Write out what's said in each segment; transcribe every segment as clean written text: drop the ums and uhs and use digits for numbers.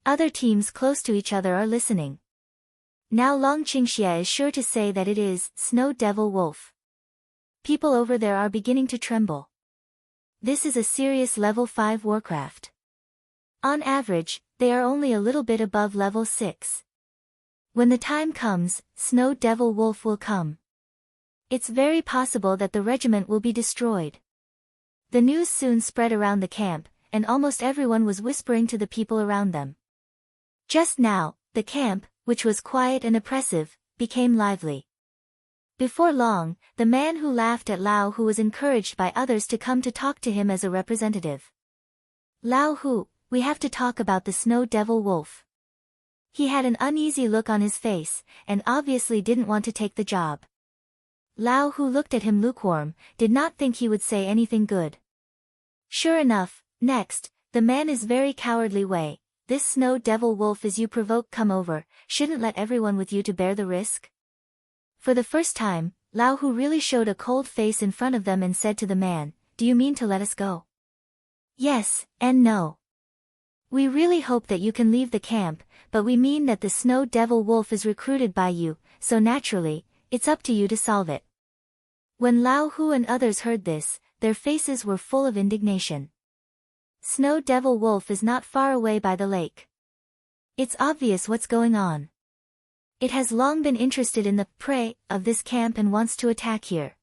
Other teams close to each other are listening. Now Long Qingxie is sure to say that it is Snow Devil Wolf. People over there are beginning to tremble. This is a serious level 5 warcraft. On average, they are only a little bit above level 6. When the time comes, Snow Devil Wolf will come. It's very possible that the regiment will be destroyed. The news soon spread around the camp, and almost everyone was whispering to the people around them. Just now, the camp, which was quiet and oppressive, became lively. Before long, the man who laughed at Lao Hu was encouraged by others to come to talk to him as a representative. Lao Hu, we have to talk about the Snow Devil Wolf. He had an uneasy look on his face, and obviously didn't want to take the job. Lao Hu looked at him lukewarm, did not think he would say anything good. Sure enough, next, the man is very cowardly way. This Snow Devil Wolf is you provoke come over, shouldn't let everyone with you to bear the risk? For the first time, Lao Hu really showed a cold face in front of them and said to the man, do you mean to let us go? Yes, and no. We really hope that you can leave the camp, but we mean that the Snow Devil Wolf is recruited by you, so naturally, it's up to you to solve it. When Lao Hu and others heard this, their faces were full of indignation. Snow Devil Wolf is not far away by the lake. It's obvious what's going on. It has long been interested in the prey of this camp and wants to attack here.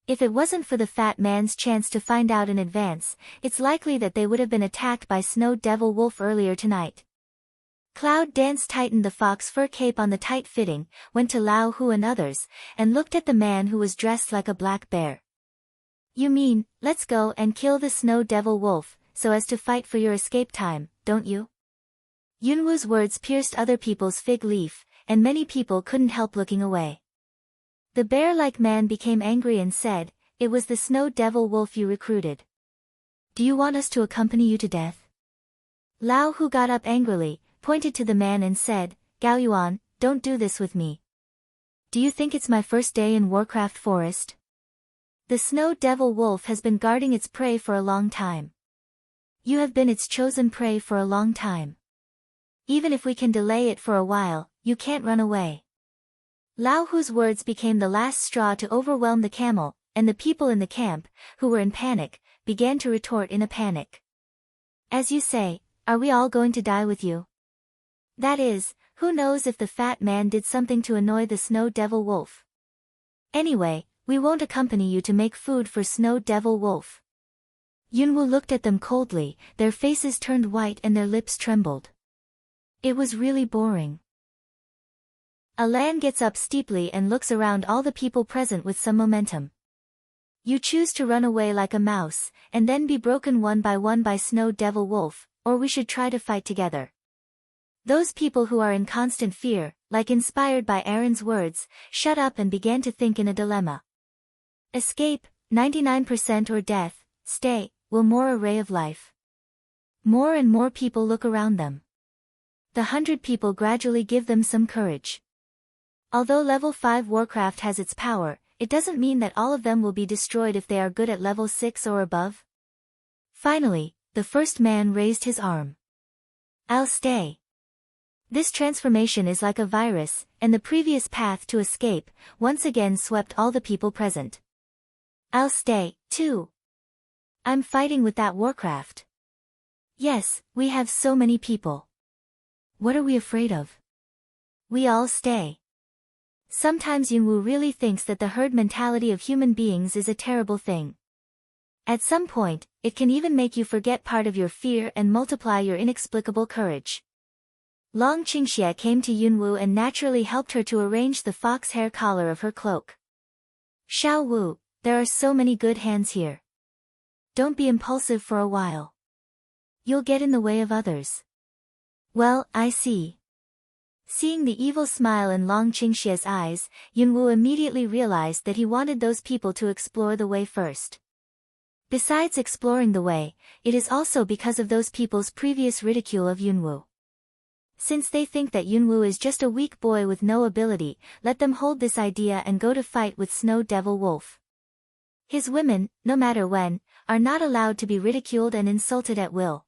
If it wasn't for the fat man's chance to find out in advance, it's likely that they would have been attacked by Snow Devil Wolf earlier tonight. Cloud Dance tightened the fox fur cape on the tight fitting, went to Lao Hu and others, and looked at the man who was dressed like a black bear. You mean, let's go and kill the Snow Devil Wolf, so as to fight for your escape time, don't you? Yunwu's words pierced other people's fig leaf, and many people couldn't help looking away. The bear-like man became angry and said, it was the Snow Devil Wolf you recruited. Do you want us to accompany you to death? Lao Hu got up angrily, pointed to the man and said, Gao Yuan, don't do this with me. Do you think it's my first day in Warcraft Forest? The Snow Devil Wolf has been guarding its prey for a long time. You have been its chosen prey for a long time. Even if we can delay it for a while, you can't run away. Lao Hu's words became the last straw to overwhelm the camel, and the people in the camp, who were in panic, began to retort in a panic. As you say, are we all going to die with you? That is, who knows if the fat man did something to annoy the Snow Devil Wolf. Anyway, we won't accompany you to make food for Snow Devil Wolf. Yunwu looked at them coldly, their faces turned white and their lips trembled. It was really boring. Alan gets up steeply and looks around all the people present with some momentum. You choose to run away like a mouse, and then be broken one by Snow Devil Wolf, or we should try to fight together. Those people who are in constant fear, like inspired by Aaron's words, shut up and began to think in a dilemma. Escape, 99% or death, stay, will more array of life. More and more people look around them. The 100 people gradually give them some courage. Although level 5 Warcraft has its power, it doesn't mean that all of them will be destroyed if they are good at level 6 or above. Finally, the first man raised his arm. I'll stay. This transformation is like a virus, and the previous path to escape, once again swept all the people present. I'll stay, too. I'm fighting with that Warcraft. Yes, we have so many people. What are we afraid of? We all stay. Sometimes Yunwu really thinks that the herd mentality of human beings is a terrible thing. At some point, it can even make you forget part of your fear and multiply your inexplicable courage. Long Qingxie came to Yunwu and naturally helped her to arrange the fox hair collar of her cloak. Xiao Wu, there are so many good hands here. Don't be impulsive for a while. You'll get in the way of others. Well, I see. Seeing the evil smile in Long Qingxie's eyes, Yunwu immediately realized that he wanted those people to explore the way first. Besides exploring the way, it is also because of those people's previous ridicule of Yunwu. Since they think that Yunwu is just a weak boy with no ability, let them hold this idea and go to fight with Snow Devil Wolf. His women, no matter when, are not allowed to be ridiculed and insulted at will.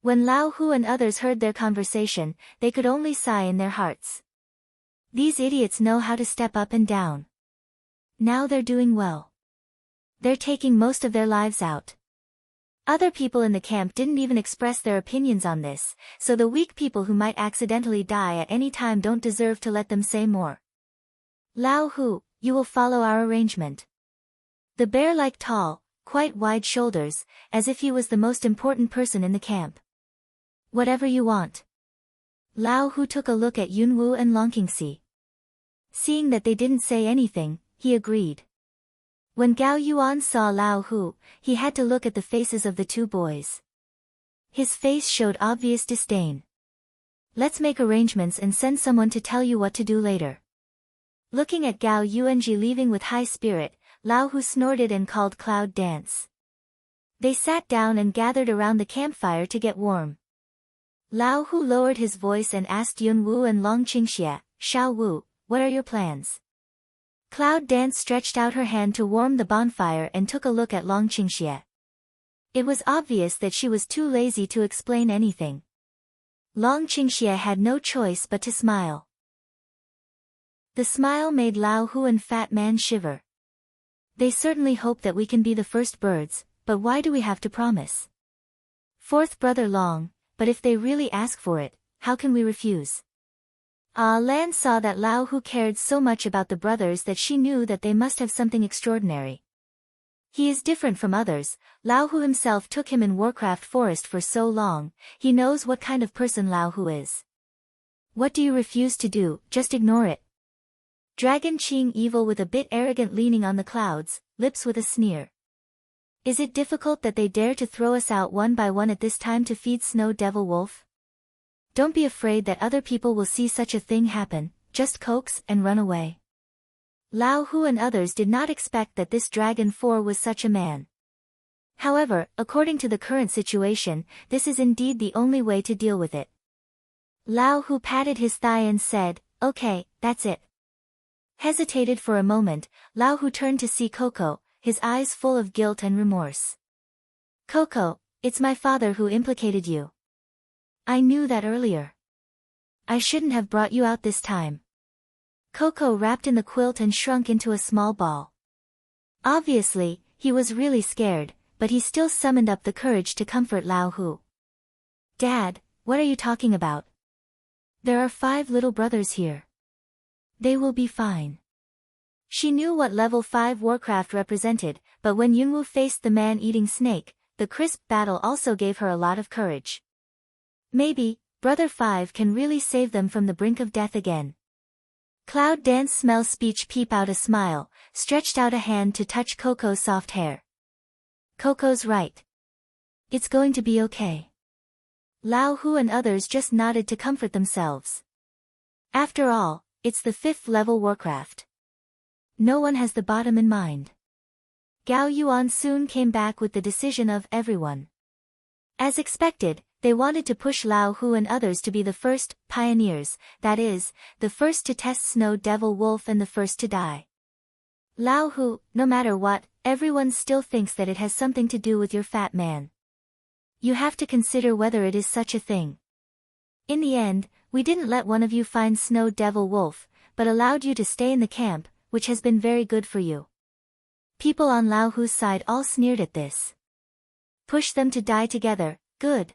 When Lao Hu and others heard their conversation, they could only sigh in their hearts. These idiots know how to step up and down. Now they're doing well. They're taking most of their lives out. Other people in the camp didn't even express their opinions on this, so the weak people who might accidentally die at any time don't deserve to let them say more. Lao Hu, you will follow our arrangement. The bear liked tall, quite wide shoulders, as if he was the most important person in the camp. Whatever you want. Lao Hu took a look at Yunwu and Longqingxi. Seeing that they didn't say anything, he agreed. When Gao Yuan saw Lao Hu, he had to look at the faces of the two boys. His face showed obvious disdain. Let's make arrangements and send someone to tell you what to do later. Looking at Gao Yuanji leaving with high spirit, Lao Hu snorted and called Cloud Dance. They sat down and gathered around the campfire to get warm. Lao Hu lowered his voice and asked Yunwu and Longqingxia, Xiao Wu, what are your plans? Cloud Dance stretched out her hand to warm the bonfire and took a look at Longqingxia. It was obvious that she was too lazy to explain anything. Longqingxia had no choice but to smile. The smile made Lao Hu and Fat Man shiver. They certainly hope that we can be the first birds, but why do we have to promise? Fourth brother Long, but if they really ask for it, how can we refuse? Ah Lan saw that Lao Hu cared so much about the brothers that she knew that they must have something extraordinary. He is different from others. Lao Hu himself took him in Warcraft Forest for so long, he knows what kind of person Lao Hu is. What do you refuse to do? Just ignore it. Dragon Qing evil with a bit arrogant leaning on the clouds, lips with a sneer. Is it difficult that they dare to throw us out one by one at this time to feed Snow Devil Wolf? Don't be afraid that other people will see such a thing happen, just coax and run away. Lao Hu and others did not expect that this Dragon 4 was such a man. However, according to the current situation, this is indeed the only way to deal with it. Lao Hu patted his thigh and said, okay, that's it. Hesitated for a moment, Lao Hu turned to see Coco, his eyes full of guilt and remorse. Coco, it's my father who implicated you. I knew that earlier. I shouldn't have brought you out this time. Coco wrapped in the quilt and shrunk into a small ball. Obviously, he was really scared, but he still summoned up the courage to comfort Lao Hu. Dad, what are you talking about? There are 5 little brothers here. They will be fine. She knew what level 5 Warcraft represented, but when Yunwu faced the man-eating snake, the crisp battle also gave her a lot of courage. Maybe, Brother 5 can really save them from the brink of death again. Cloud Dance smell speech peep out a smile, stretched out a hand to touch Coco's soft hair. Coco's right. It's going to be okay. Lao Hu and others just nodded to comfort themselves. After all, it's the 5th level Warcraft. No one has the bottom in mind. Gao Yuan soon came back with the decision of everyone. As expected, they wanted to push Lao Hu and others to be the first pioneers, that is, the first to test Snow Devil Wolf and the first to die. Lao Hu, no matter what, everyone still thinks that it has something to do with your fat man. You have to consider whether it is such a thing. In the end, we didn't let one of you find Snow Devil Wolf, but allowed you to stay in the camp, which has been very good for you. People on Lao Hu's side all sneered at this. Push them to die together, good.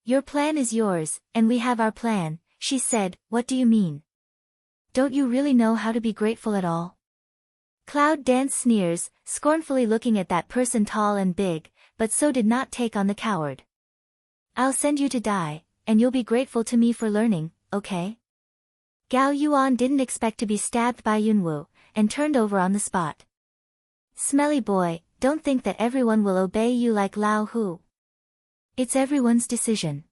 Your plan is yours, and we have our plan, she said. What do you mean? Don't you really know how to be grateful at all? Cloud Dance sneers, scornfully looking at that person tall and big, but so did not take on the coward. I'll send you to die, and you'll be grateful to me for learning, okay? Gao Yuan didn't expect to be stabbed by Yunwu, and turned over on the spot. Smelly boy, don't think that everyone will obey you like Lao Hu. It's everyone's decision.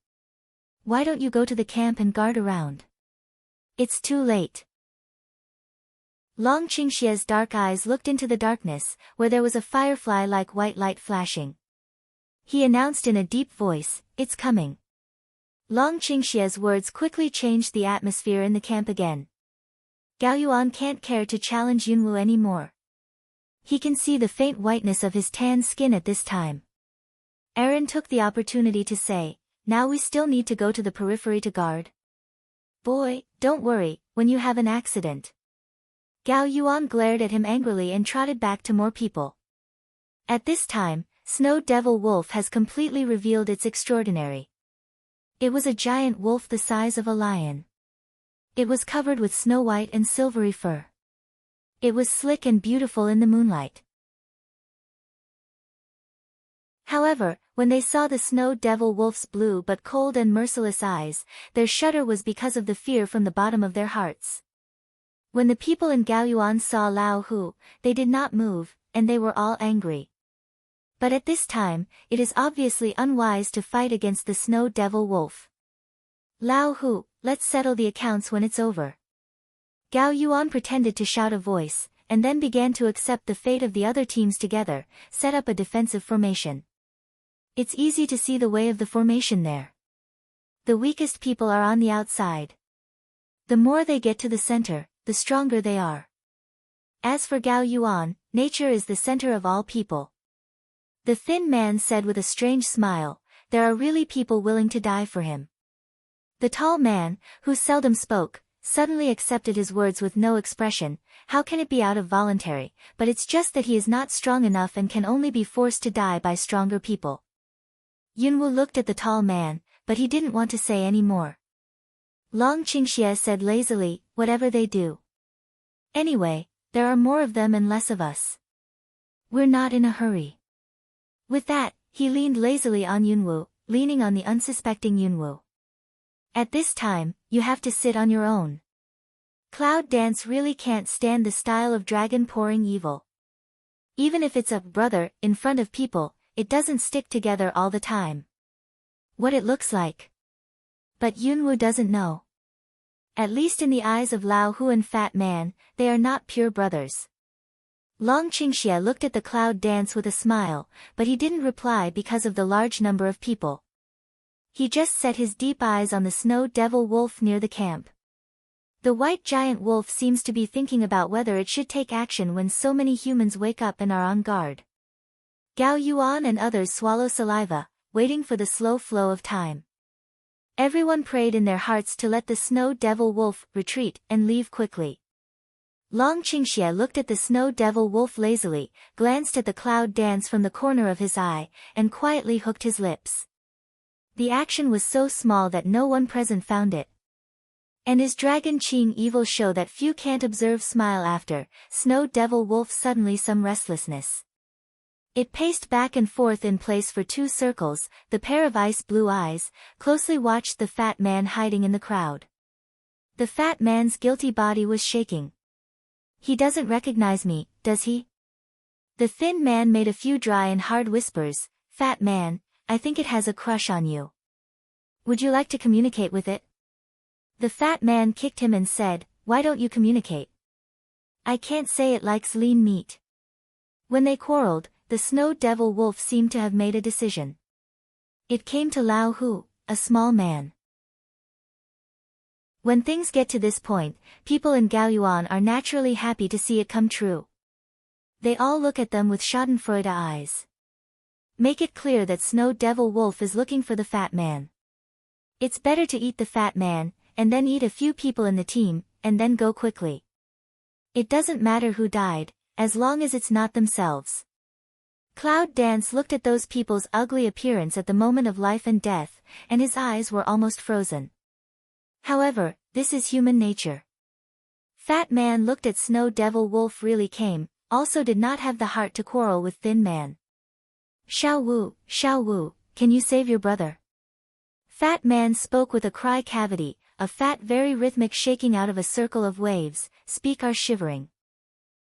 Why don't you go to the camp and guard around? It's too late. Longqingxia's dark eyes looked into the darkness, where there was a firefly-like white light flashing. He announced in a deep voice, it's coming. Longqingxia's words quickly changed the atmosphere in the camp again. Gao Yuan can't care to challenge Yunwu anymore. He can see the faint whiteness of his tan skin at this time. Aaron took the opportunity to say, now we still need to go to the periphery to guard. Boy, don't worry, when you have an accident. Gao Yuan glared at him angrily and trotted back to more people. At this time, Snow Devil Wolf has completely revealed its extraordinary. It was a giant wolf the size of a lion. It was covered with snow-white and silvery fur. It was slick and beautiful in the moonlight. However, when they saw the Snow Devil Wolf's blue but cold and merciless eyes, their shudder was because of the fear from the bottom of their hearts. When the people in Gaoyuan saw Lao Hu, they did not move, and they were all angry. But at this time, it is obviously unwise to fight against the Snow Devil Wolf. Lao Hu, let's settle the accounts when it's over. Gao Yuan pretended to shout a voice, and then began to accept the fate of the other teams together, set up a defensive formation. It's easy to see the way of the formation there. The weakest people are on the outside. The more they get to the center, the stronger they are. As for Gao Yuan, nature is the center of all people. The thin man said with a strange smile, there are really people willing to die for him. The tall man, who seldom spoke, suddenly accepted his words with no expression. How can it be out of voluntary, but it's just that he is not strong enough and can only be forced to die by stronger people. Yunwu looked at the tall man, but he didn't want to say any more. Long Qingxie said lazily, whatever they do. Anyway, there are more of them and less of us. We're not in a hurry. With that, he leaned lazily on Yunwu, leaning on the unsuspecting Yunwu. At this time, you have to sit on your own. Cloud Dance really can't stand the style of dragon pouring evil. Even if it's a brother in front of people, it doesn't stick together all the time. What it looks like. But Yunwu doesn't know. At least in the eyes of Lao Hu and Fat Man, they are not pure brothers. Long Qingxie looked at the Cloud Dance with a smile, but he didn't reply because of the large number of people. He just set his deep eyes on the Snow Devil Wolf near the camp. The white giant wolf seems to be thinking about whether it should take action when so many humans wake up and are on guard. Gao Yuan and others swallow saliva, waiting for the slow flow of time. Everyone prayed in their hearts to let the Snow Devil Wolf retreat and leave quickly. Long Qingxie looked at the Snow Devil Wolf lazily, glanced at the Cloud Dance from the corner of his eye, and quietly hooked his lips. The action was so small that no one present found it. And his Dragon Qing evil show that few can't observe smile after, Snow Devil Wolf suddenly some restlessness. It paced back and forth in place for 2 circles, the pair of ice blue eyes, closely watched the fat man hiding in the crowd. The fat man's guilty body was shaking. He doesn't recognize me, does he? The thin man made a few dry and hard whispers, Fat man, I think it has a crush on you. Would you like to communicate with it? The fat man kicked him and said, why don't you communicate? I can't say it likes lean meat. When they quarreled, the Snow Devil Wolf seemed to have made a decision. It came to Lao Hu, a small man. When things get to this point, people in Gaoyuan are naturally happy to see it come true. They all look at them with schadenfreude eyes. Make it clear that Snow Devil Wolf is looking for the fat man. It's better to eat the fat man, and then eat a few people in the team, and then go quickly. It doesn't matter who died, as long as it's not themselves. Cloud Dance looked at those people's ugly appearance at the moment of life and death, and his eyes were almost frozen. However, this is human nature. Fat Man looked at Snow Devil Wolf really came, also did not have the heart to quarrel with Thin Man. Xiao Wu, can you save your brother? Fat Man spoke with a cry cavity, a fat very rhythmic shaking out of a circle of waves, speak our shivering.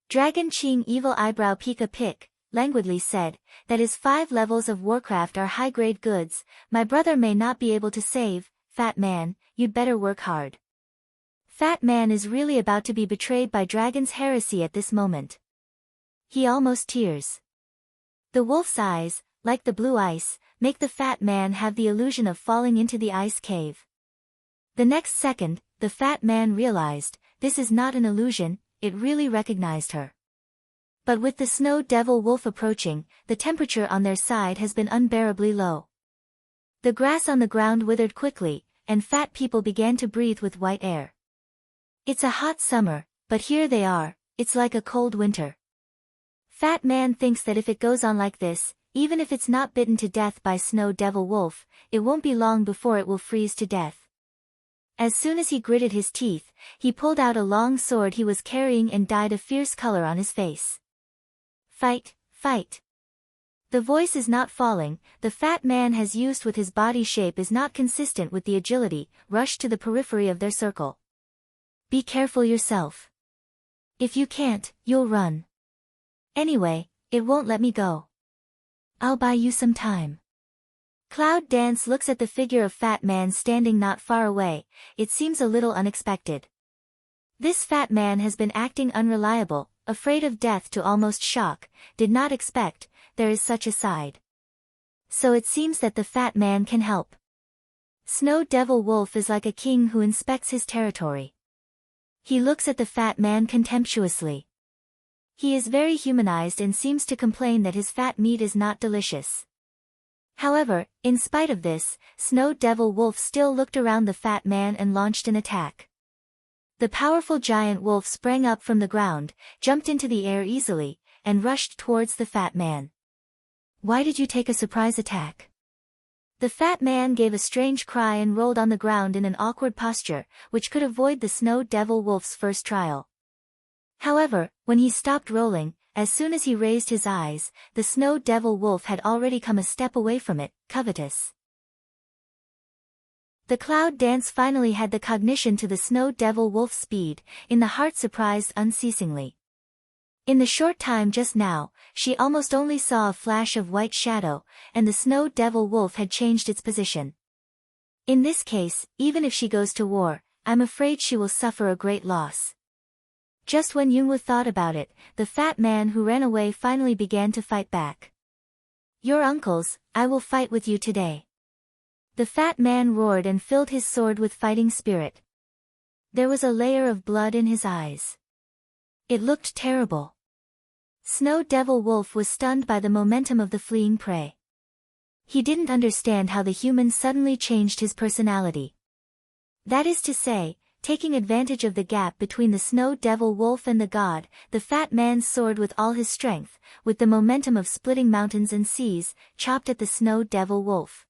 Dragon Qing Evil Eyebrow Pika Pick, languidly said, that his 5 levels of Warcraft are high-grade goods, my brother may not be able to save, Fat Man, you'd better work hard. Fat Man is really about to be betrayed by Dragon's heresy at this moment. He almost tears. The wolf's eyes, like the blue ice, make the Fat Man have the illusion of falling into the ice cave. The next second, the Fat Man realized, this is not an illusion, it really recognized her. But with the Snow Devil Wolf approaching, the temperature on their side has been unbearably low. The grass on the ground withered quickly, and fat people began to breathe with white air. It's a hot summer, but here they are, it's like a cold winter. Fat Man thinks that if it goes on like this, even if it's not bitten to death by Snow Devil Wolf, it won't be long before it will freeze to death. As soon as he gritted his teeth, he pulled out a long sword he was carrying and dyed a fierce color on his face. Fight, fight. The voice is not falling, the Fat Man has used with his body shape is not consistent with the agility, rush to the periphery of their circle. Be careful yourself. If you can't, you'll run. Anyway, it won't let me go. I'll buy you some time. Cloud Dance looks at the figure of Fat Man standing not far away, it seems a little unexpected. This Fat Man has been acting unreliable, afraid of death to almost shock, did not expect, there is such a side. So it seems that the Fat Man can help. Snow Devil Wolf is like a king who inspects his territory. He looks at the Fat Man contemptuously. He is very humanized and seems to complain that his fat meat is not delicious. However, in spite of this, Snow Devil Wolf still looked around the Fat Man and launched an attack. The powerful giant wolf sprang up from the ground, jumped into the air easily, and rushed towards the Fat Man. Why did you take a surprise attack? The Fat Man gave a strange cry and rolled on the ground in an awkward posture, which could avoid the Snow Devil Wolf's first trial. However, when he stopped rolling, as soon as he raised his eyes, the Snow Devil Wolf had already come a step away from it, covetous. The Cloud Dance finally had the cognition to the Snow Devil Wolf's speed, in the heart surprised unceasingly. In the short time just now, she almost only saw a flash of white shadow, and the Snow Devil Wolf had changed its position. In this case, even if she goes to war, I'm afraid she will suffer a great loss. Just when Yunwu thought about it, the Fat Man who ran away finally began to fight back. Your uncles, I will fight with you today. The Fat Man roared and filled his sword with fighting spirit. There was a layer of blood in his eyes. It looked terrible. Snow Devil Wolf was stunned by the momentum of the fleeing prey. He didn't understand how the human suddenly changed his personality. That is to say, taking advantage of the gap between the Snow Devil Wolf and the god, the Fat Man soared with all his strength, with the momentum of splitting mountains and seas, chopped at the Snow Devil Wolf.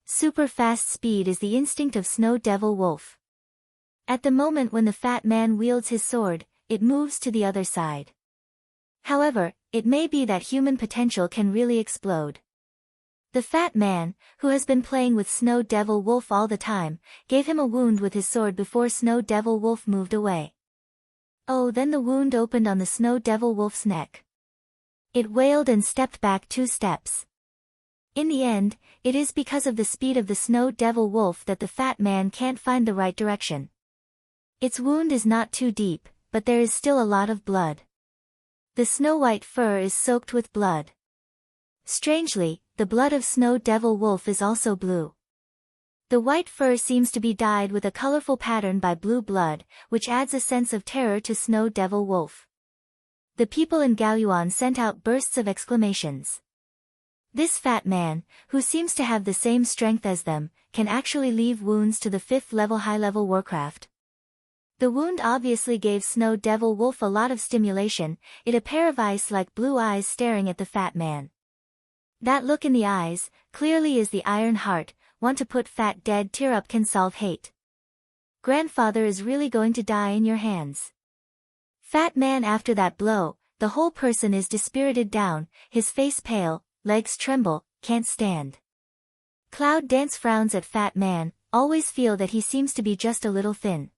Super fast speed is the instinct of Snow Devil Wolf. At the moment when the Fat Man wields his sword, it moves to the other side. However, it may be that human potential can really explode. The Fat Man, who has been playing with Snow Devil Wolf all the time, gave him a wound with his sword before Snow Devil Wolf moved away. Oh, then the wound opened on the Snow Devil Wolf's neck. It wailed and stepped back 2 steps. In the end, it is because of the speed of the Snow Devil Wolf that the Fat Man can't find the right direction. Its wound is not too deep, but there is still a lot of blood. The snow-white fur is soaked with blood. Strangely, the blood of Snow Devil Wolf is also blue. The white fur seems to be dyed with a colorful pattern by blue blood, which adds a sense of terror to Snow Devil Wolf. The people in Gaoyuan sent out bursts of exclamations. This Fat Man, who seems to have the same strength as them, can actually leave wounds to the 5th level high-level warcraft. The wound obviously gave Snow Devil Wolf a lot of stimulation, it a pair of ice-like blue eyes staring at the Fat Man. That look in the eyes, clearly is the iron heart, want to put fat dead tear up can solve hate. Grandfather is really going to die in your hands. Fat Man after that blow, the whole person is dispirited down, his face pale, legs tremble, can't stand. Cloud Dance frowns at Fat Man, always feel that he seems to be just a little thin.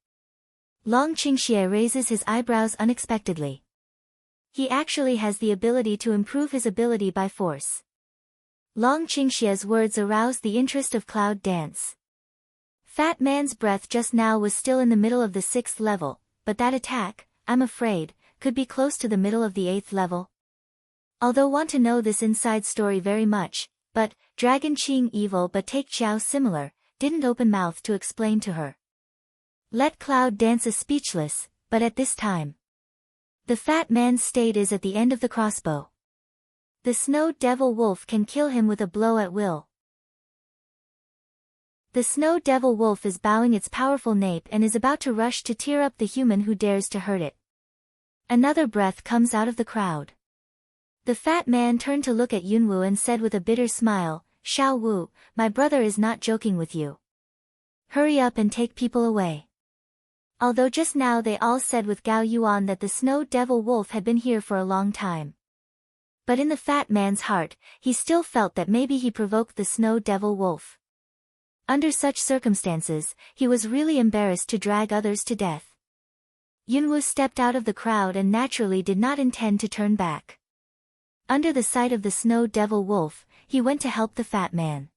Long Qingxie raises his eyebrows unexpectedly. He actually has the ability to improve his ability by force. Long Qingxie's words aroused the interest of Cloud Dance. Fat Man's breath just now was still in the middle of the 6th level, but that attack, I'm afraid, could be close to the middle of the 8th level. Although want to know this inside story very much, but, Dragon Qing evil but take Qiao similar, didn't open mouth to explain to her. Let Cloud Dance is speechless, but at this time. The Fat Man's state is at the end of the crossbow. The Snow Devil Wolf can kill him with a blow at will. The snow devil wolf is bowing its powerful nape and is about to rush to tear up the human who dares to hurt it. Another breath comes out of the crowd. The fat man turned to look at Yunwu and said with a bitter smile, "Xiao Wu, my brother is not joking with you. Hurry up and take people away." Although just now they all said with Gao Yuan that the snow devil wolf had been here for a long time. But in the fat man's heart, he still felt that maybe he provoked the snow devil wolf. Under such circumstances, he was really embarrassed to drag others to death. Yunwu stepped out of the crowd and naturally did not intend to turn back. Under the sight of the snow devil wolf, he went to help the fat man.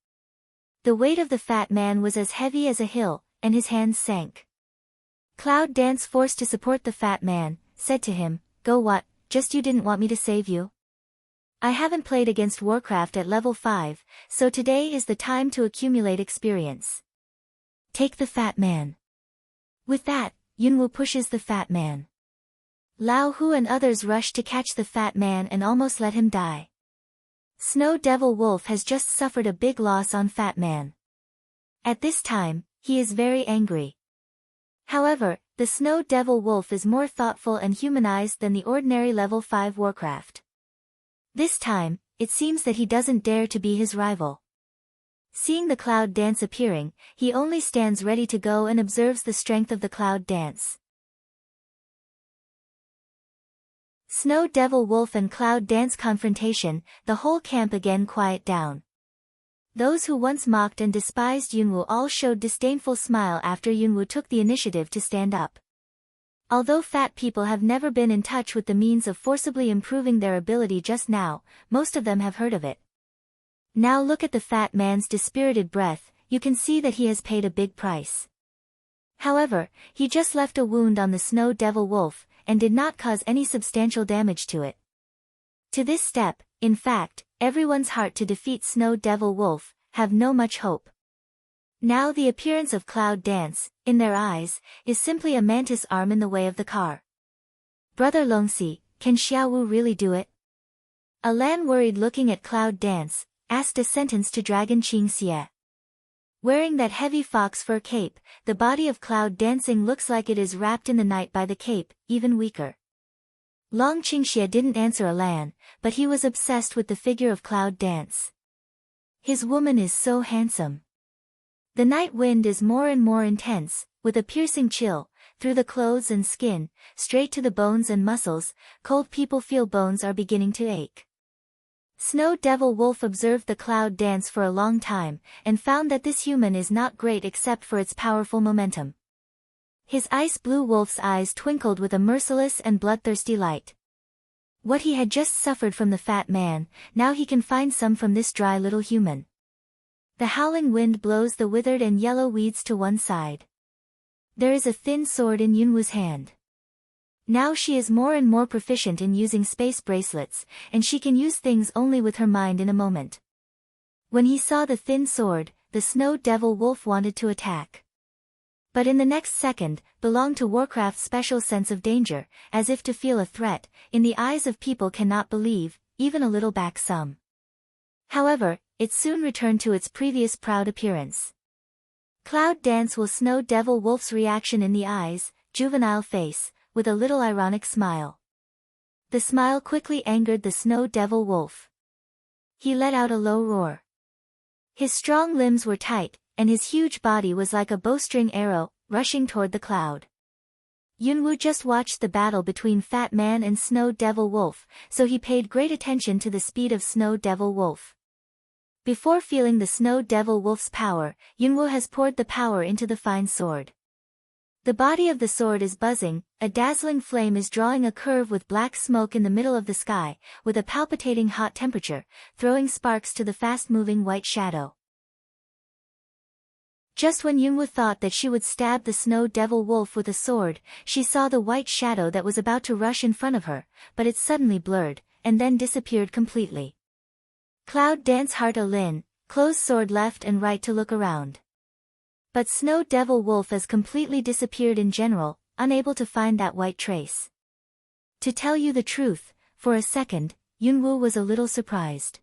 The weight of the fat man was as heavy as a hill, and his hands sank. Cloud Dance, forced to support the fat man, said to him, "Go what, just you didn't want me to save you? I haven't played against Warcraft at level 5, so today is the time to accumulate experience. Take the fat man." With that, Yunwu pushes the fat man. Lao Hu and others rush to catch the fat man and almost let him die. Snow Devil Wolf has just suffered a big loss on Fat Man. At this time, he is very angry. However, the Snow Devil Wolf is more thoughtful and humanized than the ordinary level 5 Warcraft. This time, it seems that he doesn't dare to be his rival. Seeing the Cloud Dance appearing, he only stands ready to go and observes the strength of the Cloud Dance. Snow Devil Wolf and Cloud Dance confrontation, the whole camp again quiet down. Those who once mocked and despised Yunwu all showed disdainful smile after Yunwu took the initiative to stand up. Although fat people have never been in touch with the means of forcibly improving their ability just now, most of them have heard of it. Now look at the fat man's dispirited breath, you can see that he has paid a big price. However, he just left a wound on the Snow Devil Wolf, and did not cause any substantial damage to it. To this step, in fact, everyone's heart to defeat Snow Devil Wolf, have no much hope. Now the appearance of Cloud Dance, in their eyes, is simply a mantis arm in the way of the car. "Brother Longxi, can Xiaowu really do it?" Alan, worried looking at Cloud Dance, asked a sentence to Dragon Qingxie. Wearing that heavy fox fur cape, the body of Cloud Dancing looks like it is wrapped in the night by the cape, even weaker. Long Qingxie didn't answer Alan, but he was obsessed with the figure of Cloud Dance. His woman is so handsome. The night wind is more and more intense, with a piercing chill, through the clothes and skin, straight to the bones and muscles. Cold people feel bones are beginning to ache. Snow Devil Wolf observed the Cloud Dance for a long time, and found that this human is not great except for its powerful momentum. His ice blue wolf's eyes twinkled with a merciless and bloodthirsty light. What he had just suffered from the fat man, now he can find some from this dry little human. The howling wind blows the withered and yellow weeds to one side. There is a thin sword in Yunwu's hand. Now she is more and more proficient in using space bracelets, and she can use things only with her mind in a moment. When he saw the thin sword, the Snow Devil Wolf wanted to attack. But in the next second, belonged to Warcraft's special sense of danger, as if to feel a threat, in the eyes of people cannot believe, even a little back some. However, it soon returned to its previous proud appearance. Cloud Dance will Snow Devil Wolf's reaction in the eyes, juvenile face, with a little ironic smile. The smile quickly angered the Snow Devil Wolf. He let out a low roar. His strong limbs were tight, and his huge body was like a bowstring arrow, rushing toward the cloud. Yunwu just watched the battle between Fat Man and Snow Devil Wolf, so he paid great attention to the speed of Snow Devil Wolf. Before feeling the Snow Devil Wolf's power, Yunwu has poured the power into the fine sword. The body of the sword is buzzing, a dazzling flame is drawing a curve with black smoke in the middle of the sky, with a palpitating hot temperature, throwing sparks to the fast-moving white shadow. Just when Yunwu thought that she would stab the Snow Devil Wolf with a sword, she saw the white shadow that was about to rush in front of her, but it suddenly blurred, and then disappeared completely. Cloud Dance Heart Lin, closed sword left and right to look around. But Snow Devil Wolf has completely disappeared in general, unable to find that white trace. To tell you the truth, for a second, Yunwu was a little surprised.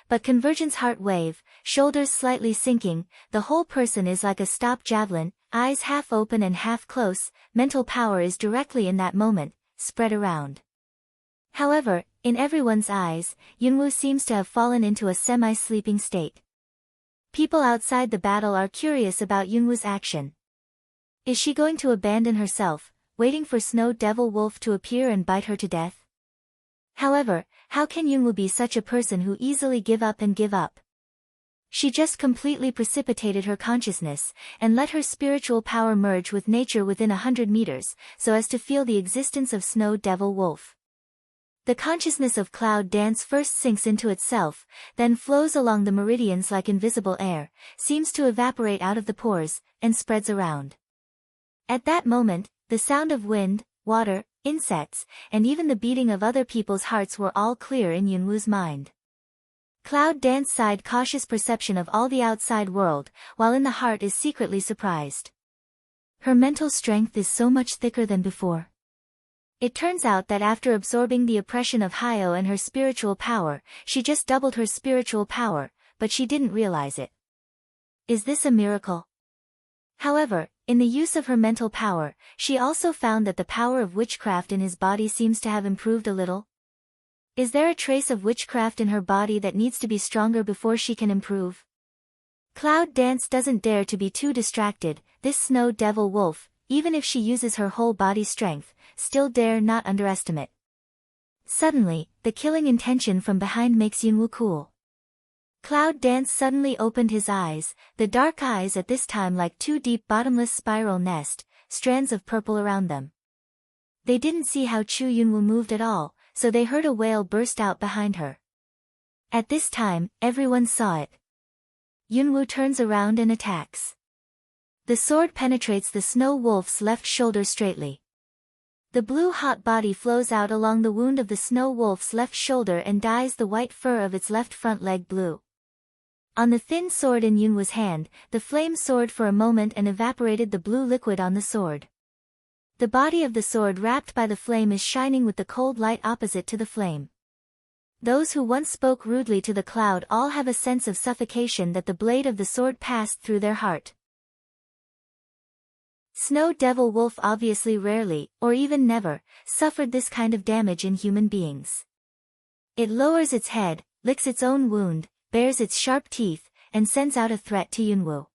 But Convergence heart wave, shoulders slightly sinking, the whole person is like a stopped javelin, eyes half open and half close, mental power is directly in that moment, spread around. However, in everyone's eyes, Yunwoo seems to have fallen into a semi-sleeping state. People outside the battle are curious about Yunwoo's action. Is she going to abandon herself, waiting for Snow Devil Wolf to appear and bite her to death? However, how can Yunwoo be such a person who easily give up? She just completely precipitated her consciousness, and let her spiritual power merge with nature within 100 meters, so as to feel the existence of Snow Devil Wolf. The consciousness of Cloud Dance first sinks into itself, then flows along the meridians like invisible air, seems to evaporate out of the pores, and spreads around. At that moment, the sound of wind, water, insects, and even the beating of other people's hearts were all clear in Yunwoo's mind. Cloud Dance sighed cautious perception of all the outside world, while in the heart is secretly surprised. Her mental strength is so much thicker than before. It turns out that after absorbing the oppression of Hyo and her spiritual power, she just doubled her spiritual power, but she didn't realize it. Is this a miracle? However, in the use of her mental power, she also found that the power of witchcraft in his body seems to have improved a little. Is there a trace of witchcraft in her body that needs to be stronger before she can improve? Cloud Dance doesn't dare to be too distracted. This Snow Devil Wolf, even if she uses her whole body strength, still dare not underestimate. Suddenly, the killing intention from behind makes Yunwoo cool. Cloud Dance suddenly opened his eyes, the dark eyes at this time like two deep bottomless spiral nest, strands of purple around them. They didn't see how Chu Yunwoo moved at all, so they heard a wail burst out behind her. At this time, everyone saw it. Yunwoo turns around and attacks. The sword penetrates the Snow Wolf's left shoulder straightly. The blue hot body flows out along the wound of the Snow Wolf's left shoulder and dyes the white fur of its left front leg blue. On the thin sword in Yunwoo's hand, the flame soared for a moment and evaporated the blue liquid on the sword. The body of the sword wrapped by the flame is shining with the cold light opposite to the flame. Those who once spoke rudely to the cloud all have a sense of suffocation that the blade of the sword passed through their heart. Snow Devil Wolf obviously rarely, or even never, suffered this kind of damage in human beings. It lowers its head, licks its own wound, bares its sharp teeth, and sends out a threat to Yunwoo.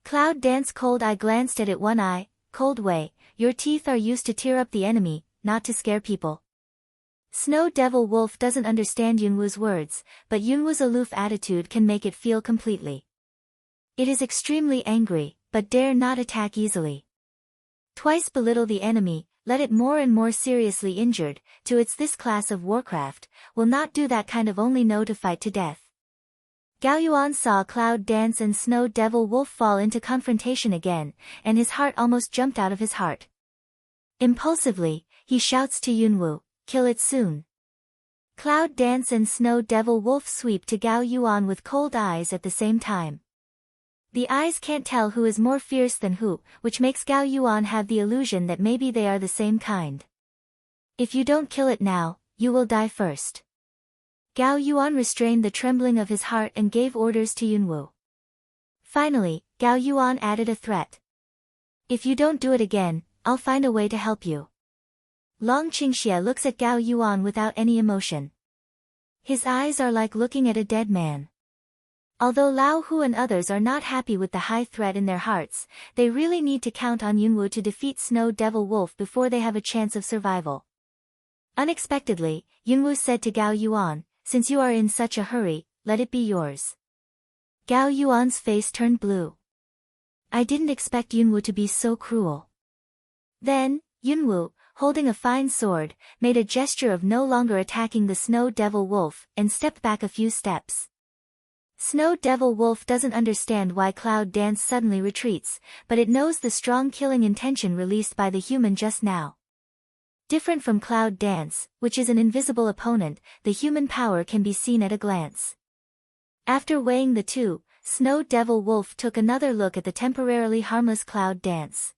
Cloud Dance Cold Eye glanced at it one eye, cold way, your teeth are used to tear up the enemy, not to scare people. Snow Devil Wolf doesn't understand Yunwoo's words, but Yunwoo's aloof attitude can make it feel completely. It is extremely angry, but dare not attack easily. Twice belittle the enemy, let it more and more seriously injured, to its this class of warcraft, will not do that kind of only know to fight to death. Gao Yuan saw Cloud Dance and Snow Devil Wolf fall into confrontation again, and his heart almost jumped out of his heart. Impulsively, he shouts to Yunwoo, kill it soon. Cloud Dance and Snow Devil Wolf sweep to Gao Yuan with cold eyes at the same time. The eyes can't tell who is more fierce than who, which makes Gao Yuan have the illusion that maybe they are the same kind. If you don't kill it now, you will die first. Gao Yuan restrained the trembling of his heart and gave orders to Yunwoo. Finally, Gao Yuan added a threat. If you don't do it again, I'll find a way to help you. Long Qingxie looks at Gao Yuan without any emotion. His eyes are like looking at a dead man. Although Lao Hu and others are not happy with the high threat in their hearts, they really need to count on Yunwoo to defeat Snow Devil Wolf before they have a chance of survival. Unexpectedly, Yunwoo said to Gao Yuan, since you are in such a hurry, let it be yours. Gao Yuan's face turned blue. I didn't expect Yunwoo to be so cruel. Then, Yunwoo, holding a fine sword, made a gesture of no longer attacking the Snow Devil Wolf, and stepped back a few steps. Snow Devil Wolf doesn't understand why Cloud Dance suddenly retreats, but it knows the strong killing intention released by the human just now. Different from Cloud Dance, which is an invisible opponent, the human power can be seen at a glance. After weighing the two, Snow Devil Wolf took another look at the temporarily harmless Cloud Dance.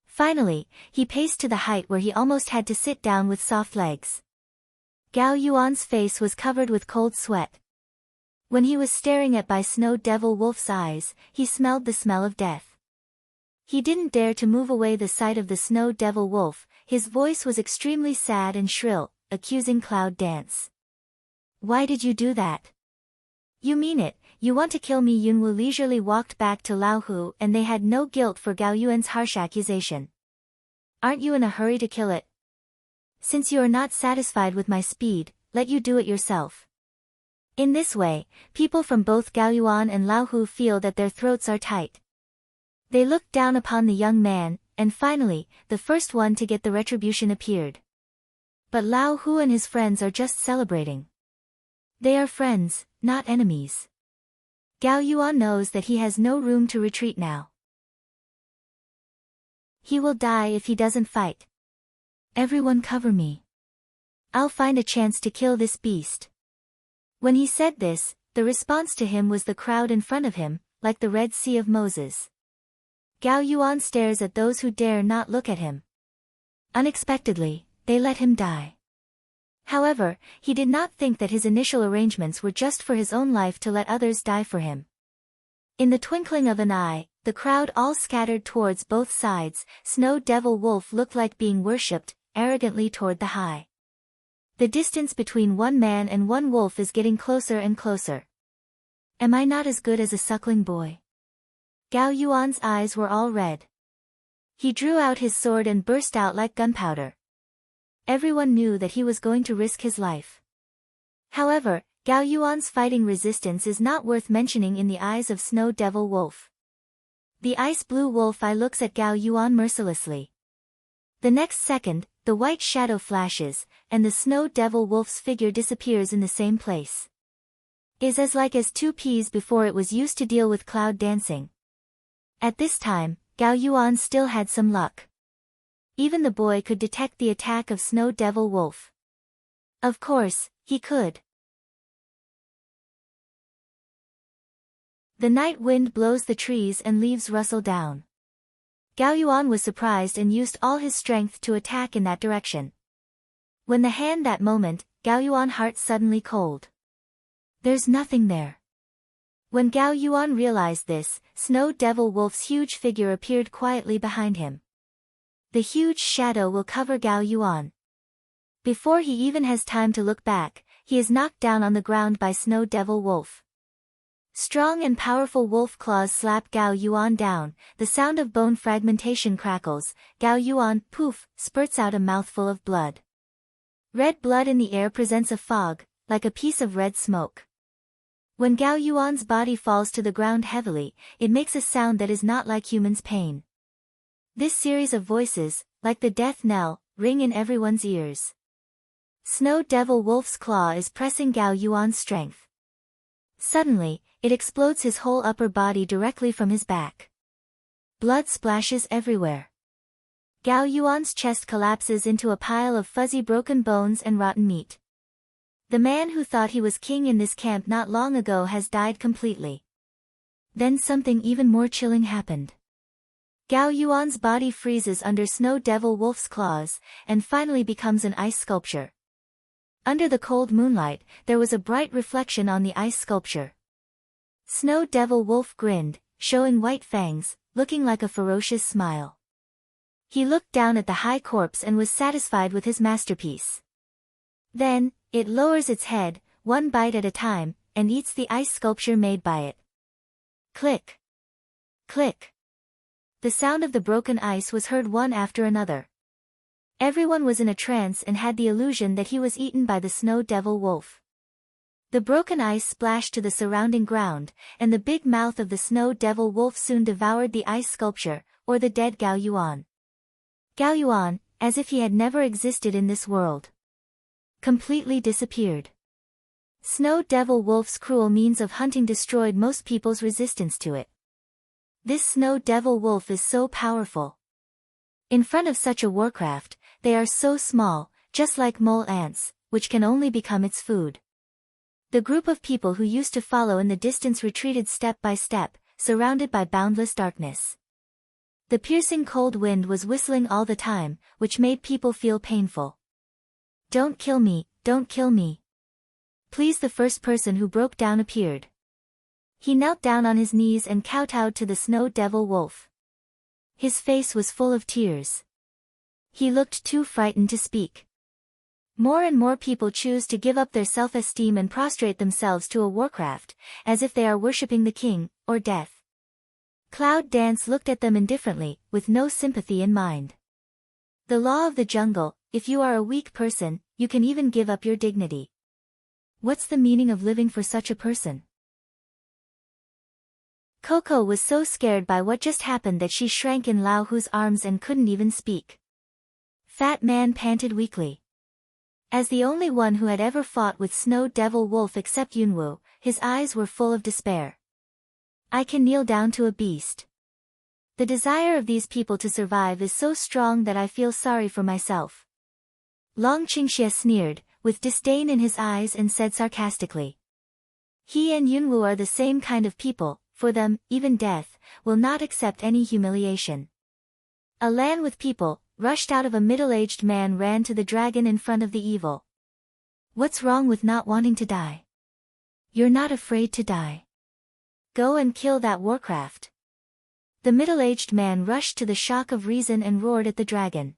Finally, he paced to the height where he almost had to sit down with soft legs. Gao Yuan's face was covered with cold sweat. When he was staring at by Snow Devil Wolf's eyes, he smelled the smell of death. He didn't dare to move away the sight of the Snow Devil Wolf. His voice was extremely sad and shrill, accusing Cloud Dance. Why did you do that? You mean it, you want to kill me? Yunwu leisurely walked back to Laohu and they had no guilt for Gao Yuan's harsh accusation. Aren't you in a hurry to kill it? Since you are not satisfied with my speed, let you do it yourself. In this way, people from both Gao Yuan and Laohu feel that their throats are tight. They looked down upon the young man, and finally, the first one to get the retribution appeared. But Laohu and his friends are just celebrating. They are friends, not enemies. Gao Yuan knows that he has no room to retreat now. He will die if he doesn't fight. Everyone cover me. I'll find a chance to kill this beast. When he said this, the response to him was the crowd in front of him, like the Red Sea of Moses. Gao Yuan stares at those who dare not look at him. Unexpectedly, they let him die. However, he did not think that his initial arrangements were just for his own life to let others die for him. In the twinkling of an eye, the crowd all scattered towards both sides. Snow Devil Wolf looked like being worshipped, arrogantly toward the high. The distance between one man and one wolf is getting closer and closer. Am I not as good as a suckling boy? Gao Yuan's eyes were all red. He drew out his sword and burst out like gunpowder. Everyone knew that he was going to risk his life. However, Gao Yuan's fighting resistance is not worth mentioning in the eyes of Snow Devil Wolf. The ice blue wolf eye looks at Gao Yuan mercilessly. The next second, the white shadow flashes, and the Snow Devil Wolf's figure disappears in the same place. Is as like as two peas before it was used to deal with cloud dancing. At this time, Gao Yuan still had some luck. Even the boy could detect the attack of Snow Devil Wolf. Of course, he could. The night wind blows the trees and leaves rustle down. Gao Yuan was surprised and used all his strength to attack in that direction. When the hand that moment, Gao Yuan's heart suddenly cold. There's nothing there. When Gao Yuan realized this, Snow Devil Wolf's huge figure appeared quietly behind him. The huge shadow will cover Gao Yuan. Before he even has time to look back, he is knocked down on the ground by Snow Devil Wolf. Strong and powerful wolf claws slap Gao Yuan down, the sound of bone fragmentation crackles. Gao Yuan, poof, spurts out a mouthful of blood. Red blood in the air presents a fog, like a piece of red smoke. When Gao Yuan's body falls to the ground heavily, it makes a sound that is not like human's pain. This series of voices, like the death knell, ring in everyone's ears. Snow Devil Wolf's claw is pressing Gao Yuan's strength. Suddenly, it explodes his whole upper body directly from his back. Blood splashes everywhere. Gao Yuan's chest collapses into a pile of fuzzy broken bones and rotten meat. The man who thought he was king in this camp not long ago has died completely. Then something even more chilling happened. Gao Yuan's body freezes under Snow Devil Wolf's claws, and finally becomes an ice sculpture. Under the cold moonlight, there was a bright reflection on the ice sculpture. Snow Devil Wolf grinned, showing white fangs, looking like a ferocious smile. He looked down at the high corpse and was satisfied with his masterpiece. Then, it lowers its head, one bite at a time, and eats the ice sculpture made by it. Click! Click! The sound of the broken ice was heard one after another. Everyone was in a trance and had the illusion that he was eaten by the Snow Devil Wolf. The broken ice splashed to the surrounding ground, and the big mouth of the Snow Devil Wolf soon devoured the ice sculpture, or the dead Gao Yuan. Gao Yuan, as if he had never existed in this world, completely disappeared. Snow Devil Wolf's cruel means of hunting destroyed most people's resistance to it. This Snow Devil Wolf is so powerful. In front of such a warcraft, they are so small, just like mole ants, which can only become its food. The group of people who used to follow in the distance retreated step by step, surrounded by boundless darkness. The piercing cold wind was whistling all the time, which made people feel painful. Don't kill me, don't kill me. Please. The first person who broke down appeared. He knelt down on his knees and kowtowed to the snow devil wolf. His face was full of tears. He looked too frightened to speak. More and more people choose to give up their self-esteem and prostrate themselves to a warcraft, as if they are worshipping the king, or death. Cloud Dance looked at them indifferently, with no sympathy in mind. The law of the jungle: if you are a weak person, you can even give up your dignity. What's the meaning of living for such a person? Coco was so scared by what just happened that she shrank in Lao Hu's arms and couldn't even speak. Fat Man panted weakly. As the only one who had ever fought with Snow Devil Wolf except Yunwu, his eyes were full of despair. I can kneel down to a beast. The desire of these people to survive is so strong that I feel sorry for myself. Long Qingxie sneered, with disdain in his eyes, and said sarcastically. He and Yunwu are the same kind of people. For them, even death will not accept any humiliation. A land with people rushed out of a middle-aged man ran to the dragon in front of the evil. What's wrong with not wanting to die? You're not afraid to die. Go and kill that warcraft. The middle-aged man rushed to the shock of reason and roared at the dragon.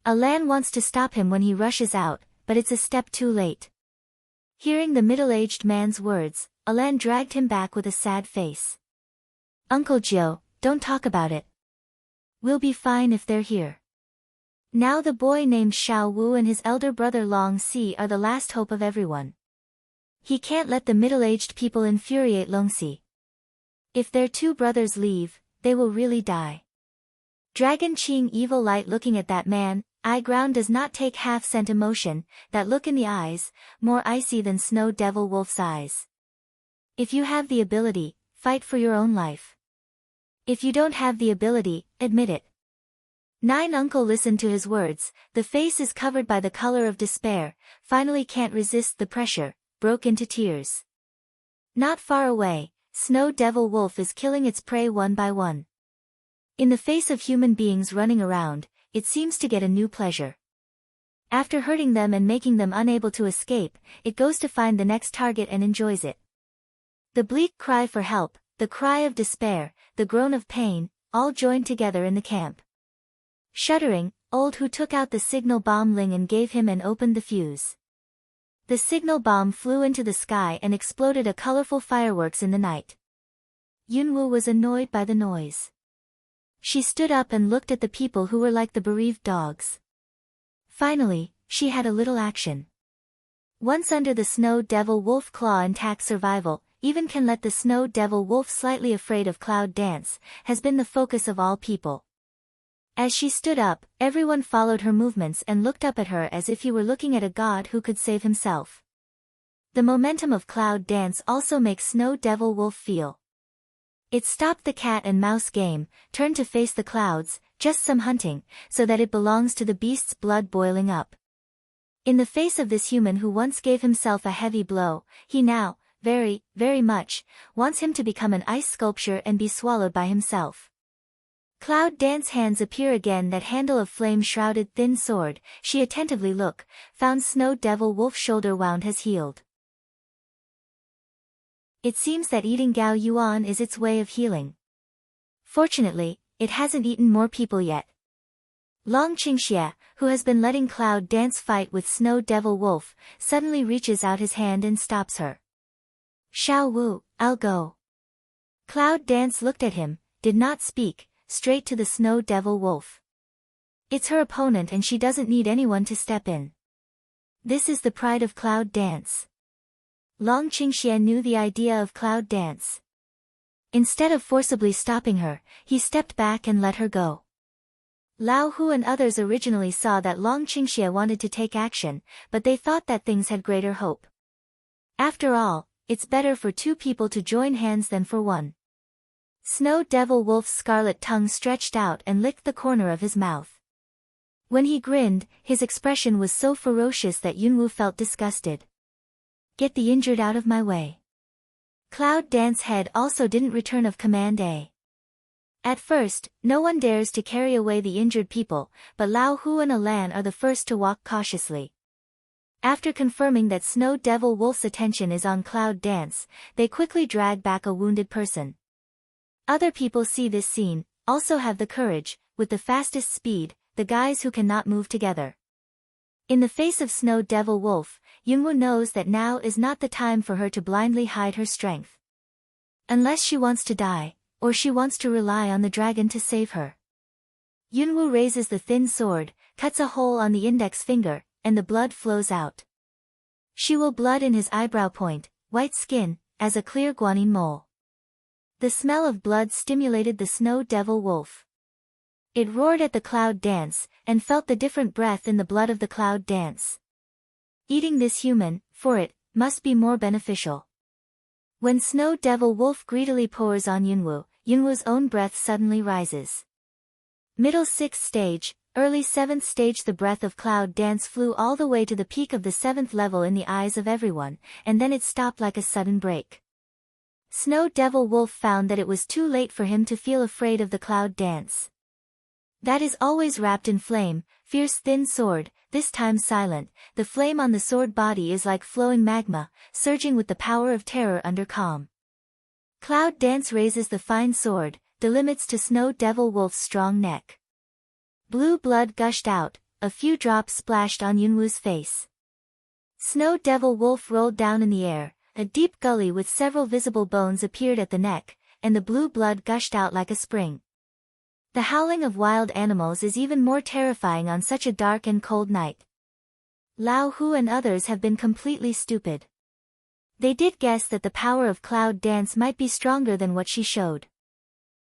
Alan wants to stop him when he rushes out, but it's a step too late. Hearing the middle-aged man's words, Alan dragged him back with a sad face. Uncle Joe, don't talk about it. We'll be fine if they're here. Now the boy named Xiao Wu and his elder brother Long Si are the last hope of everyone. He can't let the middle-aged people infuriate Long Si. If their two brothers leave, they will really die. Dragon Qing evil light looking at that man, eye ground does not take half-cent emotion, that look in the eyes, more icy than Snow Devil Wolf's eyes. If you have the ability, fight for your own life. If you don't have the ability, admit it. Nine Uncle listened to his words, the face is covered by the color of despair, finally can't resist the pressure, broke into tears. Not far away, Snow Devil Wolf is killing its prey one by one. In the face of human beings running around, it seems to get a new pleasure. After hurting them and making them unable to escape, it goes to find the next target and enjoys it. The bleak cry for help, the cry of despair, the groan of pain, all joined together in the camp. Shuddering, Old Hu took out the signal bomb Ling and gave him and opened the fuse. The signal bomb flew into the sky and exploded a colorful fireworks in the night. Yunwu was annoyed by the noise. She stood up and looked at the people who were like the bereaved dogs. Finally, she had a little action. Once under the Snow Devil Wolf claw intact, survival, even can let the Snow Devil Wolf slightly afraid of Cloud Dance, has been the focus of all people. As she stood up, everyone followed her movements and looked up at her as if he were looking at a god who could save himself. The momentum of Cloud Dance also makes Snow Devil Wolf feel. It stopped the cat and mouse game, turned to face the clouds, just some hunting, so that it belongs to the beast's blood boiling up. In the face of this human who once gave himself a heavy blow, he now, very, very much, wants him to become an ice sculpture and be swallowed by himself. Cloud Dance hands appear again, that handle of flame-shrouded thin sword, she attentively found Snow Devil Wolf shoulder wound has healed. It seems that eating Gao Yuan is its way of healing. Fortunately, it hasn't eaten more people yet. Long Qingxie, who has been letting Cloud Dance fight with Snow Devil Wolf, suddenly reaches out his hand and stops her. Xiao Wu, I'll go. Cloud Dance looked at him, did not speak, straight to the Snow Devil Wolf. It's her opponent and she doesn't need anyone to step in. This is the pride of Cloud Dance. Long Qingxie knew the idea of Cloud Dance. Instead of forcibly stopping her, he stepped back and let her go. Lao Hu and others originally saw that Long Qingxie wanted to take action, but they thought that things had greater hope. After all, it's better for two people to join hands than for one. Snow Devil Wolf's scarlet tongue stretched out and licked the corner of his mouth. When he grinned, his expression was so ferocious that Yunwu felt disgusted. Get the injured out of my way. Cloud Dance head also didn't return of command A. At first, no one dares to carry away the injured people, but Lao Hu and Alan are the first to walk cautiously. After confirming that Snow Devil Wolf's attention is on Cloud Dance, they quickly drag back a wounded person. Other people see this scene, also have the courage, with the fastest speed, the guys who cannot move together. In the face of Snow Devil Wolf, Yunwoo knows that now is not the time for her to blindly hide her strength. Unless she wants to die, or she wants to rely on the dragon to save her. Yunwoo raises the thin sword, cuts a hole on the index finger, and the blood flows out. She will blood in his eyebrow point, white skin, as a clear guanine mole. The smell of blood stimulated the Snow Devil Wolf. It roared at the Cloud Dance, and felt the different breath in the blood of the Cloud Dance. Eating this human, for it, must be more beneficial. When Snow Devil Wolf greedily pours on Yunwoo, Yunwoo's own breath suddenly rises. Middle 6th stage, early 7th stage. The breath of Cloud Dance flew all the way to the peak of the 7th level in the eyes of everyone, and then it stopped like a sudden break. Snow Devil Wolf found that it was too late for him to feel afraid of the Cloud Dance. That is always wrapped in flame, fierce thin sword, this time silent. The flame on the sword body is like flowing magma, surging with the power of terror under calm. Cloud Dance raises the fine sword, delimits to Snow Devil Wolf's strong neck. Blue blood gushed out, a few drops splashed on Yunwoo's face. Snow Devil Wolf rolled down in the air, a deep gully with several visible bones appeared at the neck, and the blue blood gushed out like a spring. The howling of wild animals is even more terrifying on such a dark and cold night. Lao Hu and others have been completely stupid. They did guess that the power of Cloud Dance might be stronger than what she showed.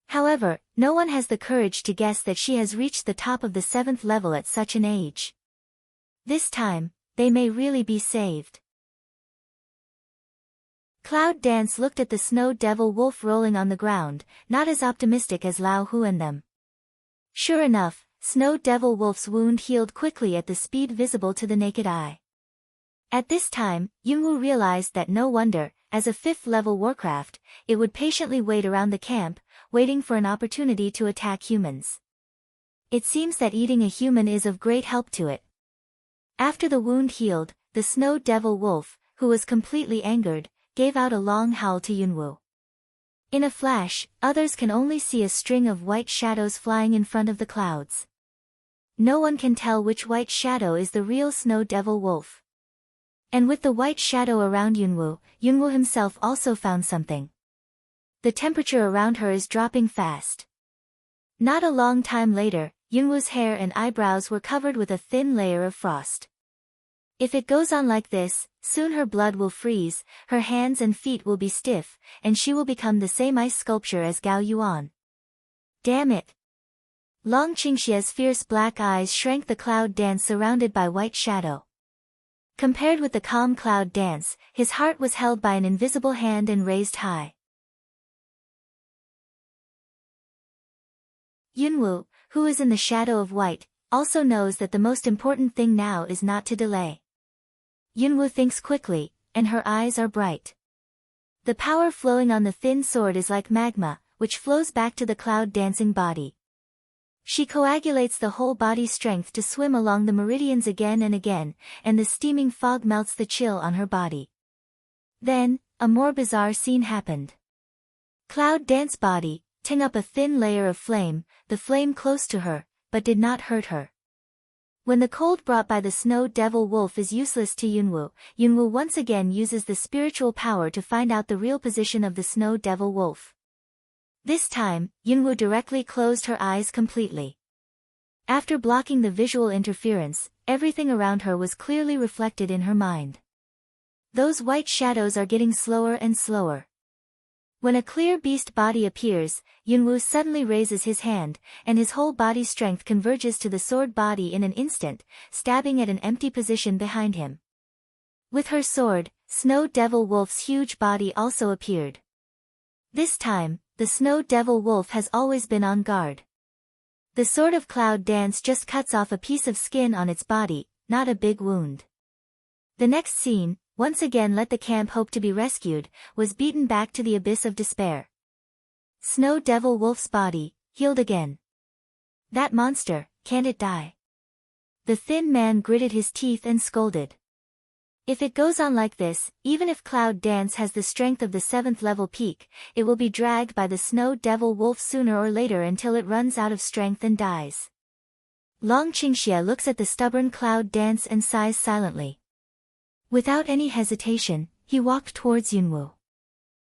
However, no one has the courage to guess that she has reached the top of the 7th level at such an age. This time, they may really be saved. Cloud Dance looked at the Snow Devil Wolf rolling on the ground, not as optimistic as Lao Hu and them. Sure enough, Snow Devil Wolf's wound healed quickly at the speed visible to the naked eye. At this time, Yunwoo realized that no wonder, as a 5th-level warcraft, it would patiently wait around the camp, waiting for an opportunity to attack humans. It seems that eating a human is of great help to it. After the wound healed, the Snow Devil Wolf, who was completely angered, gave out a long howl to Yunwoo. In a flash, others can only see a string of white shadows flying in front of the clouds. No one can tell which white shadow is the real Snow Devil Wolf. And with the white shadow around Yunwoo, Yunwoo himself also found something. The temperature around her is dropping fast. Not a long time later, Yunwoo's hair and eyebrows were covered with a thin layer of frost. If it goes on like this, soon her blood will freeze, her hands and feet will be stiff, and she will become the same ice sculpture as Gao Yuan. Damn it! Long Qingxia's fierce black eyes shrank. The Cloud Dance surrounded by white shadow. Compared with the calm Cloud Dance, his heart was held by an invisible hand and raised high. Yunwoo, who is in the shadow of white, also knows that the most important thing now is not to delay. Yunwoo thinks quickly, and her eyes are bright. The power flowing on the thin sword is like magma, which flows back to the Cloud Dancing body. She coagulates the whole body's strength to swim along the meridians again and again, and the steaming fog melts the chill on her body. Then, a more bizarre scene happened. Cloud Dance body, ting up a thin layer of flame, the flame close to her, but did not hurt her. When the cold brought by the Snow Devil Wolf is useless to Yunwoo, Yunwoo once again uses the spiritual power to find out the real position of the Snow Devil Wolf. This time, Yunwoo directly closed her eyes completely. After blocking the visual interference, everything around her was clearly reflected in her mind. Those white shadows are getting slower and slower. When a clear beast body appears, Yunwoo suddenly raises his hand, and his whole body strength converges to the sword body in an instant, stabbing at an empty position behind him. With her sword, Snow Devil Wolf's huge body also appeared. This time, the Snow Devil Wolf has always been on guard. The sword of Cloud Dance just cuts off a piece of skin on its body, not a big wound. The next scene, once again let the camp hope to be rescued, was beaten back to the abyss of despair. Snow Devil Wolf's body, healed again. That monster, can't it die? The thin man gritted his teeth and scolded. If it goes on like this, even if Cloud Dance has the strength of the 7th level peak, it will be dragged by the Snow Devil Wolf sooner or later until it runs out of strength and dies. Long Qingxie looks at the stubborn Cloud Dance and sighs silently. Without any hesitation, he walked towards Yunwu.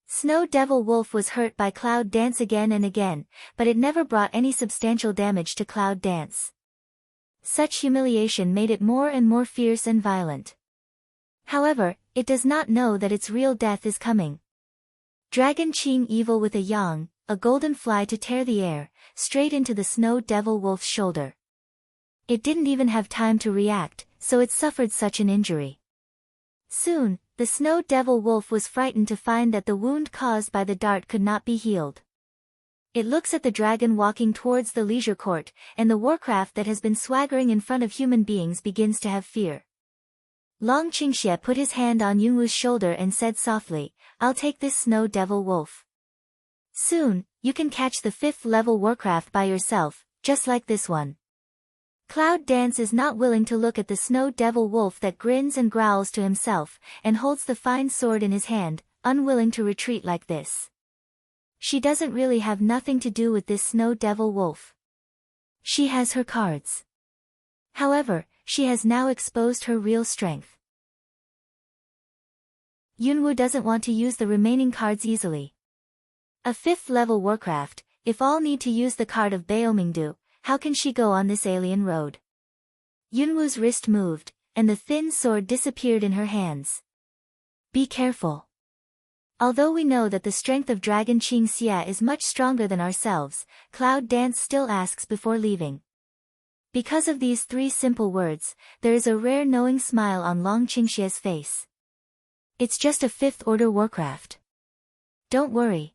Snow Devil Wolf was hurt by Cloud Dance again and again, but it never brought any substantial damage to Cloud Dance. Such humiliation made it more and more fierce and violent. However, it does not know that its real death is coming. Dragon Qing evil with a yang, a golden fly to tear the air, straight into the Snow Devil Wolf's shoulder. It didn't even have time to react, so it suffered such an injury. Soon, the Snow Devil Wolf was frightened to find that the wound caused by the dart could not be healed. It looks at the dragon walking towards the leisure court, and the warcraft that has been swaggering in front of human beings begins to have fear. Long Qingxie put his hand on Yunwu's shoulder and said softly, "I'll take this Snow Devil Wolf. Soon, you can catch the 5th level warcraft by yourself, just like this one." Cloud Dance is not willing to look at the Snow Devil Wolf that grins and growls to himself, and holds the fine sword in his hand, unwilling to retreat like this. She doesn't really have nothing to do with this Snow Devil Wolf. She has her cards. However, she has now exposed her real strength. Yunwu doesn't want to use the remaining cards easily. A 5th level warcraft, if all need to use the card of Baomingdu, how can she go on this alien road? Yunwu's wrist moved, and the thin sword disappeared in her hands. Be careful. Although we know that the strength of Dragon Qingxie is much stronger than ourselves, Cloud Dance still asks before leaving. Because of these 3 simple words, there is a rare knowing smile on Long Qingxie's face. It's just a 5th order warcraft. Don't worry.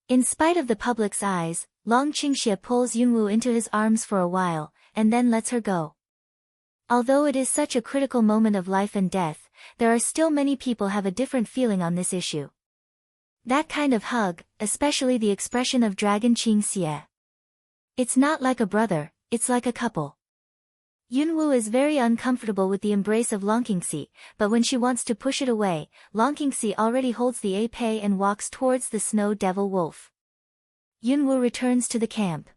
In spite of the public's eyes, Long Qingxie pulls Yunwu into his arms for a while, and then lets her go. Although it is such a critical moment of life and death, there are still many people have a different feeling on this issue. That kind of hug, especially the expression of Dragon Qingxie. It's not like a brother, it's like a couple. Yunwu is very uncomfortable with the embrace of Long Qingxie, but when she wants to push it away, Long Qingxie already holds the épée and walks towards the Snow Devil Wolf. Yunwu returns to the camp.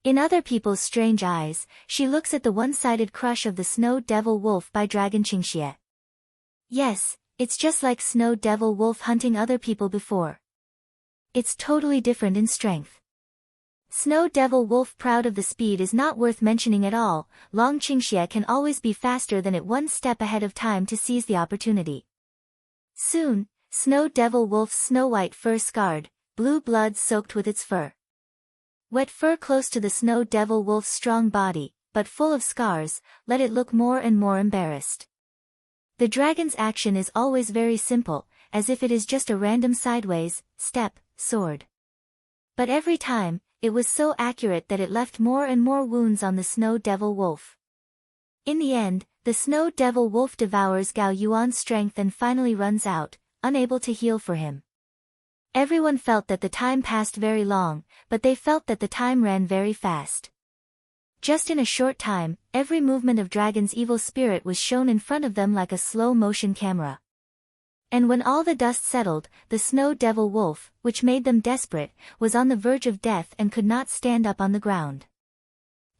In other people's strange eyes, she looks at the one-sided crush of the Snow Devil Wolf by Dragon Qingxie. Yes, it's just like Snow Devil Wolf hunting other people before. It's totally different in strength. Snow Devil Wolf proud of the speed is not worth mentioning at all. Long Qingxie can always be faster than it, one step ahead of time to seize the opportunity. Soon, Snow Devil Wolf's snow-white fur scarred, blue blood soaked with its fur. Wet fur close to the Snow Devil Wolf's strong body, but full of scars, let it look more and more embarrassed. The dragon's action is always very simple, as if it is just a random sideways step, sword. But every time, it was so accurate that it left more and more wounds on the Snow Devil Wolf. In the end, the Snow Devil Wolf devours Gao Yuan's strength and finally runs out, unable to heal for him. Everyone felt that the time passed very long, but they felt that the time ran very fast. Just in a short time, every movement of Dragon's evil spirit was shown in front of them like a slow-motion camera. And when all the dust settled, the Snow Devil Wolf, which made them desperate, was on the verge of death and could not stand up on the ground.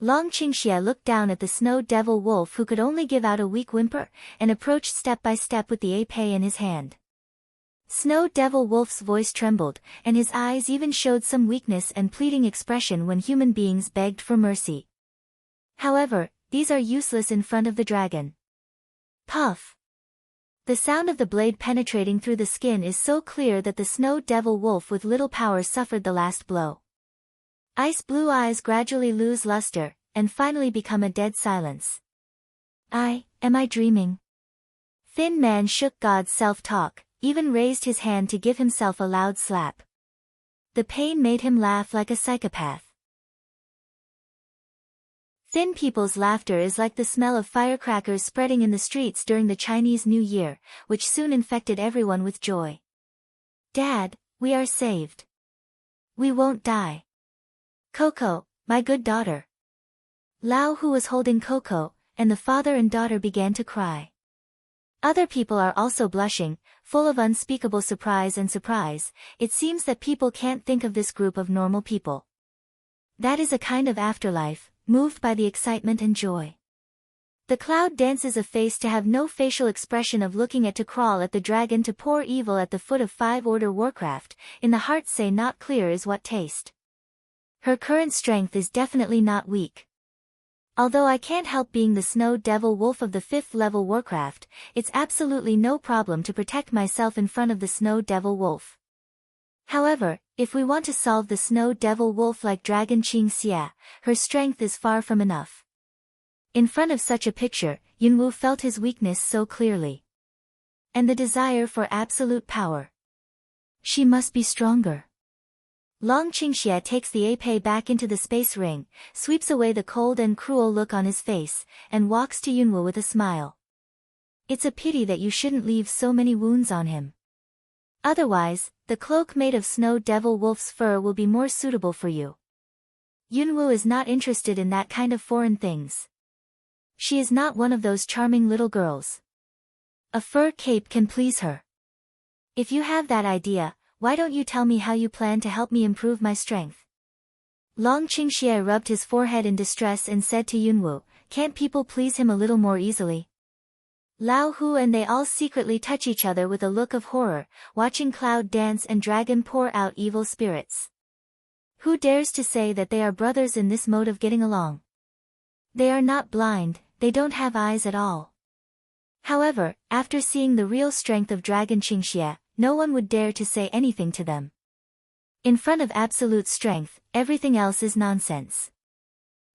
Long Qingxie looked down at the Snow Devil Wolf, who could only give out a weak whimper, and approached step by step with the épée in his hand. Snow Devil Wolf's voice trembled, and his eyes even showed some weakness and pleading expression when human beings begged for mercy. However, these are useless in front of the dragon. Puff! The sound of the blade penetrating through the skin is so clear that the Snow Devil Wolf with little power suffered the last blow. Ice blue eyes gradually lose luster, and finally become a dead silence. Am I dreaming? Thin Man shook God's self-talk, even raised his hand to give himself a loud slap. The pain made him laugh like a psychopath. Thin people's laughter is like the smell of firecrackers spreading in the streets during the Chinese New Year, which soon infected everyone with joy. Dad, we are saved. We won't die. Coco, my good daughter. Lao, who was holding Coco, and the father and daughter began to cry. Other people are also blushing, full of unspeakable surprise and surprise. It seems that people can't think of this group of normal people. That is a kind of afterlife, moved by the excitement and joy. The cloud dances a face to have no facial expression of looking at to crawl at the dragon to pour evil at the foot of 5 order Warcraft, in the heart say not clear is what taste. Her current strength is definitely not weak. Although I can't help being the Snow Devil Wolf of the 5th level Warcraft, it's absolutely no problem to protect myself in front of the Snow Devil Wolf. However, if we want to solve the Snow Devil Wolf like Dragon Qingxia, her strength is far from enough. In front of such a picture, Yunwu felt his weakness so clearly. And the desire for absolute power. She must be stronger. Long Qingxia takes the épée back into the space ring, sweeps away the cold and cruel look on his face, and walks to Yunwu with a smile. It's a pity that you shouldn't leave so many wounds on him. Otherwise, the cloak made of Snow Devil Wolf's fur will be more suitable for you. Yunwu is not interested in that kind of foreign things. She is not one of those charming little girls. A fur cape can please her. If you have that idea, why don't you tell me how you plan to help me improve my strength? Long Qingxia rubbed his forehead in distress and said to Yunwu, can't people please him a little more easily? Lao Hu and they all secretly touch each other with a look of horror, watching Cloud dance and Dragon pour out evil spirits. Who dares to say that they are brothers in this mode of getting along? They are not blind, they don't have eyes at all. However, after seeing the real strength of Dragon Qingxia, no one would dare to say anything to them. In front of absolute strength, everything else is nonsense.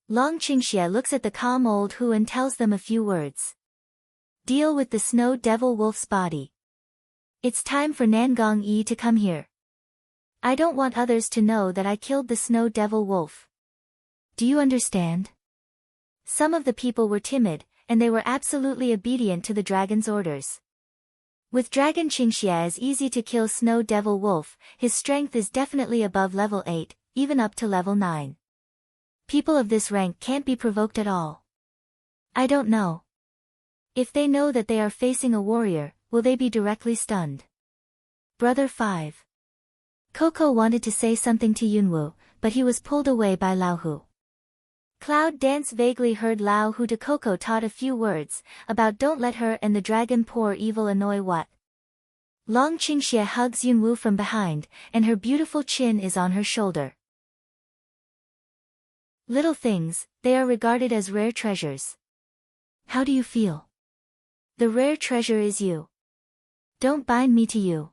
Long Qingxia looks at the calm old Hu and tells them a few words. Deal with the Snow Devil Wolf's body. It's time for Nangong Yi to come here. I don't want others to know that I killed the Snow Devil Wolf. Do you understand? Some of the people were timid, and they were absolutely obedient to the dragon's orders. With Dragon Qingxia as easy to kill Snow Devil Wolf, his strength is definitely above level 8, even up to level 9. People of this rank can't be provoked at all. I don't know. If they know that they are facing a warrior, will they be directly stunned? Brother 5. Coco wanted to say something to Yunwu, but he was pulled away by Lao Hu. Cloud Dance vaguely heard Lao Hu to Coco taught a few words, about don't let her and the dragon pour evil annoy what. Long Qingxia hugs Yunwu from behind, and her beautiful chin is on her shoulder. Little things, they are regarded as rare treasures. How do you feel? The rare treasure is you. Don't bind me to you.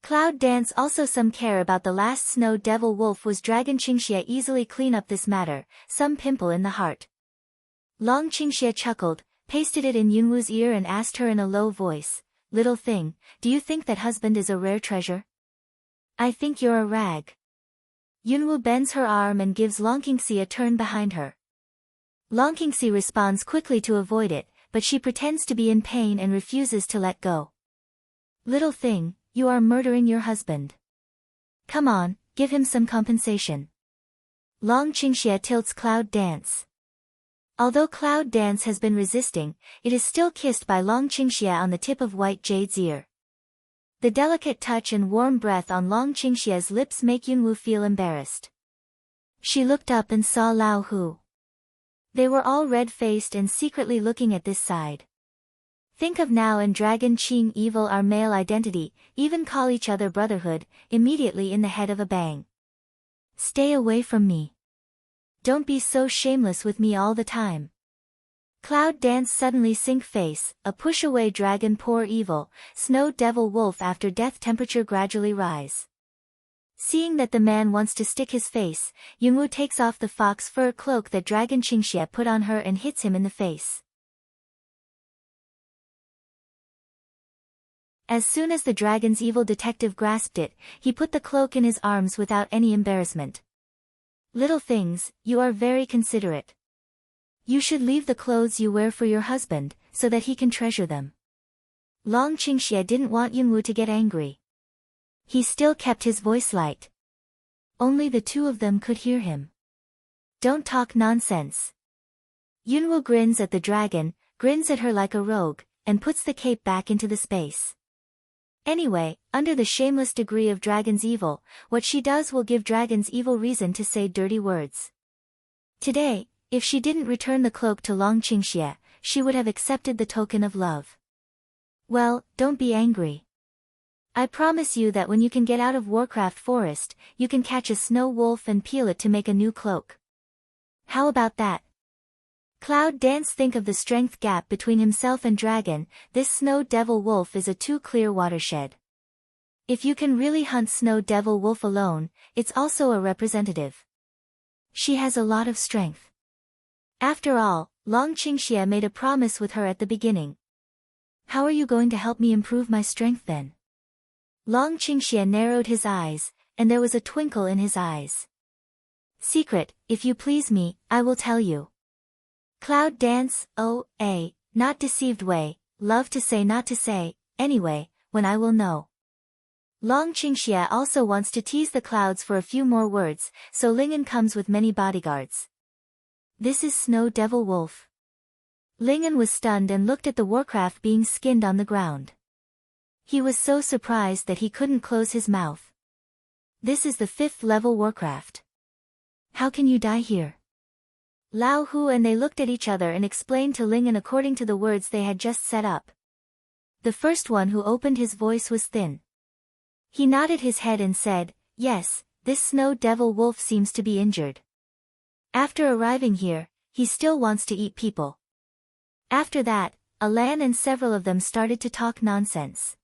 Cloud Dance also some care about the last Snow Devil Wolf was Dragon Qingxia easily clean up this matter, some pimple in the heart. Long Qingxia chuckled, pasted it in Yunwu's ear and asked her in a low voice, little thing, do you think that husband is a rare treasure? I think you're a rag. Yunwu bends her arm and gives Long Qingxi a turn behind her. Long Qingxi responds quickly to avoid it, but she pretends to be in pain and refuses to let go. Little thing, you are murdering your husband. Come on, give him some compensation. Long Qingxia tilts Cloud Dance. Although Cloud Dance has been resisting, it is still kissed by Long Qingxia on the tip of White Jade's ear. The delicate touch and warm breath on Long Qingxia's lips make Yunwu feel embarrassed. She looked up and saw Lao Hu. They were all red-faced and secretly looking at this side. Think of now and Dragon Qing evil our male identity, even call each other brotherhood, immediately in the head of a bang. Stay away from me. Don't be so shameless with me all the time. Cloud Dance suddenly sink face, a push away dragon pour evil, Snow Devil Wolf after death temperature gradually rise. Seeing that the man wants to stick his face, Yunwu takes off the fox fur cloak that Dragon Qingxia put on her and hits him in the face. As soon as the dragon's evil detective grasped it, he put the cloak in his arms without any embarrassment. Little things, you are very considerate. You should leave the clothes you wear for your husband, so that he can treasure them. Long Qingxia didn't want Yunwu to get angry. He still kept his voice light. Only the two of them could hear him. Don't talk nonsense. Yunwu grins at the dragon, grins at her like a rogue, and puts the cape back into the space. Anyway, under the shameless degree of dragon's evil, what she does will give dragon's evil reason to say dirty words. Today, if she didn't return the cloak to Long Qingxie, she would have accepted the token of love. Well, don't be angry. I promise you that when you can get out of Warcraft Forest, you can catch a snow wolf and peel it to make a new cloak. How about that? Cloud Dance think of the strength gap between himself and Dragon. This Snow Devil Wolf is a too clear watershed. If you can really hunt Snow Devil Wolf alone, it's also a representative. She has a lot of strength. After all, Long Qingxie made a promise with her at the beginning. How are you going to help me improve my strength then? Long Qingxie narrowed his eyes, and there was a twinkle in his eyes. Secret, if you please me, I will tell you. Cloud Dance, not deceived way, love to say not to say, anyway, when I will know. Long Qingxie also wants to tease the clouds for a few more words, so Lingen comes with many bodyguards. This is Snow Devil Wolf. Lingen was stunned and looked at the Warcraft being skinned on the ground. He was so surprised that he couldn't close his mouth. This is the 5th level Warcraft. How can you die here? Lao Hu and they looked at each other and explained to Lingen according to the words they had just set up. The first one who opened his voice was Thin. He nodded his head and said, yes, this Snow Devil Wolf seems to be injured. After arriving here, he still wants to eat people. After that, Alan and several of them started to talk nonsense.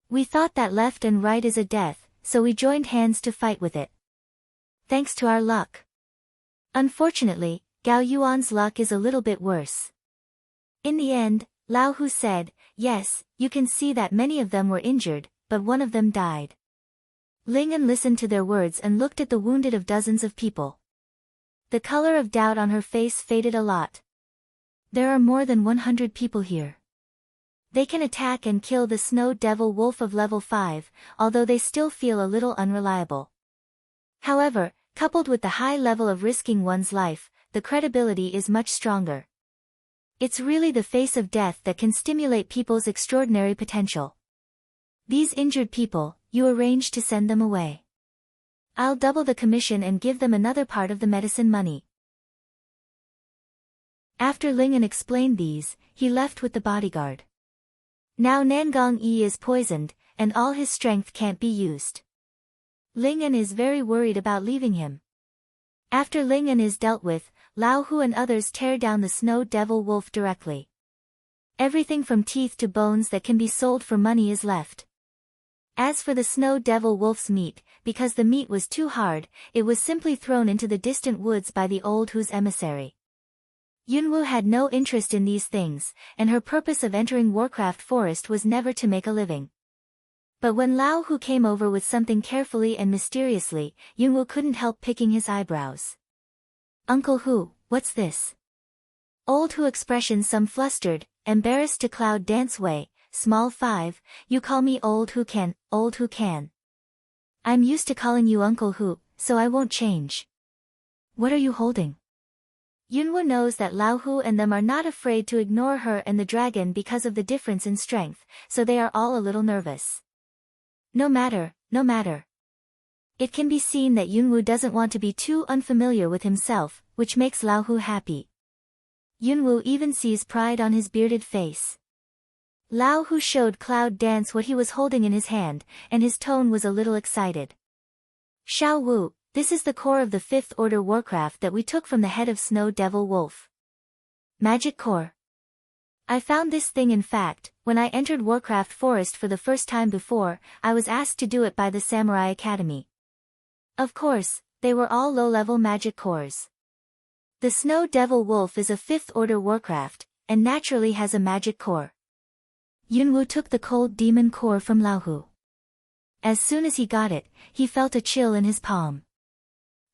We thought that left and right is a death, so we joined hands to fight with it. Thanks to our luck. Unfortunately, Gao Yuan's luck is a little bit worse. In the end, Lao Hu said, yes, you can see that many of them were injured, but one of them died. Lingen listened to their words and looked at the wounded of dozens of people. The color of doubt on her face faded a lot. There are more than 100 people here. They can attack and kill the Snow Devil Wolf of level 5, although they still feel a little unreliable. However, coupled with the high level of risking one's life, the credibility is much stronger. It's really the face of death that can stimulate people's extraordinary potential. These injured people, you arrange to send them away. I'll double the commission and give them another part of the medicine money. After Lingen explained these, he left with the bodyguard. Now Nangong Yi is poisoned, and all his strength can't be used. Lingen is very worried about leaving him. After Lingen is dealt with, Lao Hu and others tear down the Snow Devil Wolf directly. Everything from teeth to bones that can be sold for money is left. As for the Snow Devil Wolf's meat, because the meat was too hard, it was simply thrown into the distant woods by the old Hu's emissary. Yunwu had no interest in these things, and her purpose of entering Warcraft Forest was never to make a living. But when Lao Hu came over with something carefully and mysteriously, Yunwu couldn't help picking his eyebrows. Uncle Hu, what's this? Old Hu expression some flustered, embarrassed to Cloud Dance way, small 5, you call me Old Hu can, Old Hu can. I'm used to calling you Uncle Hu, so I won't change. What are you holding? Yunwu knows that Lao Hu and them are not afraid to ignore her and the dragon because of the difference in strength, so they are all a little nervous. No matter. It can be seen that Yunwu doesn't want to be too unfamiliar with himself, which makes Lao Hu happy. Yunwu even sees pride on his bearded face. Lao Hu showed Cloud Dance what he was holding in his hand, and his tone was a little excited. Xiao Wu, this is the core of the 5th Order Warcraft that we took from the head of Snow Devil Wolf. Magic core. I found this thing in fact, when I entered Warcraft Forest for the first time before, I was asked to do it by the Samurai Academy. Of course, they were all low-level magic cores. The Snow Devil Wolf is a 5th Order Warcraft, and naturally has a magic core. Yunwu took the Cold Demon core from Lao Hu. As soon as he got it, he felt a chill in his palm.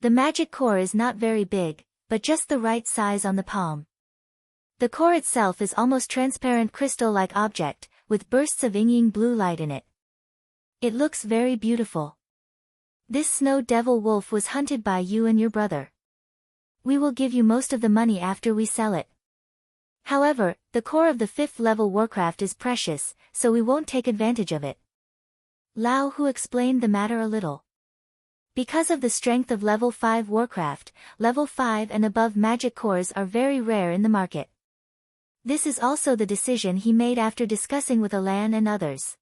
The magic core is not very big, but just the right size on the palm. The core itself is almost transparent crystal-like object, with bursts of yin blue light in it. It looks very beautiful. This Snow Devil Wolf was hunted by you and your brother. We will give you most of the money after we sell it. However, the core of the 5th level Warcraft is precious, so we won't take advantage of it. Lao Hu explained the matter a little. Because of the strength of level 5 Warcraft, level 5 and above magic cores are very rare in the market. This is also the decision he made after discussing with Alan and others.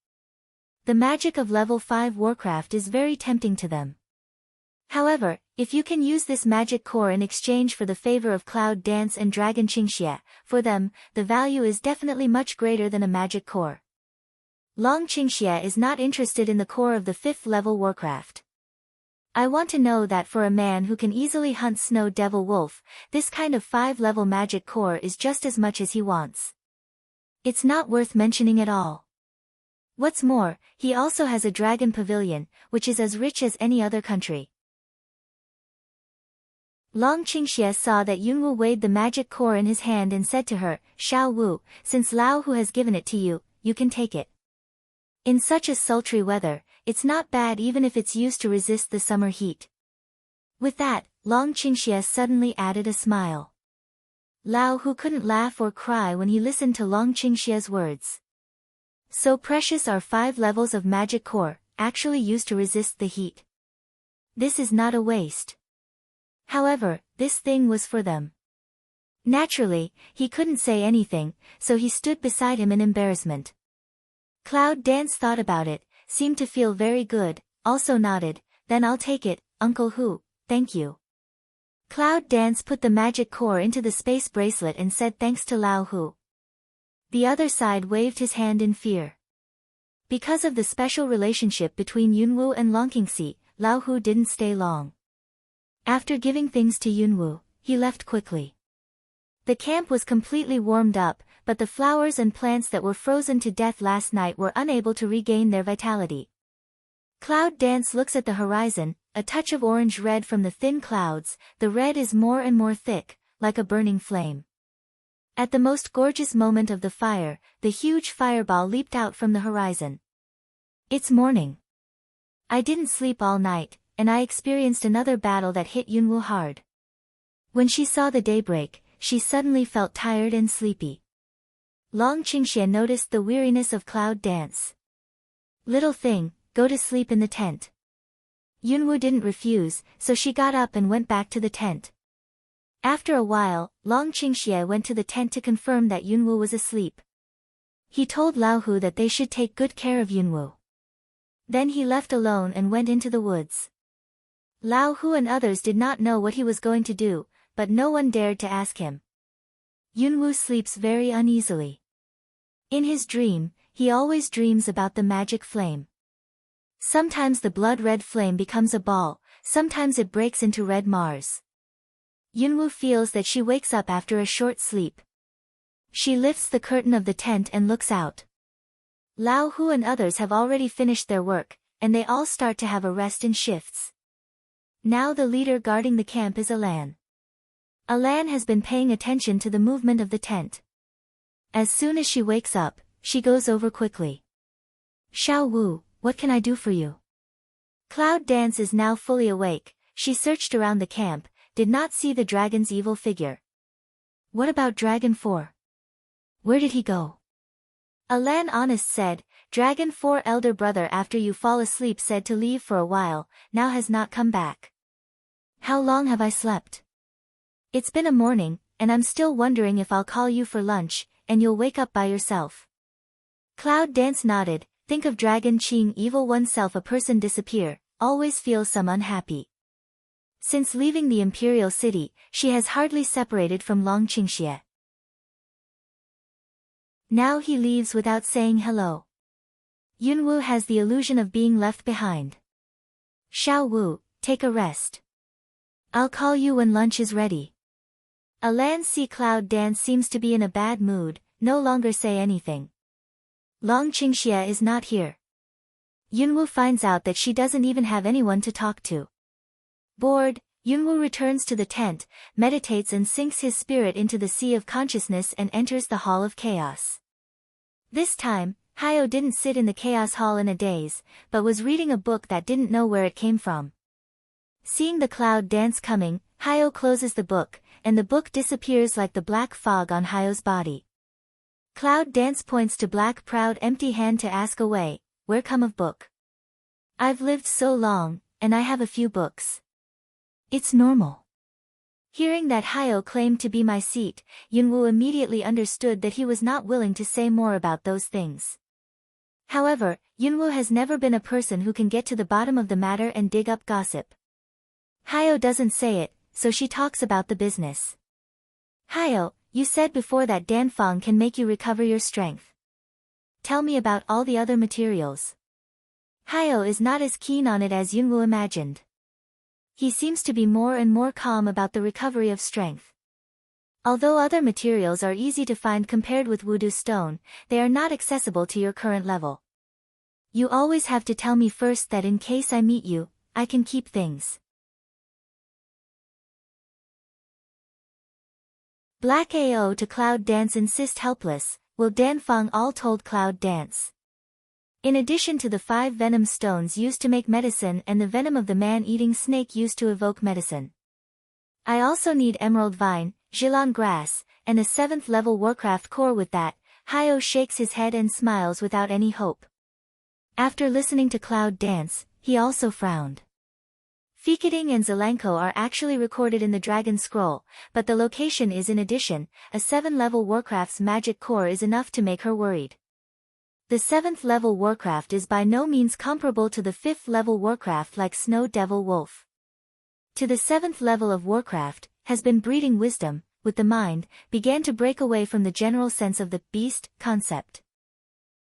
The magic of level 5 Warcraft is very tempting to them. However, if you can use this magic core in exchange for the favor of Cloud Dance and Dragon Qingxie, for them, the value is definitely much greater than a magic core. Long Qingxie is not interested in the core of the 5th level Warcraft. I want to know that for a man who can easily hunt Snow Devil Wolf, this kind of 5-level magic core is just as much as he wants. It's not worth mentioning at all. What's more, he also has a dragon pavilion, which is as rich as any other country. Long Qingxie saw that Yunwu weighed the magic core in his hand and said to her, "Xiao Wu, since Lao Hu has given it to you, you can take it. In such a sultry weather, it's not bad even if it's used to resist the summer heat." With that, Long Qingxie suddenly added a smile. Lao Hu couldn't laugh or cry when he listened to Long Qingxie's words. So precious are 5 levels of magic core, actually used to resist the heat. This is not a waste. However, this thing was for them. Naturally, he couldn't say anything, so he stood beside him in embarrassment. Cloud Dance thought about it, seemed to feel very good, also nodded, "Then I'll take it, Uncle Hu, thank you." Cloud Dance put the magic core into the space bracelet and said thanks to Lao Hu. The other side waved his hand in fear. Because of the special relationship between Yunwu and Longqingxi, Lao Hu didn't stay long. After giving things to Yunwu, he left quickly. The camp was completely warmed up, but the flowers and plants that were frozen to death last night were unable to regain their vitality. Cloud Dance looks at the horizon, a touch of orange-red from the thin clouds, the red is more and more thick, like a burning flame. At the most gorgeous moment of the fire, the huge fireball leaped out from the horizon. It's morning. I didn't sleep all night, and I experienced another battle that hit Yunwu hard. When she saw the daybreak, she suddenly felt tired and sleepy. Long Qingxie noticed the weariness of Cloud Dance. "Little thing, go to sleep in the tent." Yunwu didn't refuse, so she got up and went back to the tent. After a while, Long Qingxie went to the tent to confirm that Yunwu was asleep. He told Lao Hu that they should take good care of Yunwu. Then he left alone and went into the woods. Lao Hu and others did not know what he was going to do, but no one dared to ask him. Yunwu sleeps very uneasily. In his dream, he always dreams about the magic flame. Sometimes the blood-red flame becomes a ball, sometimes it breaks into red Mars. Yunwu feels that she wakes up after a short sleep. She lifts the curtain of the tent and looks out. Lao Hu and others have already finished their work, and they all start to have a rest in shifts. Now the leader guarding the camp is Alan. Alan has been paying attention to the movement of the tent. As soon as she wakes up, she goes over quickly. "Xiao Wu, what can I do for you?" Cloud Dance is now fully awake. She searched around the camp, did not see the dragon's evil figure. "What about Dragon 4? Where did he go?" Alan Honest said, "Dragon 4 elder brother after you fall asleep said to leave for a while, now has not come back." "How long have I slept?" "It's been a morning, and I'm still wondering if I'll call you for lunch, and you'll wake up by yourself." Cloud Dance nodded. Think of Dragon Qing evil oneself, a person disappear, always feels some unhappy. Since leaving the imperial city, she has hardly separated from Long Qingxie. Now he leaves without saying hello. Yunwu has the illusion of being left behind. "Xiao Wu, take a rest. I'll call you when lunch is ready." Alan see Cloud Dance seems to be in a bad mood, no longer say anything. Long Qingxie is not here. Yunwu finds out that she doesn't even have anyone to talk to. Bored, Yunwu returns to the tent, meditates and sinks his spirit into the sea of consciousness and enters the Hall of Chaos. This time, Hayo didn't sit in the Chaos Hall in a daze, but was reading a book that didn't know where it came from. Seeing the Cloud Dance coming, Hayo closes the book, and the book disappears like the black fog on Hayo's body. Cloud Dance points to Black proud empty hand to ask away, where come of book? I've lived so long, and I have a few books. It's normal. Hearing that Hyo claimed to be my seat, Yunwoo immediately understood that he was not willing to say more about those things. However, Yunwoo has never been a person who can get to the bottom of the matter and dig up gossip. Hyo doesn't say it, so she talks about the business. Hyo, you said before that Danfang can make you recover your strength. Tell me about all the other materials. Hyo is not as keen on it as Yunwoo imagined. He seems to be more and more calm about the recovery of strength. Although other materials are easy to find compared with Wudu stone, they are not accessible to your current level. You always have to tell me first that in case I meet you, I can keep things. Black AO to Cloud Dance insist helpless, will Danfang all told Cloud Dance. In addition to the 5 venom stones used to make medicine and the venom of the man-eating snake used to evoke medicine. I also need emerald vine, Zhilan grass, and a 7th level Warcraft core with that. Hyo shakes his head and smiles without any hope. After listening to Cloud Dance, he also frowned. Ficading and Zelenko are actually recorded in the Dragon Scroll, but the location is in addition. A 7th-level Warcraft's magic core is enough to make her worried. The 7th-level Warcraft is by no means comparable to the 5th-level Warcraft like Snow Devil Wolf. To the 7th level of Warcraft, has been breeding wisdom, with the mind, began to break away from the general sense of the beast concept.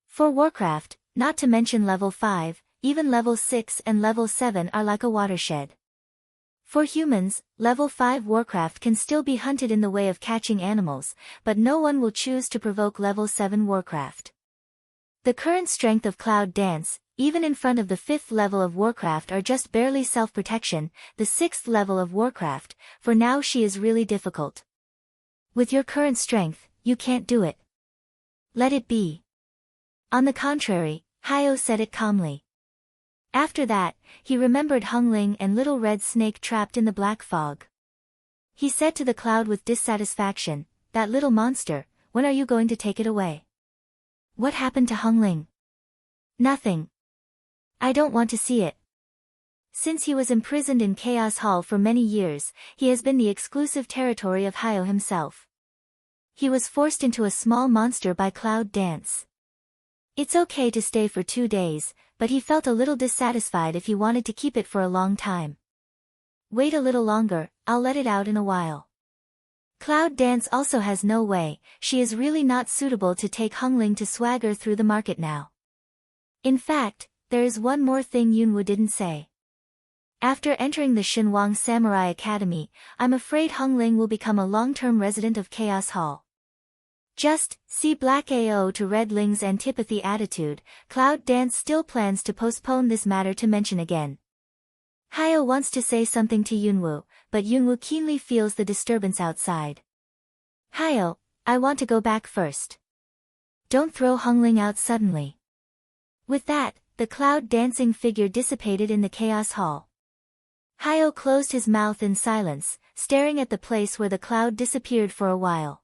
For Warcraft, not to mention level 5, even level 6 and level 7 are like a watershed. For humans, level 5 Warcraft can still be hunted in the way of catching animals, but no one will choose to provoke level 7 Warcraft. The current strength of Cloud Dance, even in front of the 5th level of Warcraft, are just barely self-protection. The 6th level of Warcraft, for now she is really difficult. With your current strength, you can't do it. Let it be. On the contrary, Hyo said it calmly. After that, he remembered Hungling and Little Red Snake trapped in the black fog. He said to the cloud with dissatisfaction, that little monster, when are you going to take it away? What happened to Hungling? Nothing. I don't want to see it. Since he was imprisoned in Chaos Hall for many years, he has been the exclusive territory of Hyo himself. He was forced into a small monster by Cloud Dance. It's okay to stay for 2 days, but he felt a little dissatisfied if he wanted to keep it for a long time. Wait a little longer, I'll let it out in a while. Cloud Dance also has no way, she is really not suitable to take Hungling to swagger through the market now. In fact, there is one more thing Yunwoo didn't say. After entering the Shinwang Samurai Academy, I'm afraid Hungling will become a long-term resident of Chaos Hall. Just, see Black AO to Red Ling's antipathy attitude. Cloud Dance still plans to postpone this matter to mention again. Hyo wants to say something to Yunwoo, but Yunwoo keenly feels the disturbance outside. Hyo, I want to go back first. Don't throw Hungling out suddenly. With that, the cloud dancing figure dissipated in the Chaos Hall. Hyo closed his mouth in silence, staring at the place where the cloud disappeared for a while.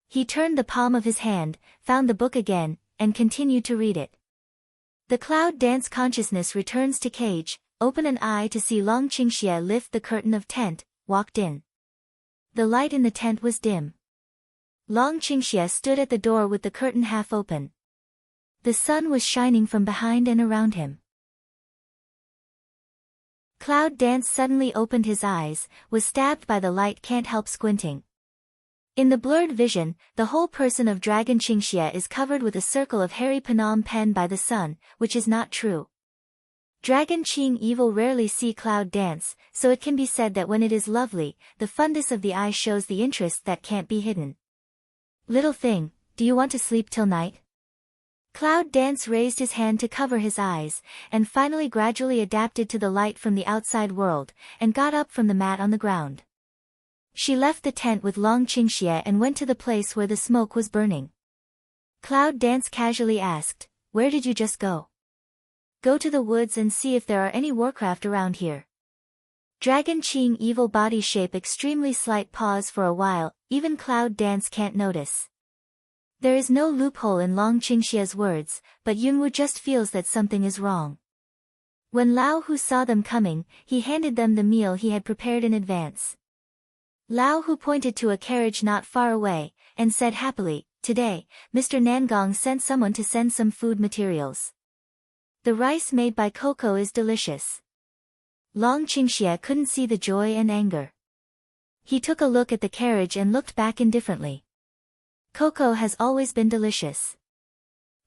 He turned the palm of his hand, found the book again, and continued to read it. The cloud dance consciousness returns to cage, open an eye to see Long Qingxie lift the curtain of tent, walked in. The light in the tent was dim. Long Qingxie stood at the door with the curtain half open. The sun was shining from behind and around him. Cloud Dance suddenly opened his eyes, was stabbed by the light, can't help squinting. In the blurred vision, the whole person of Dragon Qingxie is covered with a circle of hairy Phnom Penh by the sun, which is not true. Dragon Qing Evil rarely see Cloud Dance, so it can be said that when it is lovely, the fundus of the eye shows the interest that can't be hidden. Little thing, do you want to sleep till night? Cloud Dance raised his hand to cover his eyes, and finally gradually adapted to the light from the outside world, and got up from the mat on the ground. She left the tent with Long Qingxie and went to the place where the smoke was burning. Cloud Dance casually asked, "Where did you just go?" "Go to the woods and see if there are any Warcraft around here." Dragon Qing Evil body shape extremely slight pause for a while, even Cloud Dance can't notice. There is no loophole in Long Qingxia's words, but Yunwu just feels that something is wrong. When Lao Hu saw them coming, he handed them the meal he had prepared in advance. Lao Hu pointed to a carriage not far away, and said happily, "Today, Mr. Nangong sent someone to send some food materials. The rice made by Coco is delicious." Long Qingxia couldn't see the joy and anger. He took a look at the carriage and looked back indifferently. Coco has always been delicious.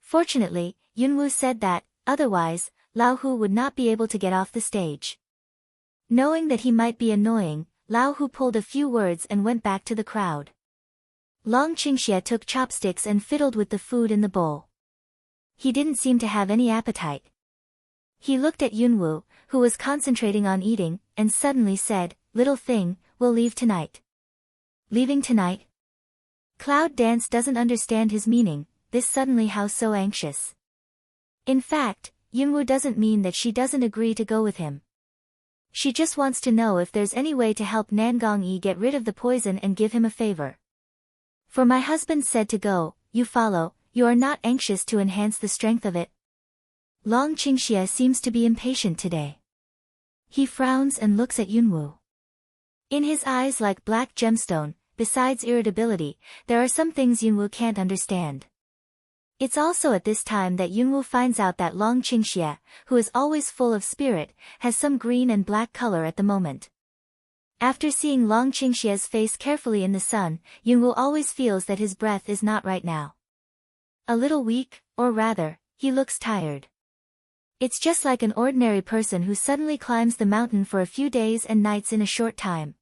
Fortunately, Yunwu said that, otherwise, Lao Hu would not be able to get off the stage. Knowing that he might be annoying, Lao Hu pulled a few words and went back to the crowd. Long Qingxia took chopsticks and fiddled with the food in the bowl. He didn't seem to have any appetite. He looked at Yunwu, who was concentrating on eating, and suddenly said, "Little thing, we'll leave tonight." Leaving tonight? Cloud Dance doesn't understand his meaning, this suddenly how so anxious. In fact, Yunwu doesn't mean that she doesn't agree to go with him. She just wants to know if there's any way to help Nangong Yi get rid of the poison and give him a favor. "For my husband said to go, you follow, you are not anxious to enhance the strength of it?" Long Qingxia seems to be impatient today. He frowns and looks at Yunwu. In his eyes like black gemstone, besides irritability, there are some things Yunwu can't understand. It's also at this time that Yunwu finds out that Long Qingxia, who is always full of spirit, has some green and black color at the moment. After seeing Long Qingxia's face carefully in the sun, Yunwu always feels that his breath is not right now. A little weak, or rather, he looks tired. It's just like an ordinary person who suddenly climbs the mountain for a few days and nights in a short time.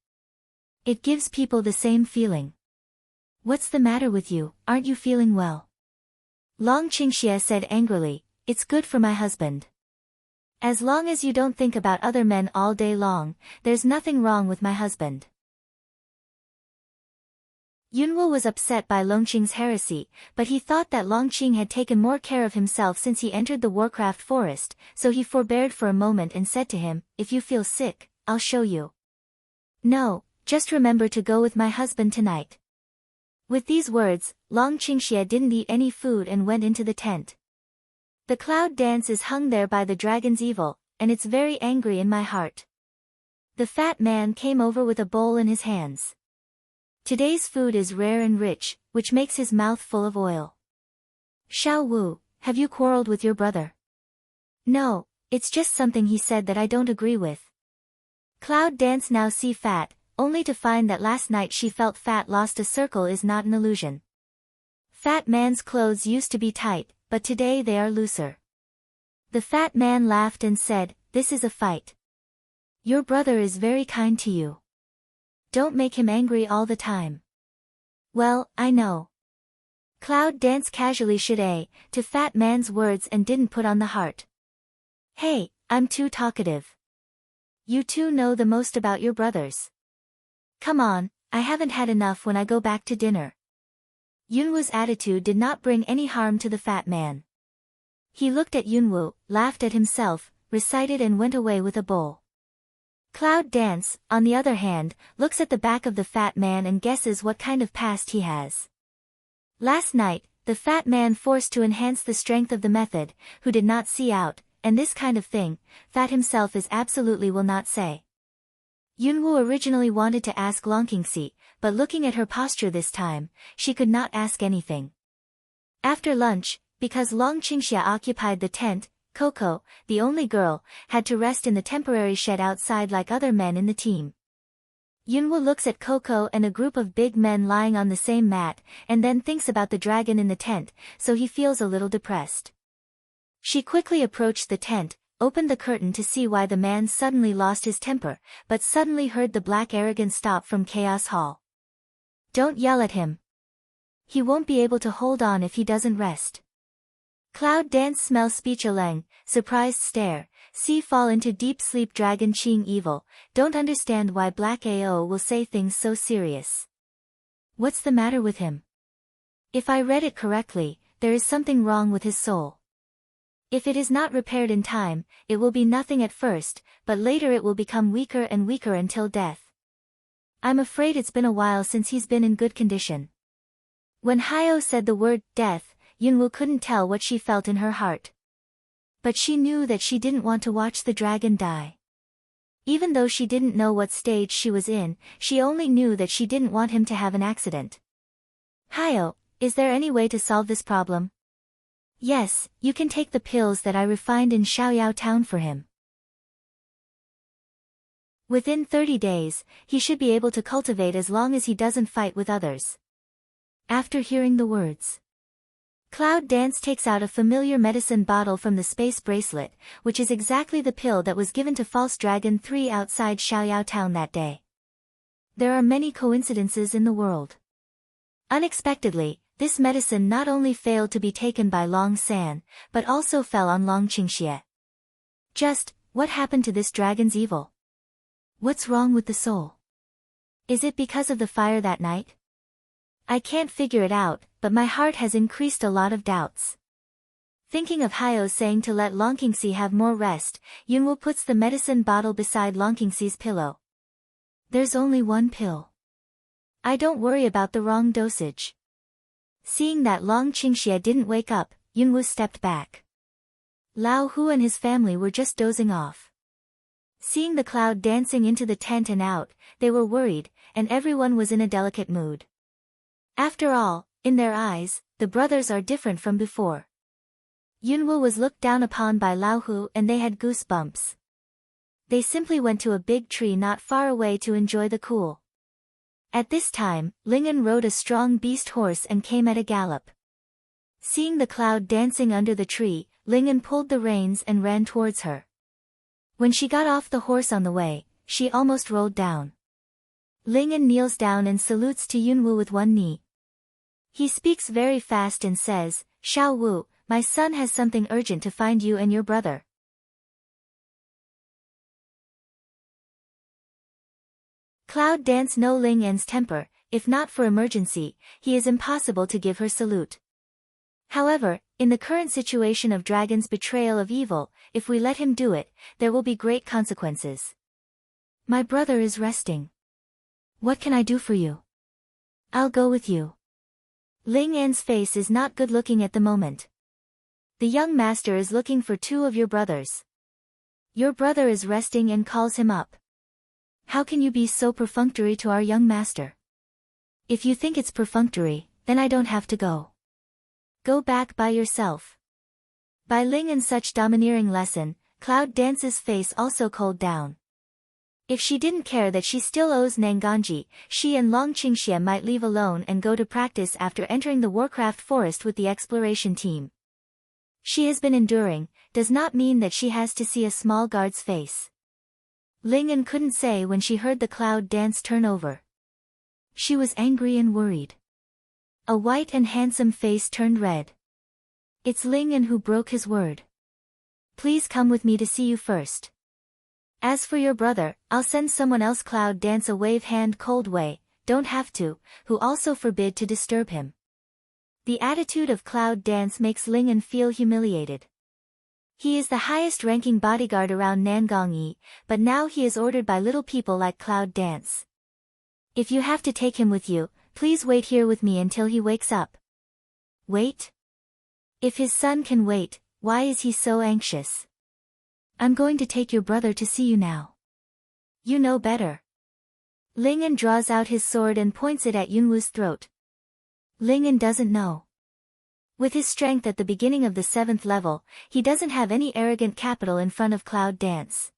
It gives people the same feeling. "What's the matter with you, aren't you feeling well?" Long Qingxia said angrily, "It's good for my husband. As long as you don't think about other men all day long, there's nothing wrong with my husband." Yunwu was upset by Longqing's heresy, but he thought that Longqing had taken more care of himself since he entered the Warcraft forest, so he forbeared for a moment and said to him, "If you feel sick, I'll show you." "No, just remember to go with my husband tonight." With these words, Long Qingxia didn't eat any food and went into the tent. "The cloud dance is hung there by the dragon's evil, and it's very angry in my heart." The fat man came over with a bowl in his hands. Today's food is rare and rich, which makes his mouth full of oil. "Xiao Wu, have you quarreled with your brother?" "No, it's just something he said that I don't agree with." Cloud Dance now see fat, only to find that last night she felt fat lost a circle is not an illusion. Fat man's clothes used to be tight, but today they are looser. The fat man laughed and said, "This is a fight. Your brother is very kind to you. Don't make him angry all the time." "Well, I know." Cloud Dance casually should to fat man's words and didn't put on the heart. "Hey, I'm too talkative. You two know the most about your brothers. Come on, I haven't had enough when I go back to dinner." Yunwu's attitude did not bring any harm to the fat man. He looked at Yunwu, laughed at himself, recited and went away with a bowl. Cloud Dance, on the other hand, looks at the back of the fat man and guesses what kind of past he has. Last night, the fat man forced to enhance the strength of the method, who did not see out, and this kind of thing, fat himself is absolutely will not say. Yunwu originally wanted to ask Longqingxi, but looking at her posture this time, she could not ask anything. After lunch, because Long Qingxia occupied the tent, Coco, the only girl, had to rest in the temporary shed outside like other men in the team. Yunwu looks at Coco and a group of big men lying on the same mat, and then thinks about the dragon in the tent, so he feels a little depressed. She quickly approached the tent, opened the curtain to see why the man suddenly lost his temper, but suddenly heard the black arrogant stop from Chaos Hall. "Don't yell at him. He won't be able to hold on if he doesn't rest." Cloud Dance smell speech Leng, surprised stare, see fall into deep sleep dragon Qing evil, don't understand why Black AO will say things so serious. What's the matter with him? If I read it correctly, there is something wrong with his soul. If it is not repaired in time, it will be nothing at first, but later it will become weaker and weaker until death. I'm afraid it's been a while since he's been in good condition. When Hyo said the word death, Yunwoo couldn't tell what she felt in her heart. But she knew that she didn't want to watch the dragon die. Even though she didn't know what stage she was in, she only knew that she didn't want him to have an accident. Hyo, is there any way to solve this problem? Yes, you can take the pills that I refined in Xiaoyao town for him. Within 30 days, he should be able to cultivate as long as he doesn't fight with others. After hearing the words, Cloud Dance takes out a familiar medicine bottle from the space bracelet, which is exactly the pill that was given to False Dragon 3 outside Xiaoyao town that day. There are many coincidences in the world. Unexpectedly, this medicine not only failed to be taken by Long San, but also fell on Long Qingxie. Just, what happened to this dragon's evil? What's wrong with the soul? Is it because of the fire that night? I can't figure it out, but my heart has increased a lot of doubts. Thinking of Hyo saying to let Long Qingxie have more rest, Yunwoo puts the medicine bottle beside Long Qingxie's pillow. There's only one pill. I don't worry about the wrong dosage. Seeing that Long Qingxie didn't wake up, Yunwoo stepped back. Lao Hu and his family were just dozing off. Seeing the cloud dancing into the tent and out, they were worried, and everyone was in a delicate mood. After all, in their eyes, the brothers are different from before. Yunwoo was looked down upon by Lao Hu and they had goosebumps. They simply went to a big tree not far away to enjoy the cool. At this time, Ling'an rode a strong beast horse and came at a gallop. Seeing the cloud dancing under the tree, Ling'an pulled the reins and ran towards her. When she got off the horse on the way, she almost rolled down. Ling'an kneels down and salutes to Yunwoo with one knee. He speaks very fast and says, "Xiao Wu, my son has something urgent to find you and your brother." Cloud Dance know Ling'an's temper. If not for emergency, he is impossible to give her salute. However, in the current situation of Dragon's betrayal of evil, if we let him do it, there will be great consequences. My brother is resting. What can I do for you? I'll go with you. Ling'an's face is not good looking at the moment. The young master is looking for 2 of your brothers. Your brother is resting and calls him up. How can you be so perfunctory to our young master? If you think it's perfunctory, then I don't have to go. Go back by yourself. By Ling'an's such domineering lesson, Cloud Dance's face also cooled down. If she didn't care that she still owes Nanganji, she and Long Qingxie might leave alone and go to practice after entering the Warcraft forest with the exploration team. She has been enduring, does not mean that she has to see a small guard's face. Ling'an couldn't say when she heard the cloud dance turn over. She was angry and worried. A white and handsome face turned red. It's Ling'an who broke his word. Please come with me to see you first. As for your brother, I'll send someone else. Cloud Dance a wave hand cold way, don't have to, who also forbid to disturb him. The attitude of Cloud Dance makes Ling'an feel humiliated. He is the highest ranking bodyguard around Nangongyi, but now he is ordered by little people like Cloud Dance. If you have to take him with you, please wait here with me until he wakes up. Wait? If his son can wait, why is he so anxious? I'm going to take your brother to see you now. You know better. Ling'an draws out his sword and points it at Yunwoo's throat. Ling'an doesn't know. With his strength at the beginning of the 7th level, he doesn't have any arrogant capital in front of Cloud Dance.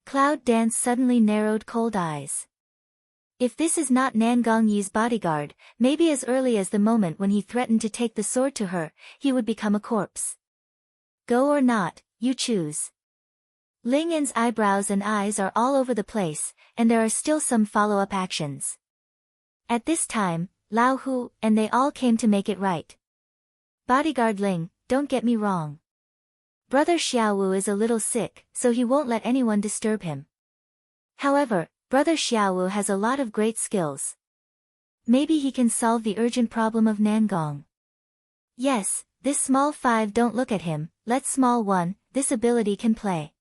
Cloud Dance suddenly narrowed cold eyes. If this is not Nangongyi's bodyguard, maybe as early as the moment when he threatened to take the sword to her, he would become a corpse. Go or not, you choose. Ling'an's eyebrows and eyes are all over the place, and there are still some follow-up actions. At this time, Lao Hu and they all came to make it right. Bodyguard Ling, don't get me wrong. Brother Xiaowu is a little sick, so he won't let anyone disturb him. However, Brother Xiaowu has a lot of great skills. Maybe he can solve the urgent problem of Nangong. Yes, this small 5 don't look at him, let small 1, this ability can play.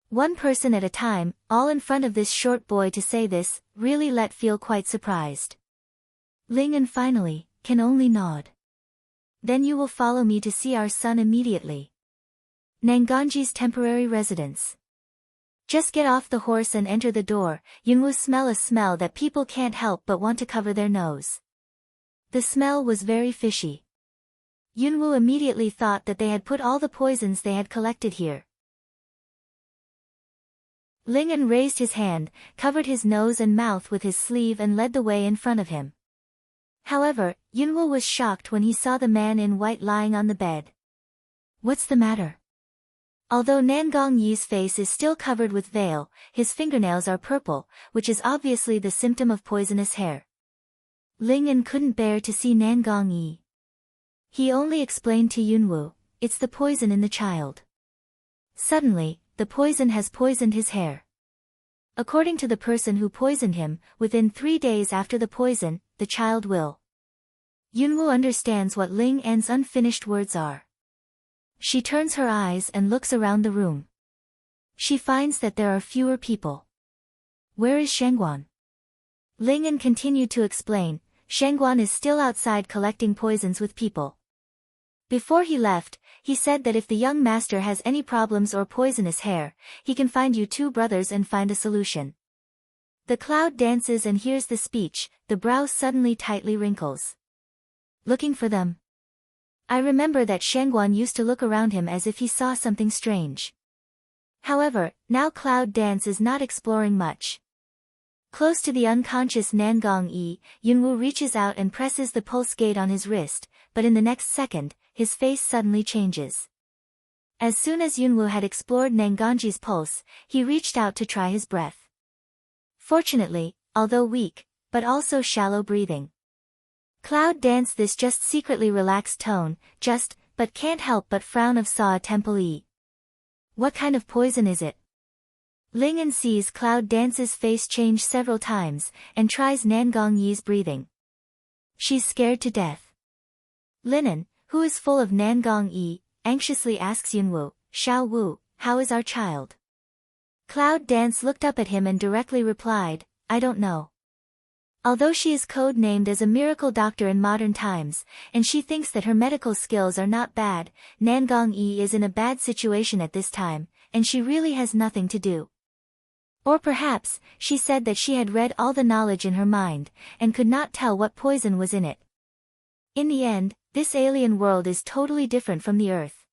One person at a time, all in front of this short boy to say this, really let feel quite surprised. Ling'an finally, can only nod. Then you will follow me to see our son immediately. Nanganji's temporary residence. Just get off the horse and enter the door. Yunwoo smell a smell that people can't help but want to cover their nose. The smell was very fishy. Yunwoo immediately thought that they had put all the poisons they had collected here. Ling'an raised his hand, covered his nose and mouth with his sleeve and led the way in front of him. However, Yunwoo was shocked when he saw the man in white lying on the bed. What's the matter? Although Nangong Yi's face is still covered with veil, his fingernails are purple, which is obviously the symptom of poisonous hair. Ling'an couldn't bear to see Nangong Yi. He only explained to Yunwoo, it's the poison in the child. Suddenly, the poison has poisoned his hair. According to the person who poisoned him, within 3 days after the poison, the child will. Yunwoo understands what Ling'an's unfinished words are. She turns her eyes and looks around the room. She finds that there are fewer people. Where is Shangguan? Ling'an continued to explain, Shangguan is still outside collecting poisons with people. Before he left, he said that if the young master has any problems or poisonous hair, he can find you 2 brothers and find a solution. The cloud dances and hears the speech, the brow suddenly tightly wrinkles. Looking for them? I remember that Shangguan used to look around him as if he saw something strange. However, now Cloud Dance is not exploring much. Close to the unconscious Nangong Yi, Yunwoo reaches out and presses the pulse gate on his wrist, but in the next second, his face suddenly changes. As soon as Yunwoo had explored Nangongji's pulse, he reached out to try his breath. Fortunately, although weak, but also shallow breathing. Cloud Dance this just secretly relaxed tone, but can't help but frown of Saw Temple E. What kind of poison is it? Ling'an sees Cloud Dance's face change several times, and tries Nangong Yi's breathing. She's scared to death. Ling'an, who is full of Nangong Yi, anxiously asks Yunwoo, Xiao Wu, how is our child? Cloud Dance looked up at him and directly replied, I don't know. Although she is code-named as a miracle doctor in modern times, and she thinks that her medical skills are not bad, Nangong Yi is in a bad situation at this time, and she really has nothing to do. Or perhaps, she said that she had read all the knowledge in her mind, and could not tell what poison was in it. In the end, this alien world is totally different from the Earth.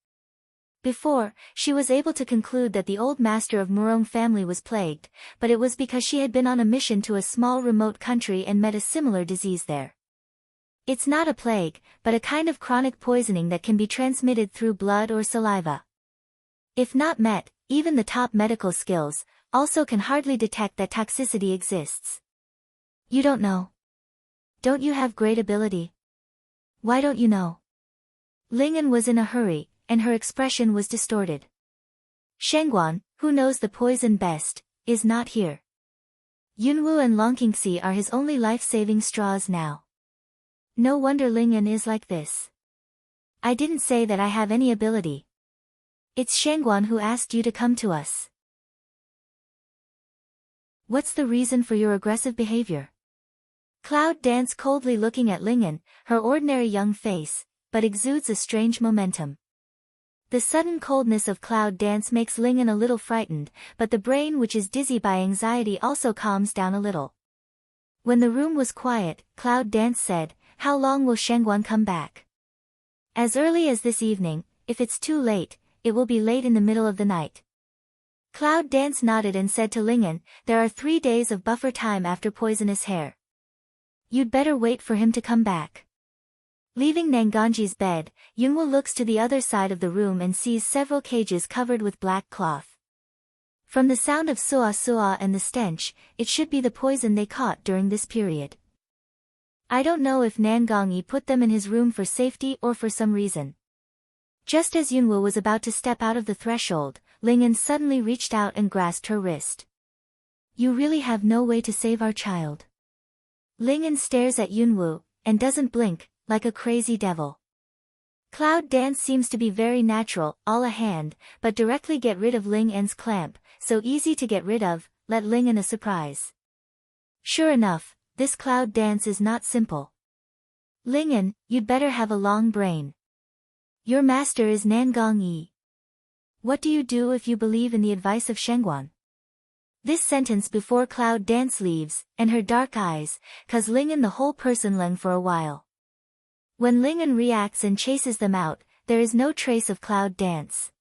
Before, she was able to conclude that the old master of Murong family was plagued, but it was because she had been on a mission to a small remote country and met a similar disease there. It's not a plague, but a kind of chronic poisoning that can be transmitted through blood or saliva. If not met, even the top medical skills also can hardly detect that toxicity exists. You don't know. Don't you have great ability? Why don't you know? Ling'an was in a hurry, and her expression was distorted. Shangguan, who knows the poison best, is not here. Yunwoo and Longqingxi are his only life-saving straws now. No wonder Ling'an is like this. I didn't say that I have any ability. It's Shangguan who asked you to come to us. What's the reason for your aggressive behavior? Cloud Dance coldly looking at Ling'an, her ordinary young face, but exudes a strange momentum. The sudden coldness of Cloud Dance makes Ling'an a little frightened, but the brain which is dizzy by anxiety also calms down a little. When the room was quiet, Cloud Dance said, How long will Shangguan come back? As early as this evening. If it's too late, it will be late in the middle of the night. Cloud Dance nodded and said to Ling'an, There are 3 days of buffer time after poisonous hair. You'd better wait for him to come back. Leaving Nangongji's bed, Yunwoo looks to the other side of the room and sees several cages covered with black cloth. From the sound of suah and the stench, it should be the poison they caught during this period. I don't know if Nangong put them in his room for safety or for some reason. Just as Yunwoo was about to step out of the threshold, Ling'an suddenly reached out and grasped her wrist. You really have no way to save our child. Ling'an stares at Yunwoo, and doesn't blink, like a crazy devil. Cloud Dance seems to be very natural, all a hand, but directly get rid of Ling'an's clamp, so easy to get rid of, let Ling'an a surprise. Sure enough, this Cloud Dance is not simple. Ling'an, you'd better have a long brain. Your master is Nangong Yi. What do you do if you believe in the advice of Shengguan? This sentence before Cloud Dance leaves, and her dark eyes, cause Ling'an the whole person Leng for a while. When Ling'an reacts and chases them out, there is no trace of Cloud Dance.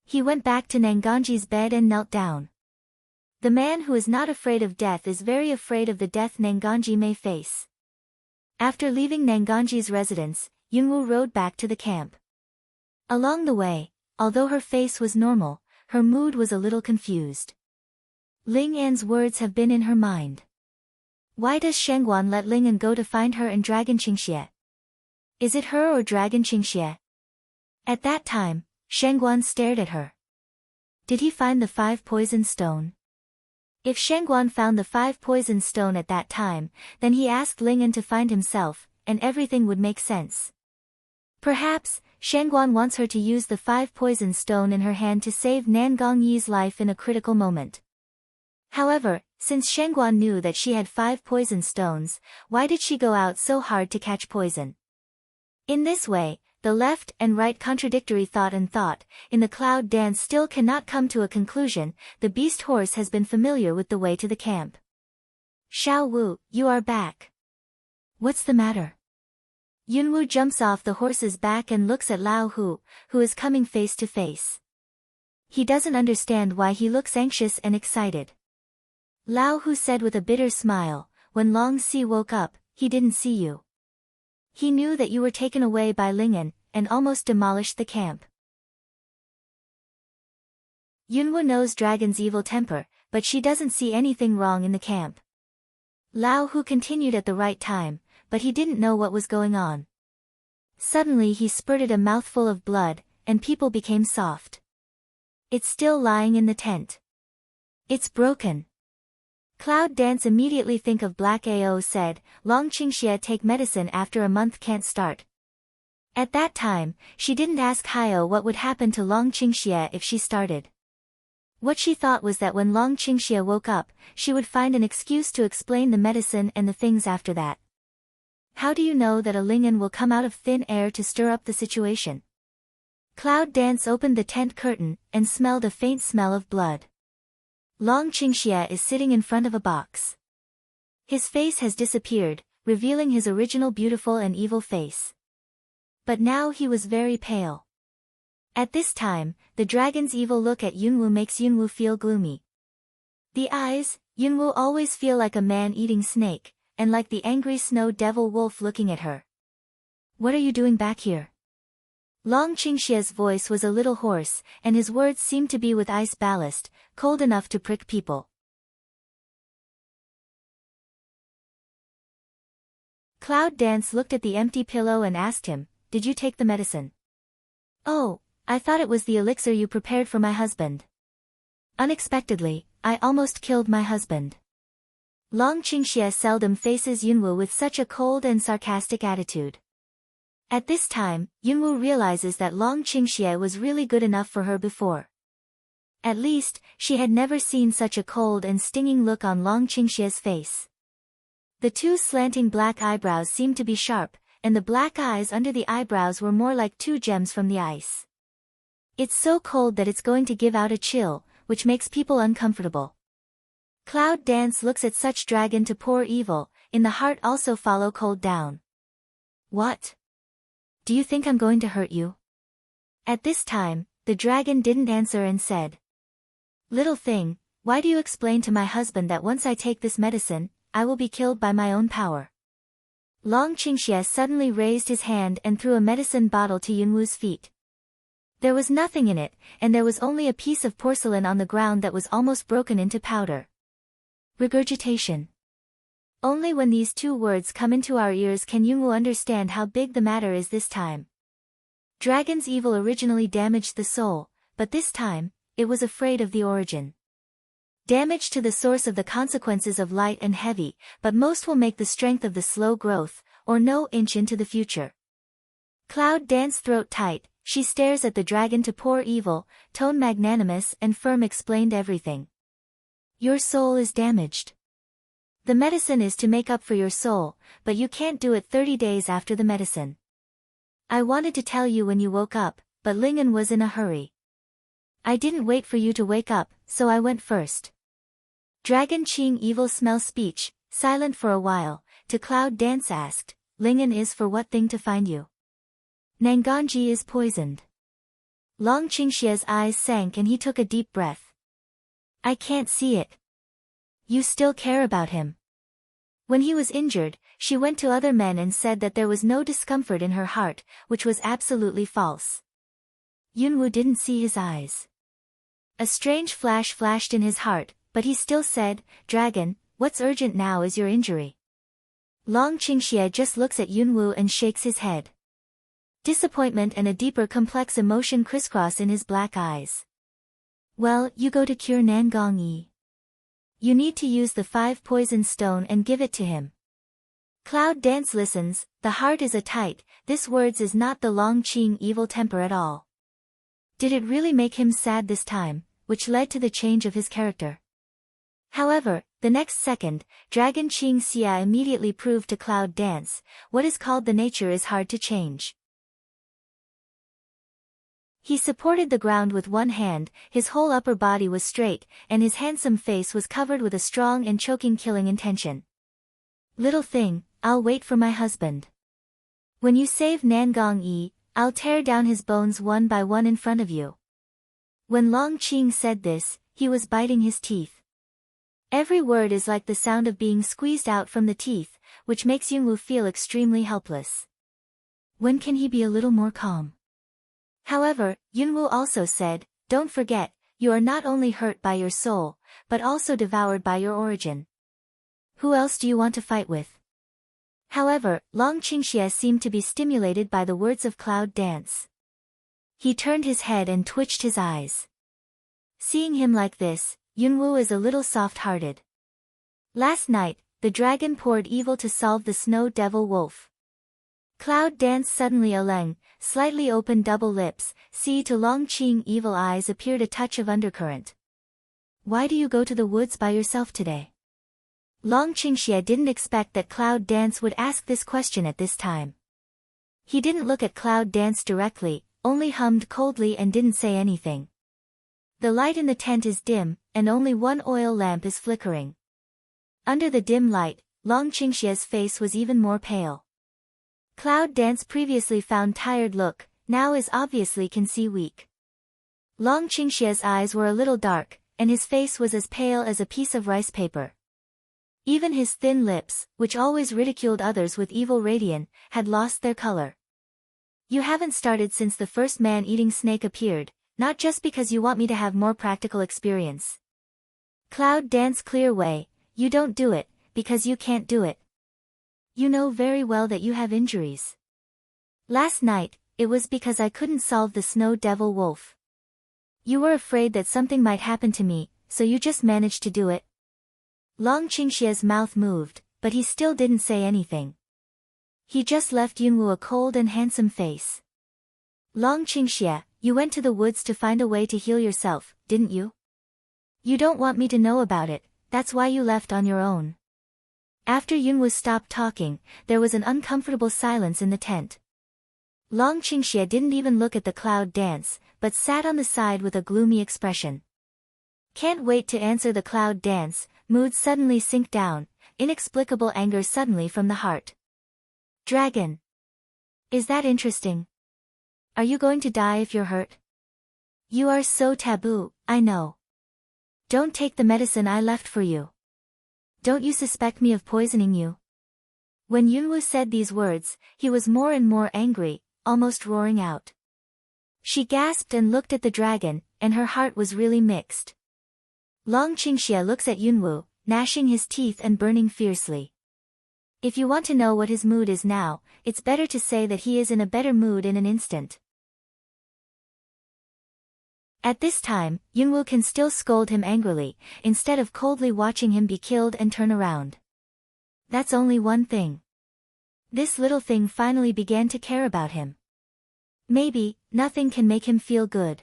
He went back to Nangongji's bed and knelt down. The man who is not afraid of death is very afraid of the death Nangongji may face. After leaving Nangongji's residence, Yunwu rode back to the camp. Along the way, although her face was normal, her mood was a little confused. Ling'an's words have been in her mind. Why does Shengguan let Ling'an go to find her and Dragon Qingxie? Is it her or Dragon Qingxie? At that time, Shengguan stared at her. Did he find the 5 poison stone? If Shengguan found the 5 poison stone at that time, then he asked Ling'an to find himself, and everything would make sense. Perhaps, Shengguan wants her to use the 5 poison stone in her hand to save Nangong Yi's life in a critical moment. However, since Shengguan knew that she had 5 poison stones, why did she go out so hard to catch poison? In this way, the left and right contradictory thought in the Cloud Dance still cannot come to a conclusion. The beast horse has been familiar with the way to the camp. Xiao Wu, you are back. What's the matter? Yunwu jumps off the horse's back and looks at Lao Hu, who is coming face to face. He doesn't understand why he looks anxious and excited. Lao Hu said with a bitter smile, when Long Si woke up, he didn't see you. He knew that you were taken away by Ling'an, and almost demolished the camp. Yunwu knows Dragon's evil temper, but she doesn't see anything wrong in the camp. Lao Hu continued at the right time, but he didn't know what was going on. Suddenly he spurted a mouthful of blood, and people became soft. It's still lying in the tent. It's broken. Cloud Dance immediately think of Black Ao said, Long Qingxie take medicine after a month can't start. At that time, she didn't ask Hyo what would happen to Long Qingxie if she started. What she thought was that when Long Qingxie woke up, she would find an excuse to explain the medicine and the things after that. How do you know that a Ling'an will come out of thin air to stir up the situation? Cloud Dance opened the tent curtain, and smelled a faint smell of blood. Long Qingxie is sitting in front of a box. His face has disappeared, revealing his original beautiful and evil face. But now he was very pale. At this time, the dragon's evil look at Yunwu makes Yunwu feel gloomy. The eyes, Yunwu always feel like a man-eating snake, and like the angry snow devil wolf looking at her. What are you doing back here? Long Qingxie's voice was a little hoarse, and his words seemed to be with ice ballast, cold enough to prick people. Cloud Dance looked at the empty pillow and asked him, Did you take the medicine? Oh, I thought it was the elixir you prepared for my husband. Unexpectedly, I almost killed my husband. Long Qingxie seldom faces Yunwu with such a cold and sarcastic attitude. At this time, Yunwu realizes that Long Qingxie was really good enough for her before. At least, she had never seen such a cold and stinging look on Long Qingxie's face. The 2 slanting black eyebrows seemed to be sharp, and the black eyes under the eyebrows were more like 2 gems from the ice. It's so cold that it's going to give out a chill, which makes people uncomfortable. Cloud Dance looks at such dragon to pour evil, in the heart also follow cold down. What? Do you think I'm going to hurt you? At this time, the dragon didn't answer and said, Little thing, why do you explain to my husband that once I take this medicine, I will be killed by my own power? Long Qingxie suddenly raised his hand and threw a medicine bottle to Yunwu's feet. There was nothing in it, and there was only a piece of porcelain on the ground that was almost broken into powder. Regurgitation. Only when these 2 words come into our ears can Yunwu understand how big the matter is this time. Dragon's evil originally damaged the soul, but this time, it was afraid of the origin. Damage to the source of the consequences of light and heavy, but most will make the strength of the slow growth, or no inch into the future. Cloud Dance throat tight, she stares at the dragon to pour evil, tone magnanimous and firm explained everything. Your soul is damaged. The medicine is to make up for your soul, but you can't do it 30 days after the medicine. I wanted to tell you when you woke up, but Lingen was in a hurry. I didn't wait for you to wake up, so I went first. Dragon Qing evil smell speech, silent for a while, to Cloud Dance asked, Lingen is for what thing to find you? Nanganji is poisoned. Long Qingxie's eyes sank and he took a deep breath. I can't see it. You still care about him. When he was injured, she went to other men and said that there was no discomfort in her heart, which was absolutely false. Yunwu didn't see his eyes. A strange flash flashed in his heart, but he still said, Dragon, what's urgent now is your injury. Long Qingxie just looks at Yunwu and shakes his head. Disappointment and a deeper complex emotion crisscross in his black eyes. Well, you go to cure Nangong Yi. You need to use the 5 poison stone and give it to him. Cloud Dance listens, the heart is a tight, this words is not the Long Qing evil temper at all. Did it really make him sad this time, which led to the change of his character? However, the next second, Dragon Qing Xia immediately proved to Cloud Dance, what is called the nature is hard to change. He supported the ground with one hand, his whole upper body was straight, and his handsome face was covered with a strong and choking killing intention. Little thing, I'll wait for my husband. When you save Nangong Yi, I'll tear down his bones one by one in front of you. When Long Qing said this, he was biting his teeth. Every word is like the sound of being squeezed out from the teeth, which makes Yunwu feel extremely helpless. When can he be a little more calm? However, Yunwu also said, don't forget, you are not only hurt by your soul, but also devoured by your origin. Who else do you want to fight with? However, Long Qingxie seemed to be stimulated by the words of Cloud Dance. He turned his head and twitched his eyes. Seeing him like this, Yunwu is a little soft-hearted. Last night, the dragon poured evil to solve the snow devil wolf. Cloud Dance suddenly Leng, slightly opened double lips, see to Long Qing evil eyes appeared a touch of undercurrent. Why do you go to the woods by yourself today? Long Qingxie didn't expect that Cloud Dance would ask this question at this time. He didn't look at Cloud Dance directly, only hummed coldly and didn't say anything. The light in the tent is dim, and only one oil lamp is flickering. Under the dim light, Long Qingxie's face was even more pale. Cloud Dance previously found tired look, now is obviously can see weak. Long Qingxie's eyes were a little dark, and his face was as pale as a piece of rice paper. Even his thin lips, which always ridiculed others with evil radiance, had lost their color. You haven't started since the first man-eating snake appeared, not just because you want me to have more practical experience. Cloud Dance clear way, you don't do it, because you can't do it. You know very well that you have injuries. Last night, it was because I couldn't solve the snow devil wolf. You were afraid that something might happen to me, so you just managed to do it. Long Qingxie's mouth moved, but he still didn't say anything. He just left Yunwu a cold and handsome face. Long Qingxie, you went to the woods to find a way to heal yourself, didn't you? You don't want me to know about it, that's why you left on your own. After Yunwu stopped talking, there was an uncomfortable silence in the tent. Long Qingxie didn't even look at the Cloud Dance, but sat on the side with a gloomy expression. Can't wait to answer the Cloud Dance, mood suddenly sink down, inexplicable anger suddenly from the heart. Dragon. Is that interesting? Are you going to die if you're hurt? You are so taboo, I know. Don't take the medicine I left for you. Don't you suspect me of poisoning you? When Yunwu said these words, he was more and more angry, almost roaring out. She gasped and looked at the dragon, and her heart was really mixed. Long Qingxie looks at Yunwu, gnashing his teeth and burning fiercely. If you want to know what his mood is now, it's better to say that he is in a better mood in an instant. At this time, Yunwu can still scold him angrily, instead of coldly watching him be killed and turn around. That's only one thing. This little thing finally began to care about him. Maybe, nothing can make him feel good.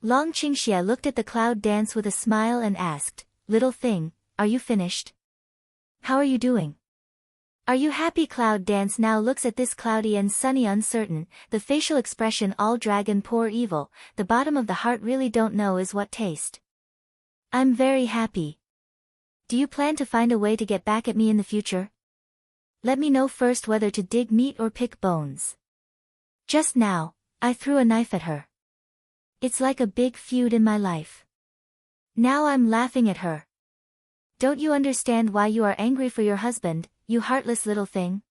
Long Qingxie looked at the Cloud Dance with a smile and asked, Little thing, are you finished? How are you doing? Are you happy? Cloud Dance now looks at this cloudy and sunny uncertain, the facial expression all dragon poor evil, the bottom of the heart really don't know is what taste. I'm very happy. Do you plan to find a way to get back at me in the future? Let me know first whether to dig meat or pick bones. Just now, I threw a knife at her. It's like a big feud in my life. Now I'm laughing at her. Don't you understand why you are angry for your husband, you heartless little thing?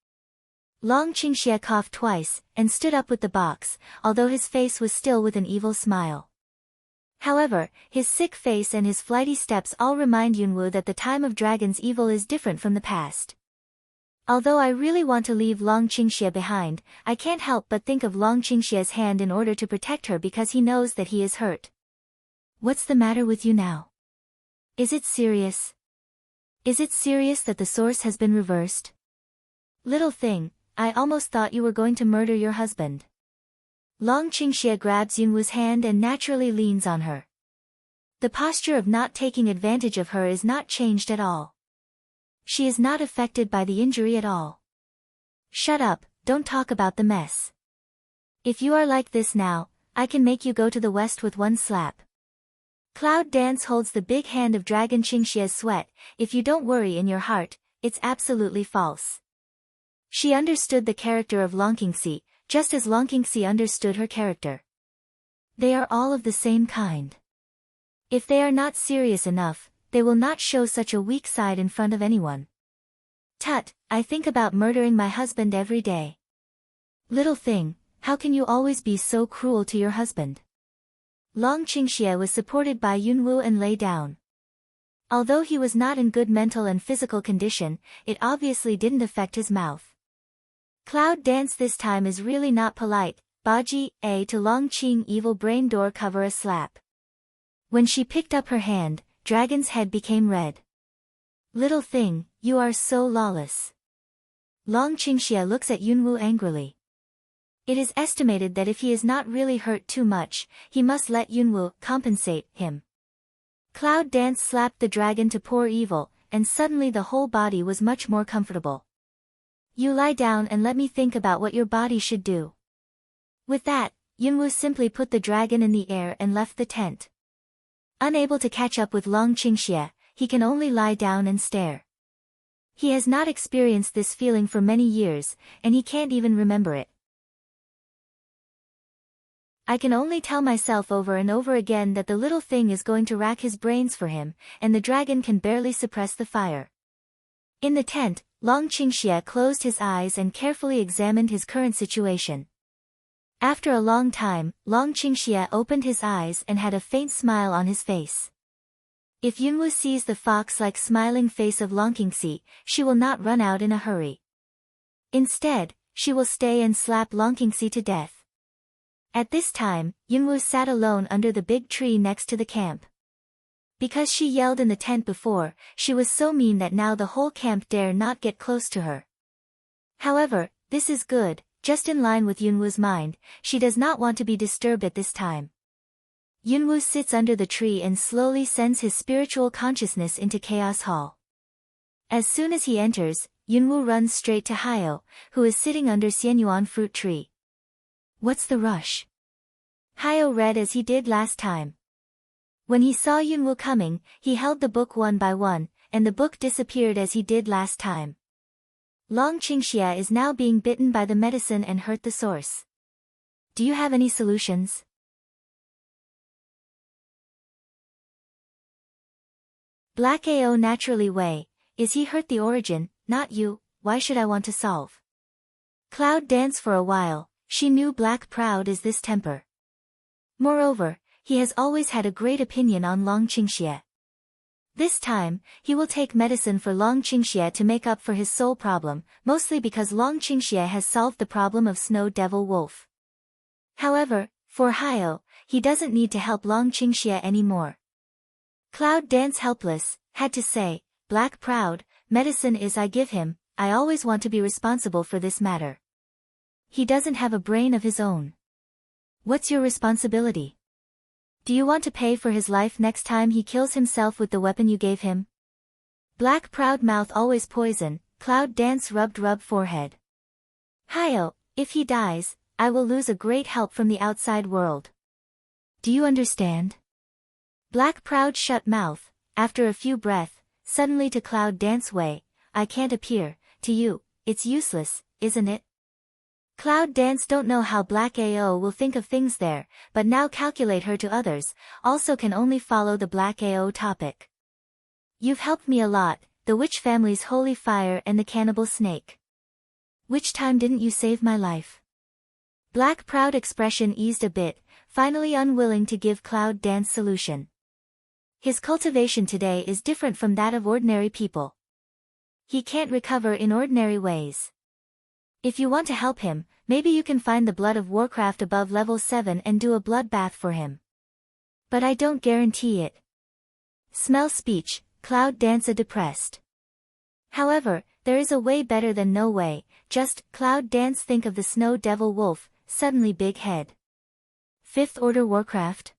Long Qingxie coughed twice, and stood up with the box, although his face was still with an evil smile. However, his sick face and his flighty steps all remind Yunwu that the time of dragon's evil is different from the past. Although I really want to leave Long Qingxie behind, I can't help but think of Long Qingxie's hand in order to protect her because he knows that he is hurt. What's the matter with you now? Is it serious? Is it serious that the source has been reversed? Little thing, I almost thought you were going to murder your husband. Long Qingxie grabs Yunwu's hand and naturally leans on her. The posture of not taking advantage of her is not changed at all. She is not affected by the injury at all. Shut up, don't talk about the mess. If you are like this now, I can make you go to the west with one slap. Cloud Dance holds the big hand of Dragon Qingxie's sweat. If you don't worry in your heart, it's absolutely false. She understood the character of Long Qingxie, just as Long Qingxie understood her character. They are all of the same kind. If they are not serious enough, they will not show such a weak side in front of anyone. Tut, I think about murdering my husband every day. Little thing, how can you always be so cruel to your husband? Long Qingxie was supported by Yunwu and lay down. Although he was not in good mental and physical condition, it obviously didn't affect his mouth. Cloud Dance this time is really not polite. Baji, A to Long Qing evil brain door cover a slap. When she picked up her hand, Dragon's head became red. Little thing, you are so lawless. Long Qingxie looks at Yunwu angrily. It is estimated that if he is not really hurt too much, he must let Yunwu compensate him. Cloud Dance slapped the dragon to poor evil, and suddenly the whole body was much more comfortable. You lie down and let me think about what your body should do. With that, Yunwu simply put the dragon in the air and left the tent. Unable to catch up with Long Qingxie, he can only lie down and stare. He has not experienced this feeling for many years, and he can't even remember it. I can only tell myself over and over again that the little thing is going to rack his brains for him, and the dragon can barely suppress the fire. In the tent, Long Qingxie closed his eyes and carefully examined his current situation. After a long time, Long Qingxie opened his eyes and had a faint smile on his face. If Yunwu sees the fox-like smiling face of Long Qingxie, she will not run out in a hurry. Instead, she will stay and slap Long Qingxie to death. At this time, Yunwu sat alone under the big tree next to the camp. Because she yelled in the tent before, she was so mean that now the whole camp dare not get close to her. However, this is good. Just in line with Yunwu's mind, she does not want to be disturbed at this time. Yunwu sits under the tree and slowly sends his spiritual consciousness into Chaos Hall. As soon as he enters, Yunwu runs straight to Hayo, who is sitting under Xianyuan fruit tree. What's the rush? Hayo read as he did last time. When he saw Yunwu coming, he held the book one by one, and the book disappeared as he did last time. Long Qingxie is now being bitten by the medicine and hurt the source. Do you have any solutions? Black AO naturally Wei, is he hurt the origin, not you, why should I want to solve? Cloud Dance for a while, she knew Black Proud is this temper. Moreover, he has always had a great opinion on Long Qingxie. This time, he will take medicine for Long Qingxie to make up for his soul problem, mostly because Long Qingxie has solved the problem of Snow Devil Wolf. However, for Hayo, he doesn't need to help Long Qingxie anymore. Cloud Dance helpless, had to say, Black Proud, medicine is I give him, I always want to be responsible for this matter. He doesn't have a brain of his own. What's your responsibility? Do you want to pay for his life next time he kills himself with the weapon you gave him? Black proud mouth always poison, Cloud Dance rub forehead. Hio, if he dies, I will lose a great help from the outside world. Do you understand? Black proud shut mouth, after a few breath, suddenly to Cloud Dance way, I can't appear, to you, it's useless, isn't it? Cloud Dance don't know how Black AO will think of things there, but now calculate her to others, also can only follow the Black AO topic. You've helped me a lot, the witch family's holy fire and the cannibal snake. Which time didn't you save my life? Black proud expression eased a bit, finally unwilling to give Cloud Dance solution. His cultivation today is different from that of ordinary people. He can't recover in ordinary ways. If you want to help him, maybe you can find the blood of Warcraft above level 7 and do a bloodbath for him. But I don't guarantee it. Smell speech, Cloud Dance a depressed. However, there is a way better than no way, just, Cloud Dance think of the Snow Devil Wolf, suddenly big head. 5th Order Warcraft?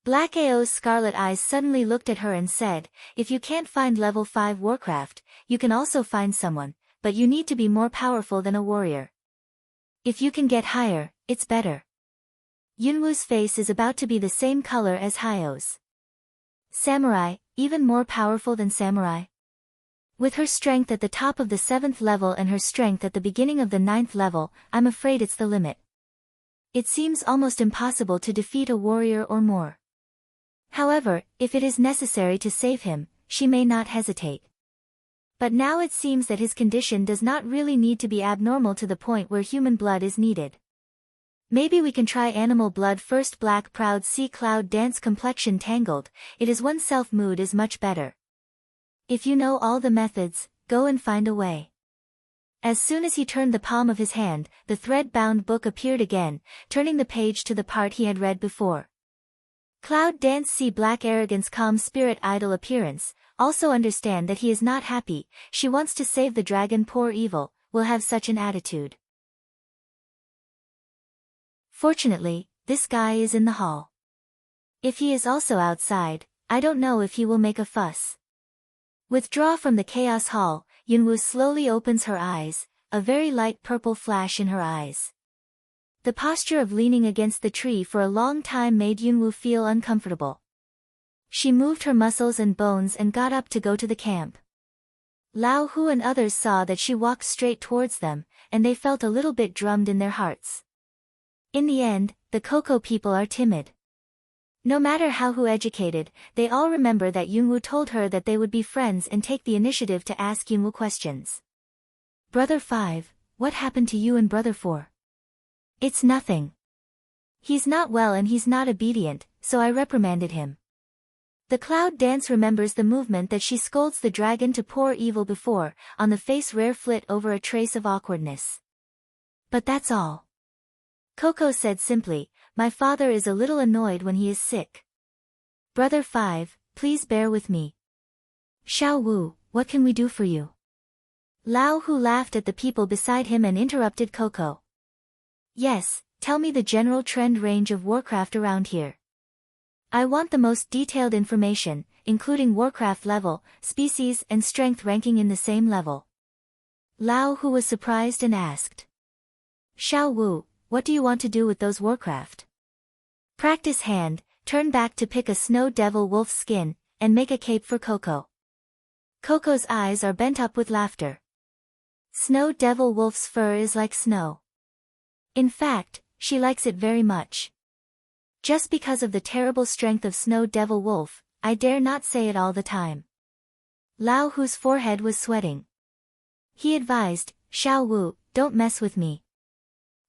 Black AO's scarlet eyes suddenly looked at her and said, if you can't find level 5 Warcraft, you can also find someone, but you need to be more powerful than a warrior. If you can get higher, it's better. Yunwu's face is about to be the same color as Hio's. Samurai, even more powerful than samurai? With her strength at the top of the 7th level and her strength at the beginning of the 9th level, I'm afraid it's the limit. It seems almost impossible to defeat a warrior or more. However, if it is necessary to save him, she may not hesitate. But now it seems that his condition does not really need to be abnormal to the point where human blood is needed. Maybe we can try animal blood first. Black proud see Cloud Dance complexion tangled, it is oneself mood is much better. If you know all the methods, go and find a way. As soon as he turned the palm of his hand, the thread-bound book appeared again, turning the page to the part he had read before. Cloud Dance see Black Arrogance calm spirit idle appearance, also understand that he is not happy, she wants to save the dragon poor evil, will have such an attitude. Fortunately, this guy is in the hall. If he is also outside, I don't know if he will make a fuss. Withdraw from the Chaos Hall, Yunwu slowly opens her eyes, a very light purple flash in her eyes. The posture of leaning against the tree for a long time made Yunwu feel uncomfortable. She moved her muscles and bones and got up to go to the camp. Lao Hu and others saw that she walked straight towards them, and they felt a little bit drummed in their hearts. In the end, the Coco people are timid. No matter how educated, they all remember that Yunwu told her that they would be friends and take the initiative to ask Yunwu questions. Brother 5, what happened to you and Brother 4? It's nothing. He's not well and he's not obedient, so I reprimanded him. The Cloud Dance remembers the movement that she scolds the dragon to poor evil before, on the face rare flit over a trace of awkwardness. But that's all. Coco said simply, my father is a little annoyed when he is sick. Brother 5, please bear with me. Xiao Wu, what can we do for you? Lao Hu laughed at the people beside him and interrupted Coco. Yes, tell me the general trend range of Warcraft around here. I want the most detailed information, including Warcraft level, species and strength ranking in the same level. Lao Hu was surprised and asked. Xiao Wu, what do you want to do with those Warcraft? Practice hand, turn back to pick a Snow Devil wolf's skin, and make a cape for Coco. Coco's eyes are bent up with laughter. Snow Devil wolf's fur is like snow. In fact, she likes it very much. Just because of the terrible strength of Snow Devil wolf, I dare not say it all the time. Lao Hu's forehead was sweating. He advised, Xiao Wu, don't mess with me.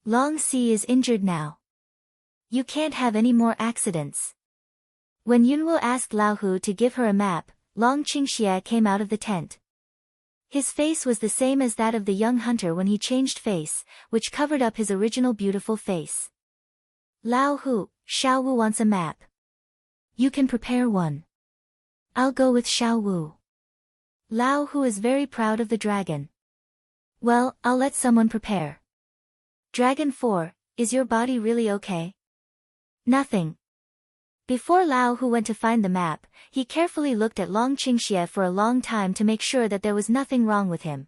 Long Si is injured now. You can't have any more accidents. When Yunwu asked Lao Hu to give her a map, Long Qingxie came out of the tent. His face was the same as that of the young hunter when he changed face, which covered up his original beautiful face. Lao Hu, Xiao Wu wants a map. You can prepare one. I'll go with Xiao Wu. Lao Hu is very proud of the dragon. Well, I'll let someone prepare. Dragon 4, is your body really okay? Nothing. Before Lao Hu went to find the map, he carefully looked at Long Qingxie for a long time to make sure that there was nothing wrong with him.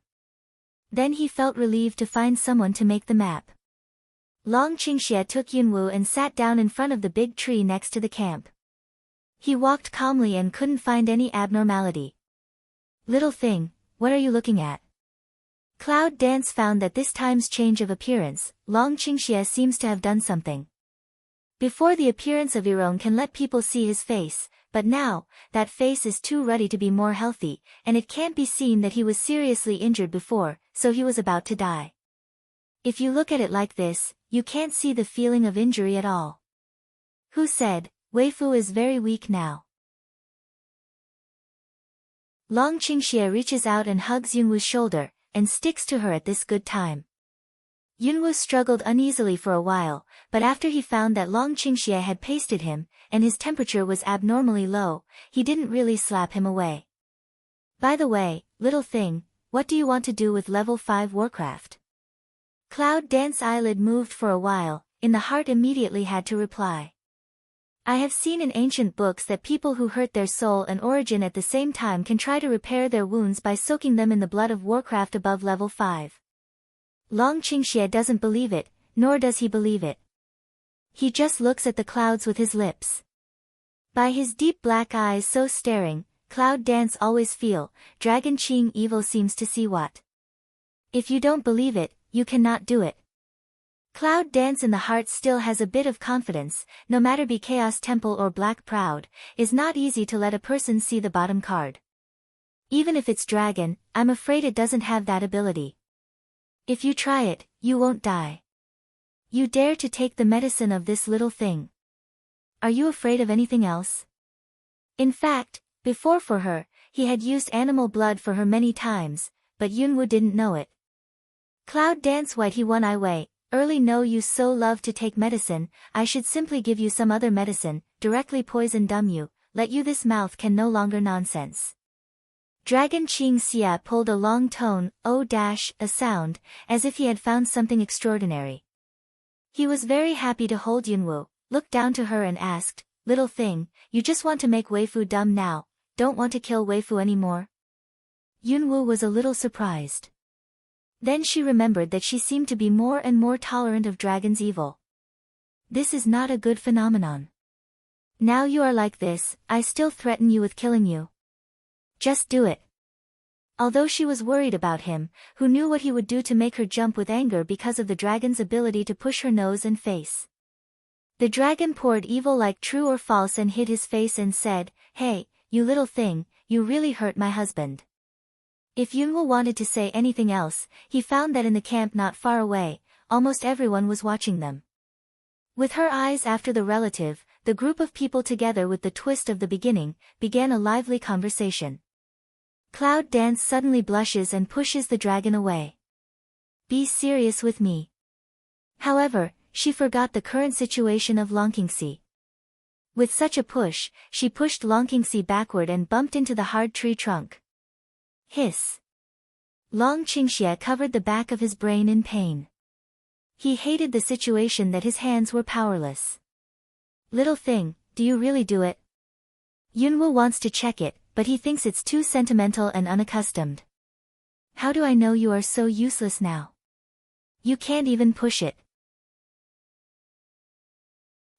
Then he felt relieved to find someone to make the map. Long Qingxie took Yunwu and sat down in front of the big tree next to the camp. He walked calmly and couldn't find any abnormality. "Little thing, what are you looking at?" Cloud Dance found that this time's change of appearance, Long Qingxie seems to have done something. Before, the appearance of Irong can let people see his face, but now, that face is too ruddy to be more healthy, and it can't be seen that he was seriously injured before, so he was about to die. If you look at it like this, you can't see the feeling of injury at all. Who said, "Weifu is very weak now"? Long Qingxie reaches out and hugs Yunwu's shoulder, and sticks to her at this good time. Yunwu struggled uneasily for a while, but after he found that Long Qingxie had pasted him, and his temperature was abnormally low, he didn't really slap him away. "By the way, little thing, what do you want to do with level 5 Warcraft?" Cloud Dance's eyelid moved for a while, in the heart immediately had to reply. "I have seen in ancient books that people who hurt their soul and origin at the same time can try to repair their wounds by soaking them in the blood of Warcraft above level 5. Long Qingxie doesn't believe it, nor does he believe it. He just looks at the clouds with his lips. By his deep black eyes so staring, Cloud Dance always feel, Dragon Qing evil seems to see what. If you don't believe it, you cannot do it. Cloud Dance in the heart still has a bit of confidence, no matter be Chaos Temple or Black Proud, is not easy to let a person see the bottom card. Even if it's Dragon, I'm afraid it doesn't have that ability. If you try it, you won't die. You dare to take the medicine of this little thing. Are you afraid of anything else? In fact, before for her, he had used animal blood for her many times, but Yunwu didn't know it. Cloud Dance White he one eye way, early know you so love to take medicine, I should simply give you some other medicine, directly poison dumb you, let you this mouth can no longer nonsense. Dragon Qing Xia pulled a long tone, a sound, as if he had found something extraordinary. He was very happy to hold Yunwu, looked down to her and asked, "Little thing, you just want to make Weifu dumb now, don't want to kill Weifu anymore?" Yunwu was a little surprised. Then she remembered that she seemed to be more and more tolerant of Dragon's evil. This is not a good phenomenon. Now you are like this, I still threaten you with killing you. Just do it. Although she was worried about him, who knew what he would do to make her jump with anger because of the dragon's ability to push her nose and face. The dragon poured evil like true or false and hid his face and said, "Hey, you little thing, you really hurt my husband." If Yunwu wanted to say anything else, he found that in the camp not far away, almost everyone was watching them. With her eyes after the relative, the group of people together with the twist of the beginning, began a lively conversation. Cloud Dance suddenly blushes and pushes the dragon away. "Be serious with me." However, she forgot the current situation of Long Qingxie. With such a push, she pushed Long Qingxie backward and bumped into the hard tree trunk. Hiss. Long Qingxie covered the back of his brain in pain. He hated the situation that his hands were powerless. "Little thing, do you really do it?" Yunwu wants to check it, but he thinks it's too sentimental and unaccustomed. "How do I know you are so useless now? You can't even push it."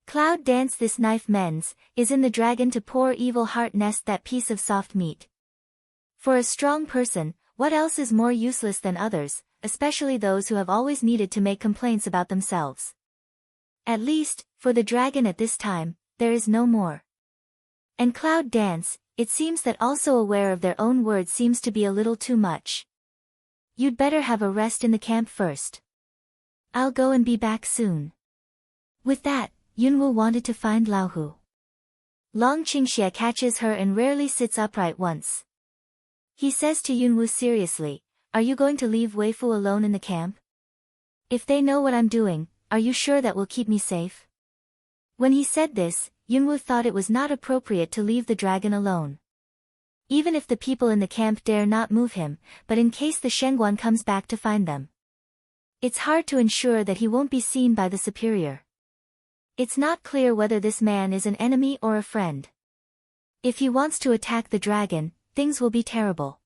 Cloud Dance this knife mends, is in the dragon to poor evil heart nest that piece of soft meat. For a strong person, what else is more useless than others, especially those who have always needed to make complaints about themselves? At least, for the dragon at this time, there is no more. And Cloud Dance, it seems that also aware of their own words seems to be a little too much. "You'd better have a rest in the camp first. I'll go and be back soon." With that, Yunwu wanted to find Lao Hu. Long Qingxie catches her and rarely sits upright once. He says to Yunwu seriously, "Are you going to leave Weifu alone in the camp? If they know what I'm doing, are you sure that will keep me safe?" When he said this, Yunwu thought it was not appropriate to leave the dragon alone. Even if the people in the camp dare not move him, but in case the Shengguan comes back to find them. It's hard to ensure that he won't be seen by the superior. It's not clear whether this man is an enemy or a friend. If he wants to attack the dragon, things will be terrible.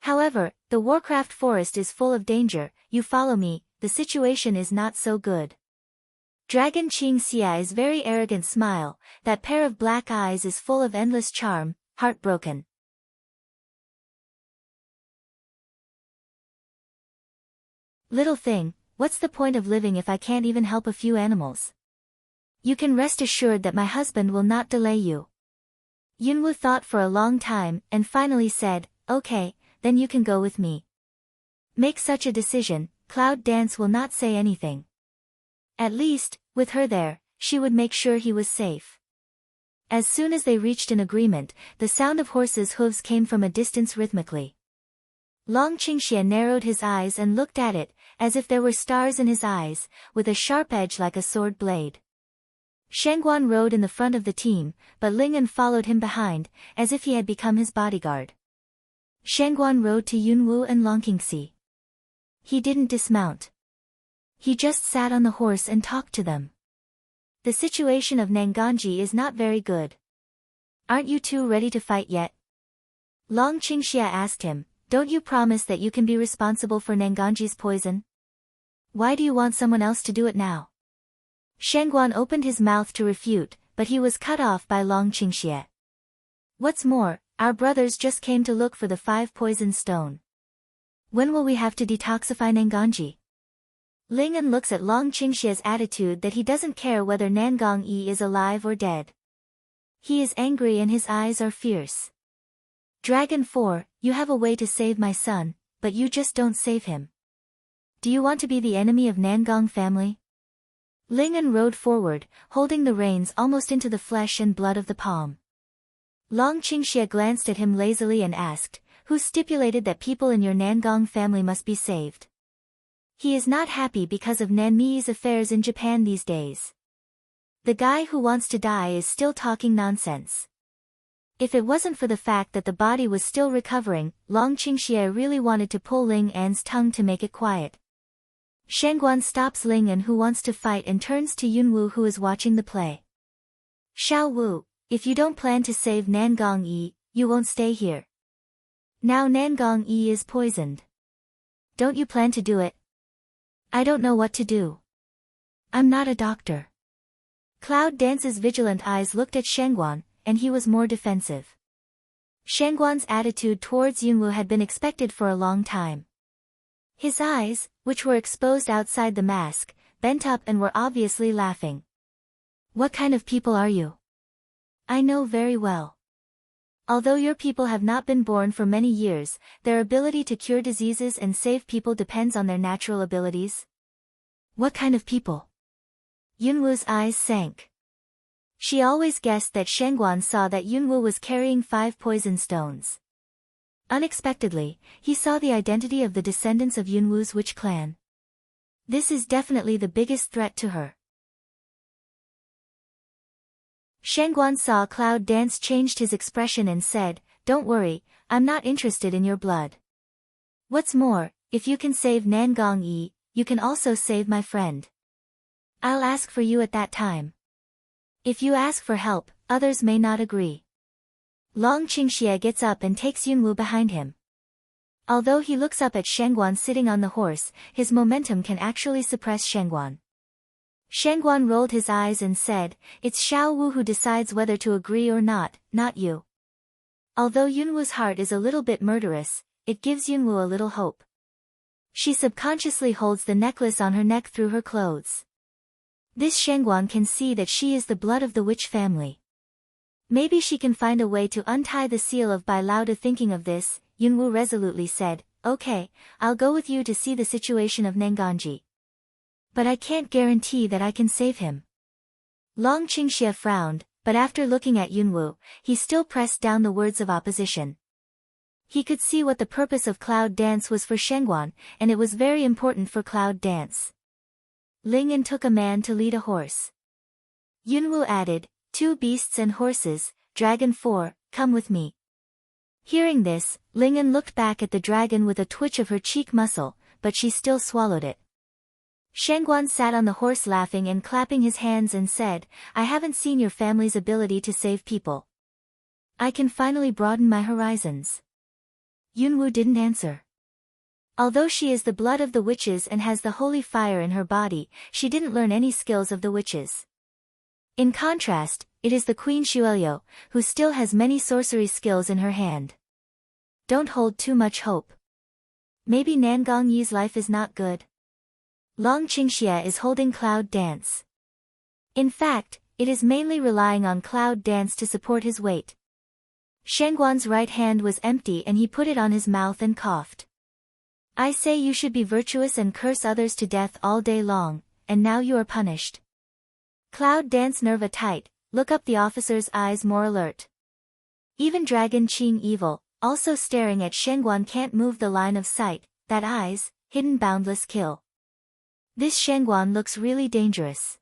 However, the Warcraft forest is full of danger, you follow me, the situation is not so good. Dragon Qing Xia's very arrogant smile, that pair of black eyes is full of endless charm, heartbroken. Little thing, what's the point of living if I can't even help a few animals? You can rest assured that my husband will not delay you. Yunwu thought for a long time, and finally said, okay, then you can go with me. Make such a decision, Cloud Dance will not say anything. At least, with her there, she would make sure he was safe. As soon as they reached an agreement, the sound of horses' hooves came from a distance rhythmically. Long Qingxie narrowed his eyes and looked at it, as if there were stars in his eyes, with a sharp edge like a sword blade. Shangguan rode in the front of the team, but Ling'an followed him behind, as if he had become his bodyguard. Shangguan rode to Yunwu and Longqingxi. He didn't dismount. He just sat on the horse and talked to them. The situation of Nanganji is not very good. Aren't you two ready to fight yet? Long Qingxia asked him, don't you promise that you can be responsible for Nanganji's poison? Why do you want someone else to do it now? Shangguan opened his mouth to refute, but he was cut off by Long Qingxia. What's more, our brothers just came to look for the 5 poison stone. When will we have to detoxify Nanganji? Ling'an looks at Long Qingxia's attitude that he doesn't care whether Nangong Yi is alive or dead. He is angry and his eyes are fierce. Dragon 4, you have a way to save my son, but you just don't save him. Do you want to be the enemy of Nangong family? Ling'an rode forward, holding the reins almost into the flesh and blood of the palm. Long Qingxia glanced at him lazily and asked, who stipulated that people in your Nangong family must be saved? He is not happy because of Nanmi's affairs in Japan these days. The guy who wants to die is still talking nonsense. If it wasn't for the fact that the body was still recovering, Long Qingxia really wanted to pull Ling An's tongue to make it quiet. Shangguan stops Ling'an who wants to fight and turns to Yunwu who is watching the play. Xiao Wu, if you don't plan to save Nangong Yi, you won't stay here. Now Nangong Yi is poisoned. Don't you plan to do it? I don't know what to do. I'm not a doctor. Cloud Dance's vigilant eyes looked at Shangguan, and he was more defensive. Shangguan's attitude towards Yunwu had been expected for a long time. His eyes, which were exposed outside the mask, bent up and were obviously laughing. What kind of people are you? I know very well. Although your people have not been born for many years, their ability to cure diseases and save people depends on their natural abilities. What kind of people? Yunwu's eyes sank. She always guessed that Shangguan saw that Yunwu was carrying 5 poison stones. Unexpectedly, he saw the identity of the descendants of Yunwu's witch clan. This is definitely the biggest threat to her. Shangguan saw Cloud Dance changed his expression and said, don't worry, I'm not interested in your blood. What's more, if you can save Nangong Yi, you can also save my friend. I'll ask for you at that time. If you ask for help, others may not agree. Long Qingxia gets up and takes Yunwu behind him. Although he looks up at Shangguan sitting on the horse, his momentum can actually suppress Shangguan. Shangguan rolled his eyes and said, it's Xiao Wu who decides whether to agree or not you. Although Yunwu's heart is a little bit murderous, it gives Yunwu a little hope. She subconsciously holds the necklace on her neck through her clothes. This Shangguan can see that she is the blood of the witch family. Maybe she can find a way to untie the seal of Bai Lao. Thinking of this, Yunwu resolutely said, okay, I'll go with you to see the situation of Nangongji. But I can't guarantee that I can save him. Long Qingxia frowned, but after looking at Yunwu, he still pressed down the words of opposition. He could see what the purpose of Cloud Dance was for Shangguan, and it was very important for Cloud Dance. Ling'an took a man to lead a horse. Yunwu added, 2 beasts and horses, Dragon 4, come with me. Hearing this, Ling'an looked back at the dragon with a twitch of her cheek muscle, but she still swallowed it. Shangguan sat on the horse laughing and clapping his hands and said, I haven't seen your family's ability to save people. I can finally broaden my horizons. Yunwu didn't answer. Although she is the blood of the witches and has the holy fire in her body, she didn't learn any skills of the witches. In contrast, it is the Queen Xuelio, who still has many sorcery skills in her hand. Don't hold too much hope. Maybe Nangong Yi's life is not good. Long Qingxie is holding Cloud Dance. In fact, it is mainly relying on Cloud Dance to support his weight. Shangguan's right hand was empty and he put it on his mouth and coughed. I say you should be virtuous and curse others to death all day long, and now you are punished. Cloud Dance nerve tight, look up the officer's eyes more alert. Even Dragon Qing Evil, also staring at Shangguan can't move the line of sight, that eyes, hidden boundless kill. This Shangguan looks really dangerous.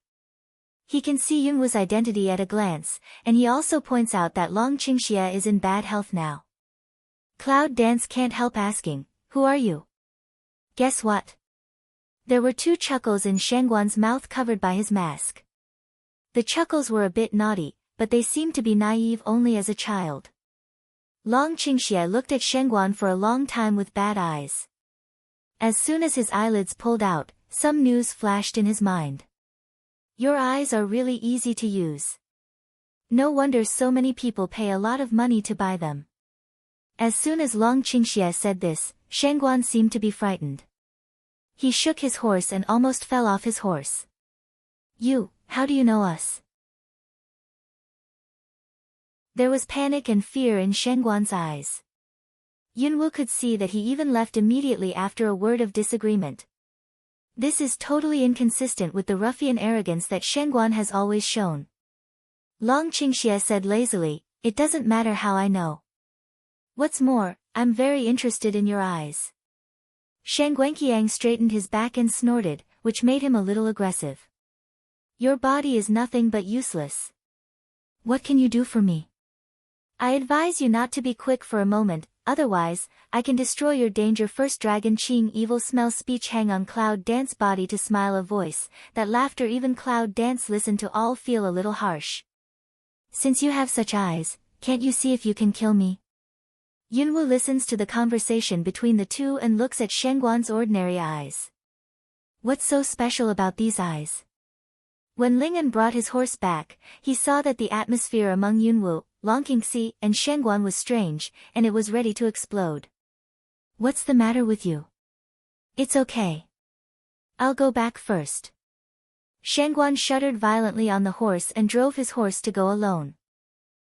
He can see Yunwu's identity at a glance, and he also points out that Long Qingxie is in bad health now. Cloud Dance can't help asking, who are you? Guess what? There were two chuckles in Shangguan's mouth covered by his mask. The chuckles were a bit naughty, but they seemed to be naive only as a child. Long Qingxie looked at Shangguan for a long time with bad eyes. As soon as his eyelids pulled out, some news flashed in his mind. Your eyes are really easy to use. No wonder so many people pay a lot of money to buy them. As soon as Long Qingxie said this, Shangguan seemed to be frightened. He shook his horse and almost fell off his horse. How do you know us? There was panic and fear in Shangguan's eyes. Yunwu could see that he even left immediately after a word of disagreement. This is totally inconsistent with the ruffian arrogance that Shangguan has always shown. Long Qingxie said lazily, it doesn't matter how I know. What's more, I'm very interested in your eyes. Shangguanqiang straightened his back and snorted, which made him a little aggressive. Your body is nothing but useless. What can you do for me? I advise you not to be quick for a moment, otherwise, I can destroy your danger. First Dragon Qing Evil smell speech hang on Cloud Dance body to smile a voice, that laughter even Cloud Dance listened to all feel a little harsh. Since you have such eyes, can't you see if you can kill me? Yunwu listens to the conversation between the two and looks at Shangguan's ordinary eyes. What's so special about these eyes? When Ling'an brought his horse back, he saw that the atmosphere among Yunwu, Longqingxi, and Shangguan was strange, and it was ready to explode. What's the matter with you? It's okay. I'll go back first. Shangguan shuddered violently on the horse and drove his horse to go alone.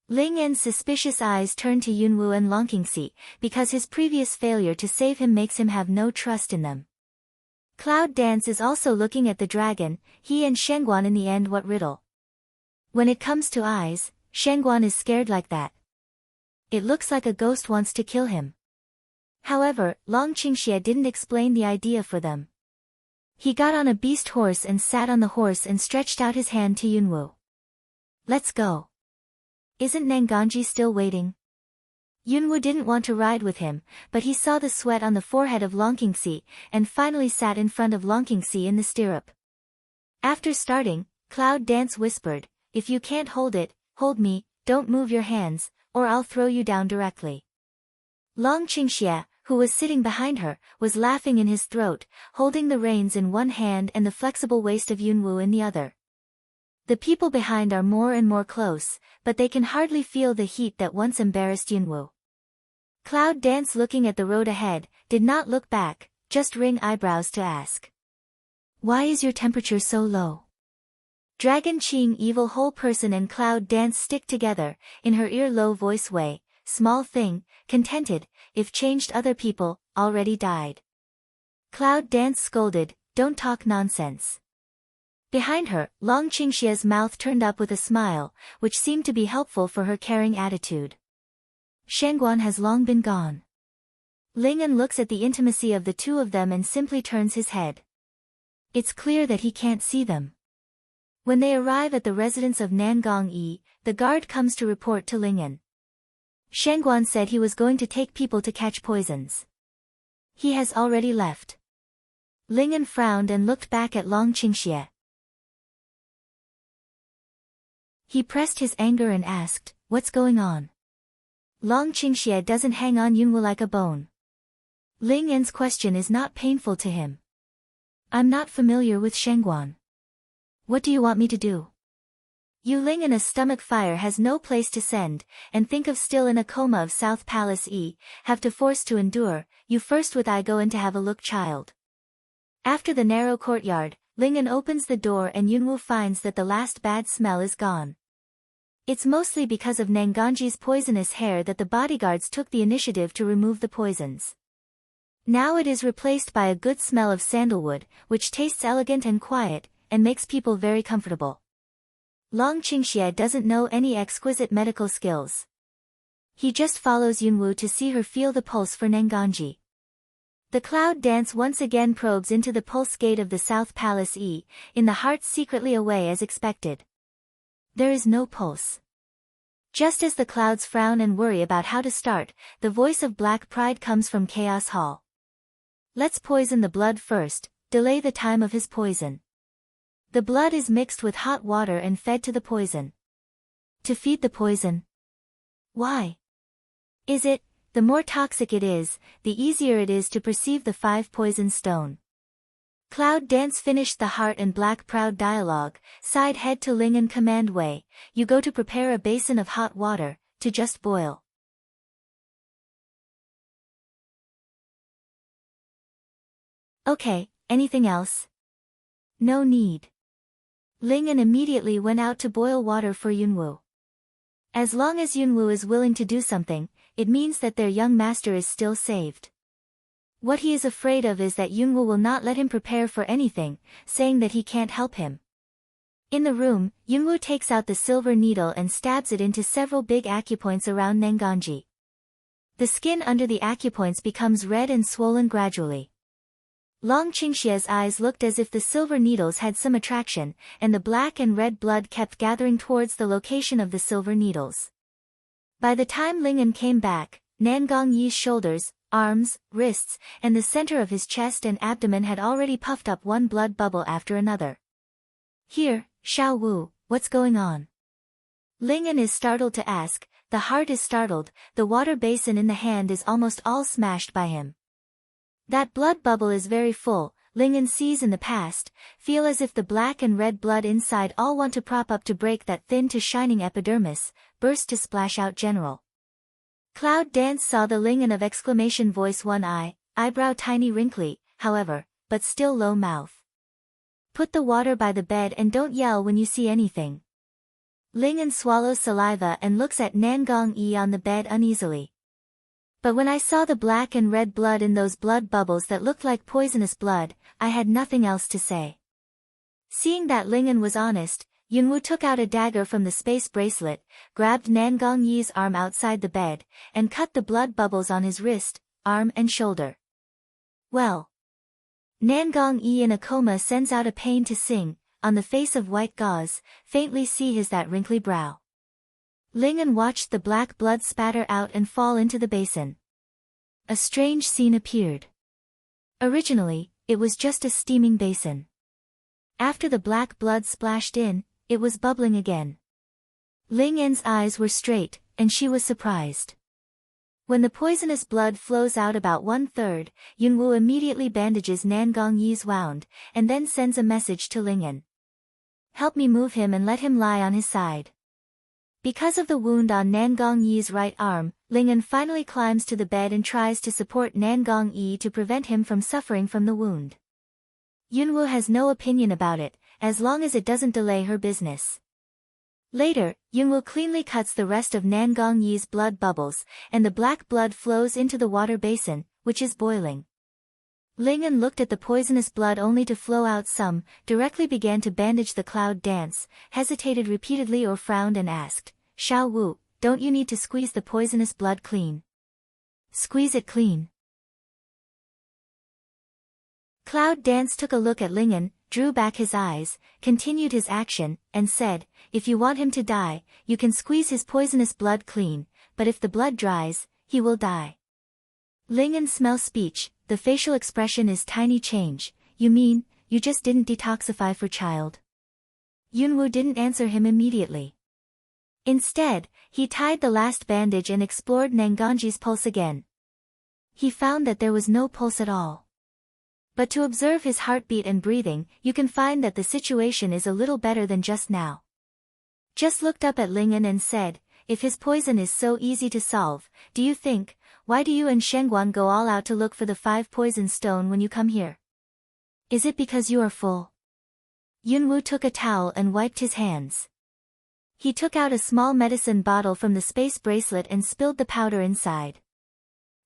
Ling'an's suspicious eyes turned to Yunwu and Longqingxi, because his previous failure to save him makes him have no trust in them. Cloud Dance is also looking at the dragon, he and Shangguan in the end what riddle. When it comes to eyes, Shangguan is scared like that. It looks like a ghost wants to kill him. However, Long Qingxie didn't explain the idea for them. He got on a beast horse and sat on the horse and stretched out his hand to Yunwu. Let's go. Isn't Nangongji still waiting? Yunwu didn't want to ride with him, but he saw the sweat on the forehead of Longqingxi, and finally sat in front of Longqingxi in the stirrup. After starting, Cloud Dance whispered, if you can't hold it, hold me, don't move your hands, or I'll throw you down directly. Long Qingxie, who was sitting behind her, was laughing in his throat, holding the reins in one hand and the flexible waist of Yunwu in the other. The people behind are more and more close, but they can hardly feel the heat that once embarrassed Yunwu. Cloud Dance, looking at the road ahead, did not look back, just wring eyebrows to ask. Why is your temperature so low? Dragon Qing Evil whole person and Cloud Dance stick together, in her ear low voice way, small thing, contented, if changed other people, already died. Cloud Dance scolded, don't talk nonsense. Behind her, Long Qingxie's mouth turned up with a smile, which seemed to be helpful for her caring attitude. Shangguan has long been gone. Ling'an looks at the intimacy of the two of them and simply turns his head. It's clear that he can't see them. When they arrive at the residence of Nangong Yi, the guard comes to report to Ling'an. Shangguan said he was going to take people to catch poisons. He has already left. Ling'an frowned and looked back at Long Qingxie. He pressed his anger and asked, "What's going on?" Long Qingxie doesn't hang on Yunwu like a bone. Ling'an's question is not painful to him. "I'm not familiar with Shengguan. What do you want me to do?" Yu Ling in a stomach fire has no place to send, and think of still in a coma of South Palace have to force to endure. "You first with I go in to have a look, child." After the narrow courtyard, Ling'an opens the door and Yunwu finds that the last bad smell is gone. It's mostly because of Nanganji's poisonous hair that the bodyguards took the initiative to remove the poisons. Now it is replaced by a good smell of sandalwood, which tastes elegant and quiet, and makes people very comfortable. Long Qingxie doesn't know any exquisite medical skills. He just follows Yunwu to see her feel the pulse for Nanganji. The cloud dance once again probes into the pulse gate of the South Palace in the heart secretly away as expected. There is no pulse. Just as the clouds frown and worry about how to start, the voice of Black Pride comes from Chaos Hall. "Let's poison the blood first, delay the time of his poison." The blood is mixed with hot water and fed to the poison. To feed the poison. Why? Is it, the more toxic it is, the easier it is to perceive the 5 poison stone. Cloud Dance finished the Heart and Black Proud dialogue, side head to Ling'an command Wei, "You go to prepare a basin of hot water, to just boil." "Okay, anything else?" "No need." Ling'an immediately went out to boil water for Yunwu. As long as Yunwu is willing to do something, it means that their young master is still saved. What he is afraid of is that Yunwu will not let him prepare for anything, saying that he can't help him. In the room, Yunwu takes out the silver needle and stabs it into several big acupoints around Nanganji. The skin under the acupoints becomes red and swollen gradually. Long Qingxie's eyes looked as if the silver needles had some attraction, and the black and red blood kept gathering towards the location of the silver needles. By the time Ling'an came back, Nangang Yi's shoulders, arms, wrists, and the center of his chest and abdomen had already puffed up one blood bubble after another. "Here, Xiao Wu, what's going on?" Ling'an is startled to ask, the heart is startled, the water basin in the hand is almost all smashed by him. That blood bubble is very full, Ling'an sees in the past, feel as if the black and red blood inside all want to prop up to break that thin to shining epidermis, burst to splash out general. Cloud Dance saw the Ling'an of exclamation voice one eyebrow tiny wrinkly, however, but still low mouth. "Put the water by the bed and don't yell when you see anything." Ling'an swallows saliva and looks at Nangang Yi on the bed uneasily. "But when I saw the black and red blood in those blood bubbles that looked like poisonous blood, I had nothing else to say." Seeing that Ling'an was honest, Yunwu took out a dagger from the space bracelet, grabbed Nangang Yi's arm outside the bed, and cut the blood bubbles on his wrist, arm and shoulder. "Well." Nangang Yi in a coma sends out a pain to sing, on the face of white gauze, faintly see his that wrinkly brow. Ling'an watched the black blood spatter out and fall into the basin. A strange scene appeared. Originally, it was just a steaming basin. After the black blood splashed in, it was bubbling again. Ling'an's eyes were straight, and she was surprised. When the poisonous blood flows out about 1/3, Yunwu immediately bandages Nangang Yi's wound, and then sends a message to Ling'an. "Help me move him and let him lie on his side." Because of the wound on Nangang Yi's right arm, Ling'an finally climbs to the bed and tries to support Nangang Yi to prevent him from suffering from the wound. Yunwu has no opinion about it, as long as it doesn't delay her business. Later, Yunwu cleanly cuts the rest of Nangang Yi's blood bubbles, and the black blood flows into the water basin, which is boiling. Ling'an looked at the poisonous blood only to flow out some, directly began to bandage the Cloud Dance, hesitated repeatedly or frowned and asked, "Xiao Wu, don't you need to squeeze the poisonous blood clean?" "Squeeze it clean." Cloud Dance took a look at Ling'an, drew back his eyes, continued his action, and said, "If you want him to die, you can squeeze his poisonous blood clean, but if the blood dries, he will die." Ling'an smells speech, the facial expression is tiny change. You mean, you just didn't detoxify for child? Yunwoo didn't answer him immediately. Instead, he tied the last bandage and explored Nanganji's pulse again. He found that there was no pulse at all. But to observe his heartbeat and breathing, you can find that the situation is a little better than just now. Just looked up at Ling'an and said, if his poison is so easy to solve, why do you and Shengguan go all out to look for the 5 poison stone when you come here? Is it because you are full? Yunwoo took a towel and wiped his hands. He took out a small medicine bottle from the space bracelet and spilled the powder inside.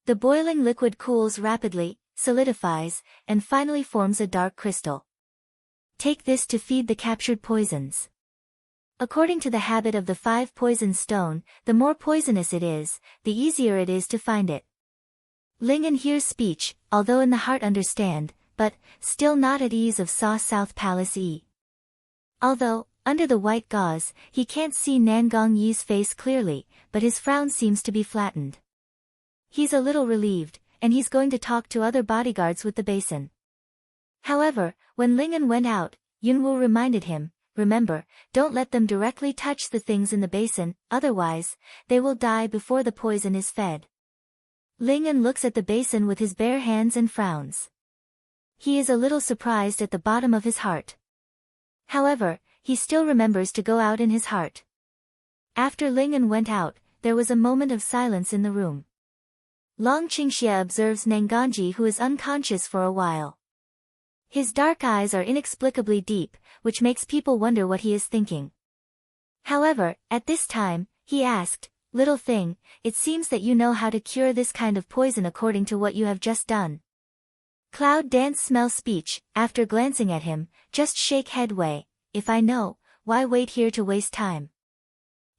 The boiling liquid cools rapidly, solidifies, and finally forms a dark crystal. Take this to feed the captured poisons. According to the habit of the 5 poison stone, the more poisonous it is, the easier it is to find it. Ling'an hears speech, although in the heart understand, but, still not at ease of Saw South Palace E. Although, under the white gauze, he can't see Nangong Yi's face clearly, but his frown seems to be flattened. He's a little relieved, and he's going to talk to other bodyguards with the basin. However, when Ling'an went out, Yunwoo reminded him, remember, don't let them directly touch the things in the basin, otherwise, they will die before the poison is fed. Ling'an looks at the basin with his bare hands and frowns. He is a little surprised at the bottom of his heart. However, he still remembers to go out in his heart. After Ling'an went out, there was a moment of silence in the room. Long Qingxia observes Nanganji, who is unconscious for a while. His dark eyes are inexplicably deep, which makes people wonder what he is thinking. However, at this time, he asked, little thing, it seems that you know how to cure this kind of poison according to what you have just done. Cloud Dance smell speech, after glancing at him, just shake headway, if I know, why wait here to waste time?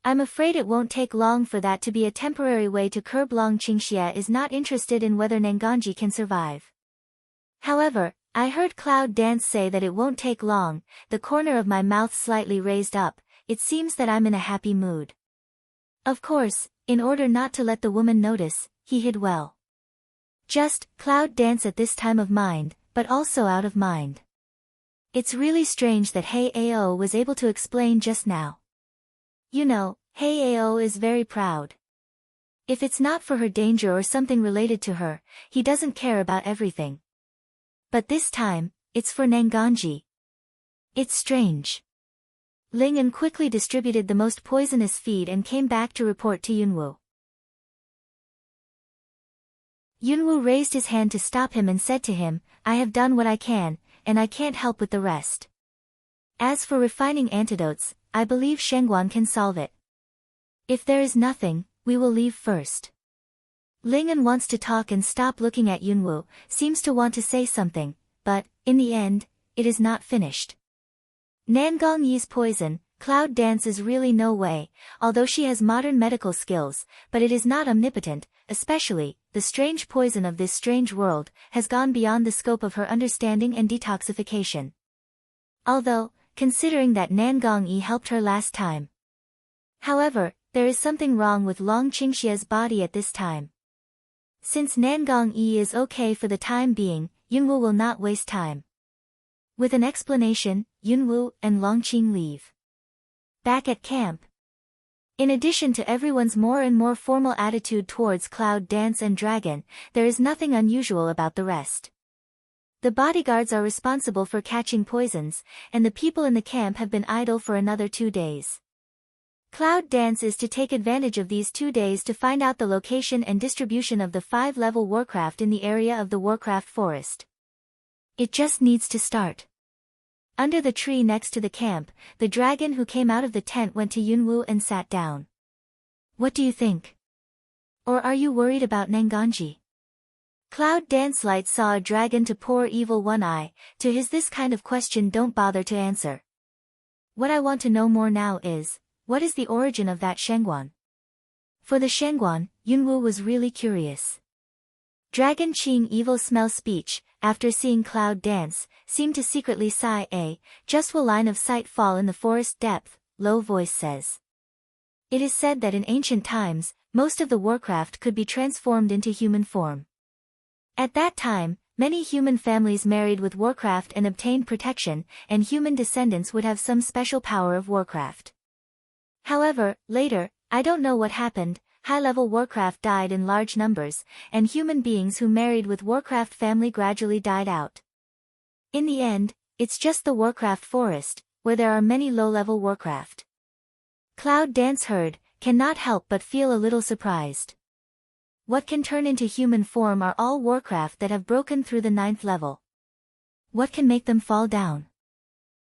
I'm afraid it won't take long for that to be a temporary way to curb. Long Qingxia is not interested in whether Nanganji can survive. However, I heard Cloud Dance say that it won't take long, the corner of my mouth slightly raised up, it seems that I'm in a happy mood. Of course, in order not to let the woman notice, he hid well. Just, Cloud Dance at this time of mind, but also out of mind. It's really strange that Hei Ao was able to explain just now. You know, Hei Ao is very proud. If it's not for her danger or something related to her, he doesn't care about everything. But this time, it's for Nanganji. It's strange. Ling'an quickly distributed the most poisonous feed and came back to report to Yunwoo. Yunwoo raised his hand to stop him and said to him, I have done what I can, and I can't help with the rest. As for refining antidotes, I believe Shengguan can solve it. If there is nothing, we will leave first. Ling'an wants to talk and stop looking at Yunwoo, seems to want to say something, but, in the end, it is not finished. Nangong Yi's poison, Cloud Dance is really no way, although she has modern medical skills, but it is not omnipotent, especially, the strange poison of this strange world, has gone beyond the scope of her understanding and detoxification. Although, considering that Nangong Yi helped her last time. However, there is something wrong with Long Qingxia's body at this time. Since Nangong Yi is okay for the time being, Yunwoo will not waste time. With an explanation, Yunwoo and Longqing leave. Back at camp. In addition to everyone's more and more formal attitude towards Cloud Dance and Dragon, there is nothing unusual about the rest. The bodyguards are responsible for catching poisons, and the people in the camp have been idle for another 2 days. Cloud Dance is to take advantage of these 2 days to find out the location and distribution of the 5-level Warcraft in the area of the Warcraft Forest. It just needs to start. Under the tree next to the camp, the dragon who came out of the tent went to Yunwoo and sat down. What do you think? Or are you worried about Nanganji? Cloud Dance Light saw a dragon to poor evil one eye, to his this kind of question don't bother to answer. What I want to know more now is, what is the origin of that Shengguan? For the Shengguan, Yunwoo was really curious. Dragon Qing Evil Smell Speech, after seeing Cloud Dance, seemed to secretly sigh. Just will line of sight fall in the forest depth, low voice says. It is said that in ancient times, most of the Warcraft could be transformed into human form. At that time, Many human families married with Warcraft and obtained protection, and human descendants would have some special power of Warcraft. However, later, I don't know what happened, high-level Warcraft died in large numbers, and human beings who married with Warcraft family gradually died out. In the end, it's just the Warcraft forest, where there are many low-level Warcraft. Cloud Dance heard, cannot help but feel a little surprised. What can turn into human form are all Warcraft that have broken through the 9th level. What can make them fall down?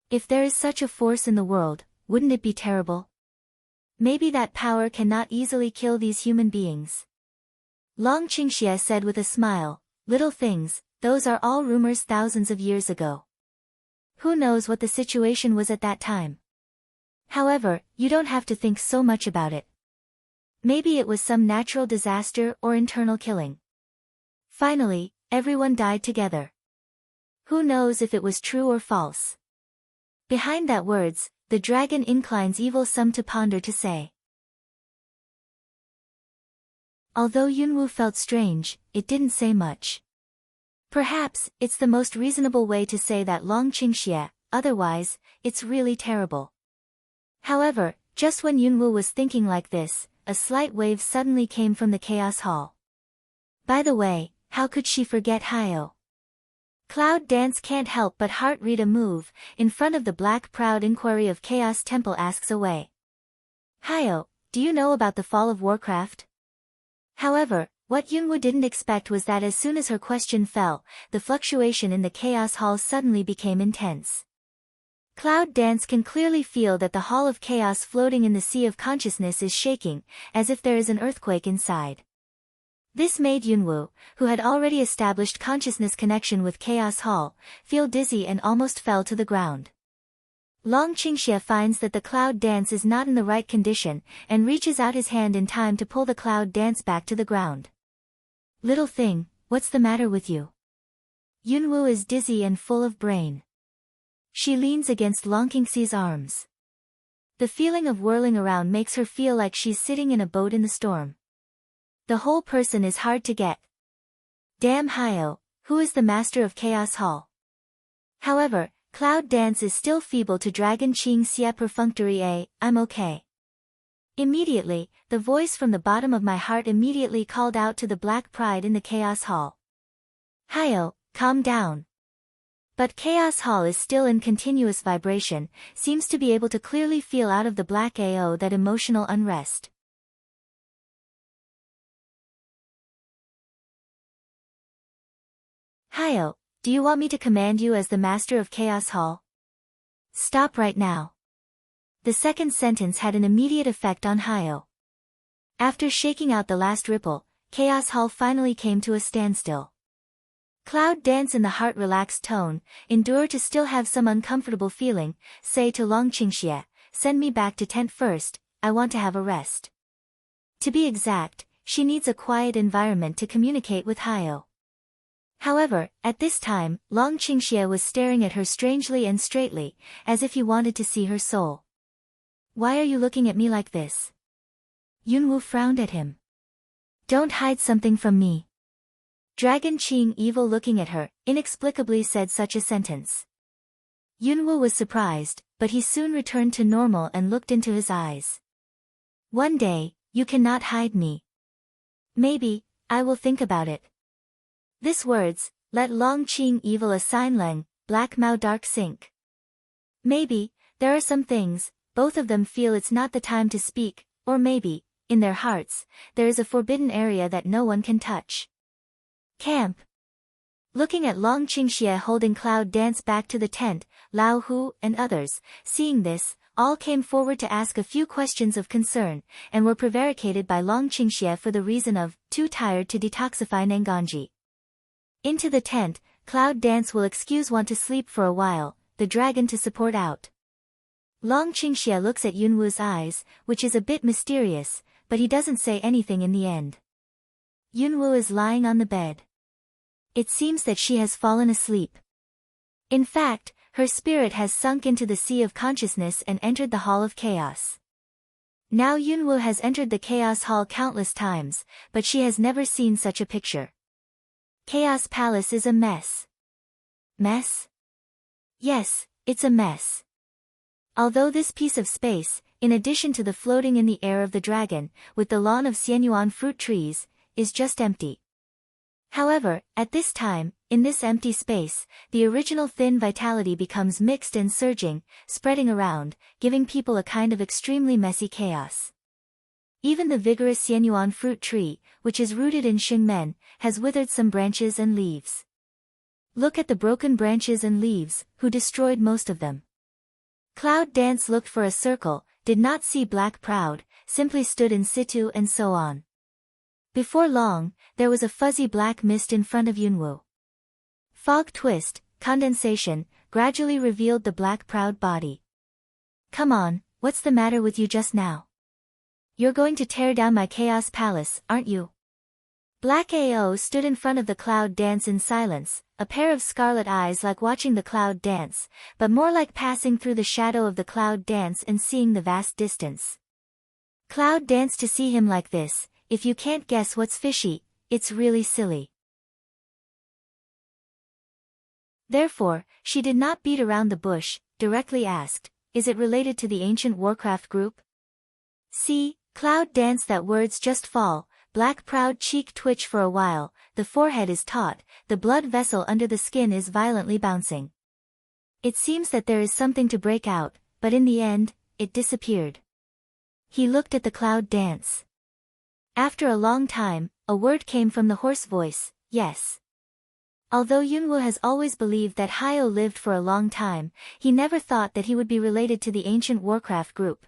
If there is such a force in the world, wouldn't it be terrible? Maybe that power cannot easily kill these human beings. Long Qingxie said with a smile, little things, those are all rumors thousands of years ago. Who knows what the situation was at that time? However, you don't have to think so much about it. Maybe it was some natural disaster or internal killing. Finally, everyone died together. Who knows if it was true or false? Behind that words, the dragon inclines evil some to ponder to say. Although Yunwu felt strange, it didn't say much. Perhaps, it's the most reasonable way to say that Long Qingxie, otherwise, it's really terrible. However, just when Yunwu was thinking like this, a slight wave suddenly came from the Chaos Hall. By the way, how could she forget Hyo? Cloud Dance can't help but heart read a move, in front of the black proud inquiry of Chaos Temple asks away. Hyo, do you know about the fall of Warcraft? However, what Yunwu didn't expect was that as soon as her question fell, the fluctuation in the Chaos Hall suddenly became intense. Cloud Dance can clearly feel that the Hall of Chaos floating in the sea of consciousness is shaking, as if there is an earthquake inside. This made Yunwu, who had already established consciousness connection with Chaos Hall, feel dizzy and almost fell to the ground. Long Qingxie finds that the Cloud Dance is not in the right condition, and reaches out his hand in time to pull the Cloud Dance back to the ground. Little thing, what's the matter with you? Yunwu is dizzy and full of brain. She leans against Long Qingxie's arms. The feeling of whirling around makes her feel like she's sitting in a boat in the storm. The whole person is hard to get. Damn Hyo, who is the master of Chaos Hall? However, Cloud Dance is still feeble to Dragon Qingxie perfunctory I'm okay. Immediately, the voice from the bottom of my heart immediately called out to the black pride in the Chaos Hall. Hyo, calm down. But Chaos Hall is still in continuous vibration, seems to be able to clearly feel out of the black AO that emotional unrest. Hyo, do you want me to command you as the master of Chaos Hall? Stop right now. The second sentence had an immediate effect on Hyo. After shaking out the last ripple, Chaos Hall finally came to a standstill. Cloud Dance in the heart relaxed tone, endure to still have some uncomfortable feeling, say to Long Qingxie, send me back to tent first, I want to have a rest. To be exact, she needs a quiet environment to communicate with Hyo. However, at this time, Long Qingxie was staring at her strangely and straightly, as if he wanted to see her soul. Why are you looking at me like this? Yunwu frowned at him. Don't hide something from me. Dragon Qing evil looking at her, inexplicably said such a sentence. Yunwu was surprised, but he soon returned to normal and looked into his eyes. One day, you cannot hide me. Maybe, I will think about it. This words, let Long Qing evil a sign Leng, black Mao dark sink. Maybe, there are some things, both of them feel it's not the time to speak, or maybe, in their hearts, there is a forbidden area that no one can touch. Camp. Looking at Long Qingxie holding Cloud Dance back to the tent, Lao Hu and others, seeing this, all came forward to ask a few questions of concern, and were prevaricated by Long Qingxie for the reason of, too tired to detoxify Nenganji. Into the tent, Cloud Dance will excuse want to sleep for a while, the dragon to support out. Long Qingxie looks at Yunwu's eyes, which is a bit mysterious, but he doesn't say anything in the end. Yunwu is lying on the bed. It seems that she has fallen asleep. In fact, her spirit has sunk into the sea of consciousness and entered the Hall of Chaos. Now Yunwu has entered the Chaos Hall countless times, but she has never seen such a picture. Chaos Palace is a mess. Mess? Yes, it's a mess. Although this piece of space, in addition to the floating in the air of the dragon, with the lawn of Xianyuan fruit trees, is just empty. However, at this time, in this empty space, the original thin vitality becomes mixed and surging, spreading around, giving people a kind of extremely messy chaos. Even the vigorous Xianyuan fruit tree, which is rooted in Xingmen, has withered some branches and leaves. Look at the broken branches and leaves, who destroyed most of them. Cloud Dance looked for a circle, did not see Black Proud, simply stood in situ and so on. Before long, there was a fuzzy black mist in front of Yunwu. Fog twist, condensation, gradually revealed the Black Proud body. Come on, what's the matter with you just now? You're going to tear down my Chaos Palace, aren't you? Black AO stood in front of the Cloud Dance in silence, a pair of scarlet eyes like watching the Cloud Dance, but more like passing through the shadow of the Cloud Dance and seeing the vast distance. Cloud Dance to see him like this, if you can't guess what's fishy, it's really silly. Therefore, she did not beat around the bush, directly asked, is it related to the ancient Warcraft group? See, Cloud Dance that words just fall, Black Proud cheek twitch for a while, the forehead is taut, the blood vessel under the skin is violently bouncing. It seems that there is something to break out, but in the end, it disappeared. He looked at the Cloud Dance. After a long time, a word came from the hoarse voice, yes. Although Yunwu has always believed that Hyo lived for a long time, he never thought that he would be related to the ancient Warcraft group.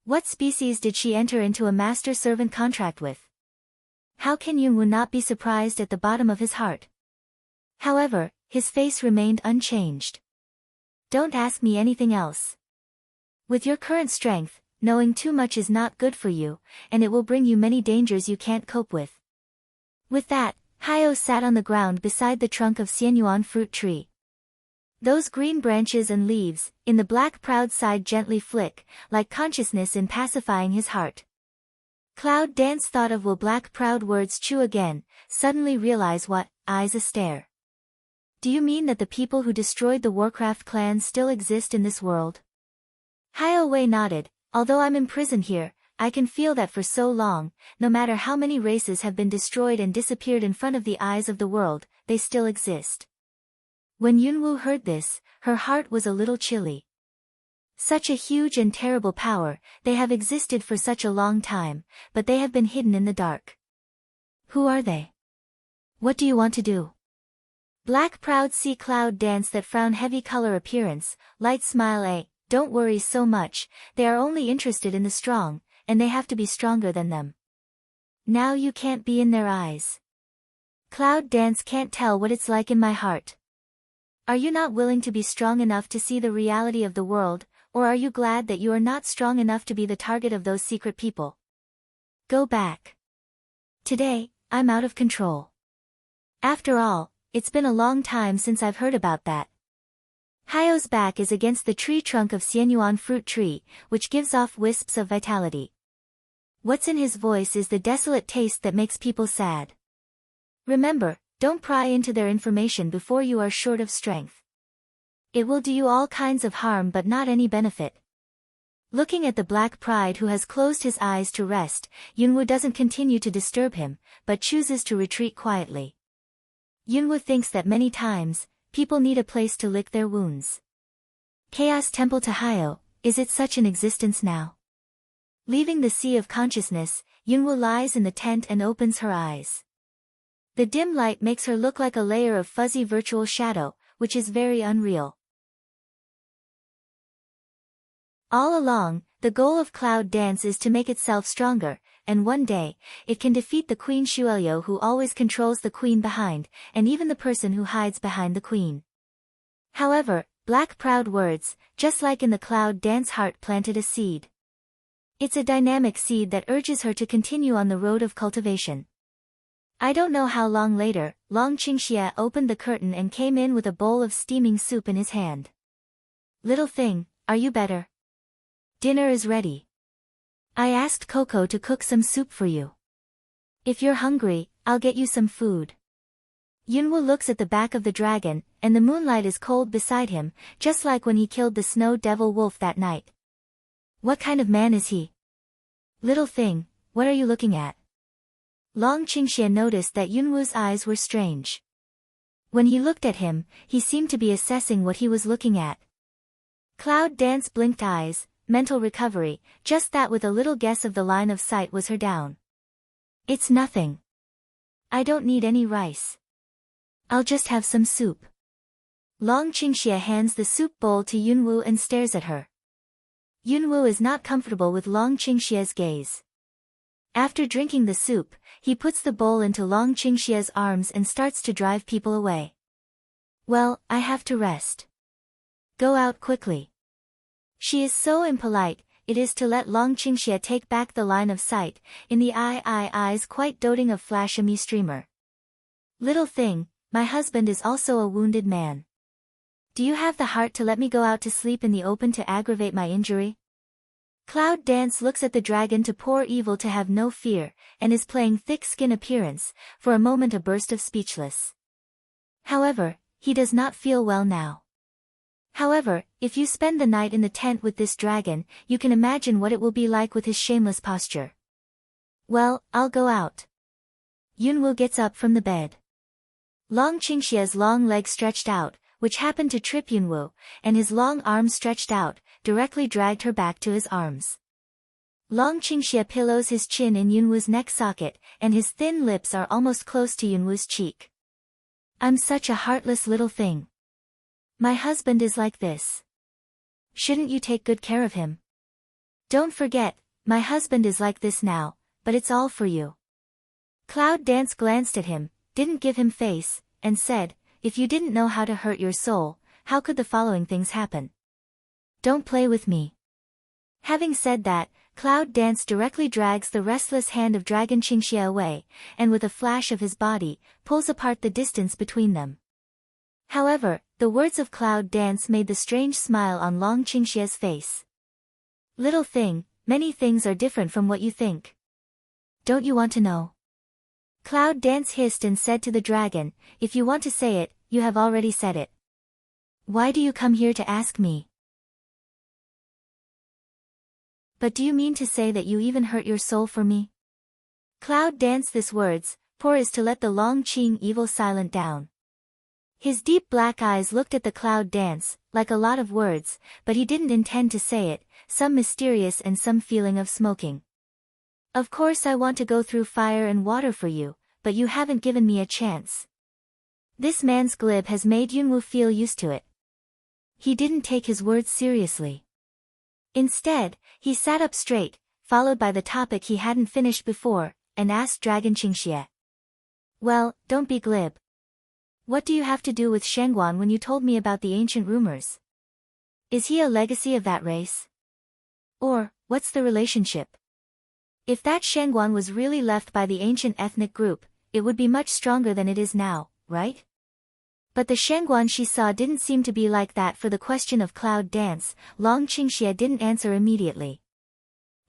What species did she enter into a master-servant contract with? How can Yunwu not be surprised at the bottom of his heart? However, his face remained unchanged. Don't ask me anything else. With your current strength, knowing too much is not good for you, and it will bring you many dangers you can't cope with. With that, Hyo sat on the ground beside the trunk of Xianyuan fruit tree. Those green branches and leaves, in the Black Proud side gently flick, like consciousness in pacifying his heart. Cloud Dance thought of will Black Proud words chew again, suddenly realize what, eyes a stare. Do you mean that the people who destroyed the Warcraft clan still exist in this world? Hyo Wei nodded, although I'm imprisoned here, I can feel that for so long, no matter how many races have been destroyed and disappeared in front of the eyes of the world, they still exist. When Yunwu heard this, her heart was a little chilly. Such a huge and terrible power, they have existed for such a long time, but they have been hidden in the dark. Who are they? What do you want to do? Black Proud see Cloud Dance that frown heavy color appearance, light smile don't worry so much, they are only interested in the strong, and they have to be stronger than them. Now you can't be in their eyes. Cloud Dance can't tell what it's like in my heart. Are you not willing to be strong enough to see the reality of the world, or are you glad that you are not strong enough to be the target of those secret people? Go back. Today, I'm out of control. After all, it's been a long time since I've heard about that. Hyo's back is against the tree trunk of Xianyuan fruit tree, which gives off wisps of vitality. What's in his voice is the desolate taste that makes people sad. Remember, don't pry into their information before you are short of strength. It will do you all kinds of harm but not any benefit. Looking at the Black Pride who has closed his eyes to rest, Yunwu doesn't continue to disturb him, but chooses to retreat quietly. Yunwu thinks that many times, people need a place to lick their wounds. Chaos Temple to Hyo, is it such an existence now? Leaving the sea of consciousness, Yunwu lies in the tent and opens her eyes. The dim light makes her look like a layer of fuzzy virtual shadow, which is very unreal. All along, the goal of Cloud Dance is to make itself stronger, and one day, it can defeat the Queen Shuelyo who always controls the queen behind, and even the person who hides behind the queen. However, Black Proud words, just like in the Cloud Dance heart planted a seed. It's a dynamic seed that urges her to continue on the road of cultivation. I don't know how long later, Long Qingxie opened the curtain and came in with a bowl of steaming soup in his hand. Little thing, are you better? Dinner is ready. I asked Coco to cook some soup for you. If you're hungry, I'll get you some food. Yunwoo looks at the back of the dragon, and the moonlight is cold beside him, just like when he killed the snow devil wolf that night. What kind of man is he? Little thing, what are you looking at? Long Qingxie noticed that Yunwoo's eyes were strange. When he looked at him, he seemed to be assessing what he was looking at. Cloud Dance blinked eyes, mental recovery, just that with a little guess of the line of sight was her down. It's nothing. I don't need any rice. I'll just have some soup. Long Qingxie hands the soup bowl to Yunwoo and stares at her. Yunwoo is not comfortable with Long Qingxie's gaze. After drinking the soup, he puts the bowl into Long Qingxie's arms and starts to drive people away. Well, I have to rest. Go out quickly. She is so impolite, it is to let Long Qingxie take back the line of sight, in the eyes quite doting of flash a me streamer. Little thing, my husband is also a wounded man. Do you have the heart to let me go out to sleep in the open to aggravate my injury? Cloud Dance looks at the dragon to pour evil to have no fear, and is playing thick-skin appearance, for a moment a burst of speechless. However, he does not feel well now. However, if you spend the night in the tent with this dragon, you can imagine what it will be like with his shameless posture. Well, I'll go out. Yunwoo gets up from the bed. Long Qingxie's long legs stretched out, which happened to trip Yunwoo, and his long arms stretched out, directly dragged her back to his arms. Long Qingxie pillows his chin in Yunwoo's neck socket, and his thin lips are almost close to Yunwoo's cheek. I'm such a heartless little thing. My husband is like this. Shouldn't you take good care of him? Don't forget, my husband is like this now, but it's all for you. Cloud Dance glanced at him, didn't give him face, and said, if you didn't know how to hurt your soul, how could the following things happen? Don't play with me. Having said that, Cloud Dance directly drags the restless hand of Dragon Qingxie away, and with a flash of his body, pulls apart the distance between them. However, the words of Cloud Dance made the strange smile on Long Qingxie's face. Little thing, many things are different from what you think. Don't you want to know? Cloud Dance hissed and said to the dragon, if you want to say it, you have already said it. Why do you come here to ask me? But do you mean to say that you even hurt your soul for me? Cloud Dance this words, pour is to let the Long Qing evil silent down. His deep black eyes looked at the Cloud Dance, like a lot of words, but he didn't intend to say it, some mysterious and some feeling of smoking. Of course I want to go through fire and water for you, but you haven't given me a chance. This man's glib has made Yunwoo feel used to it. He didn't take his words seriously. Instead, he sat up straight, followed by the topic he hadn't finished before, and asked Dragon Qingxie. Well, don't be glib. What do you have to do with Shangguan when you told me about the ancient rumors? Is he a legacy of that race? Or, what's the relationship? If that Shangguan was really left by the ancient ethnic group, it would be much stronger than it is now, right? But the Shangguan she saw didn't seem to be like that. For the question of Cloud Dance, Long Qingxie didn't answer immediately.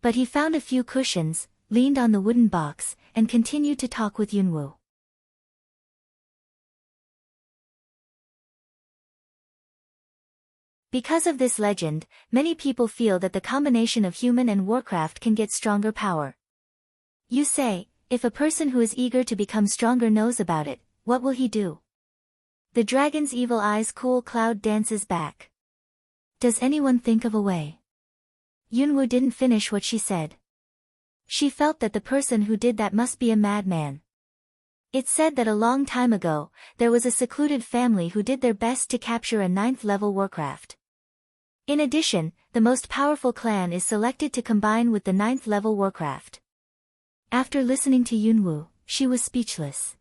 But he found a few cushions, leaned on the wooden box, and continued to talk with Yunwoo. Because of this legend, many people feel that the combination of human and warcraft can get stronger power. You say, if a person who is eager to become stronger knows about it, what will he do? The dragon's evil eyes cool. Cloud Dance's back. Does anyone think of a way? Yunwoo didn't finish what she said. She felt that the person who did that must be a madman. It's said that a long time ago, there was a secluded family who did their best to capture a 9th-level warcraft. In addition, the most powerful clan is selected to combine with the 9th-level warcraft. After listening to Yunwoo, she was speechless.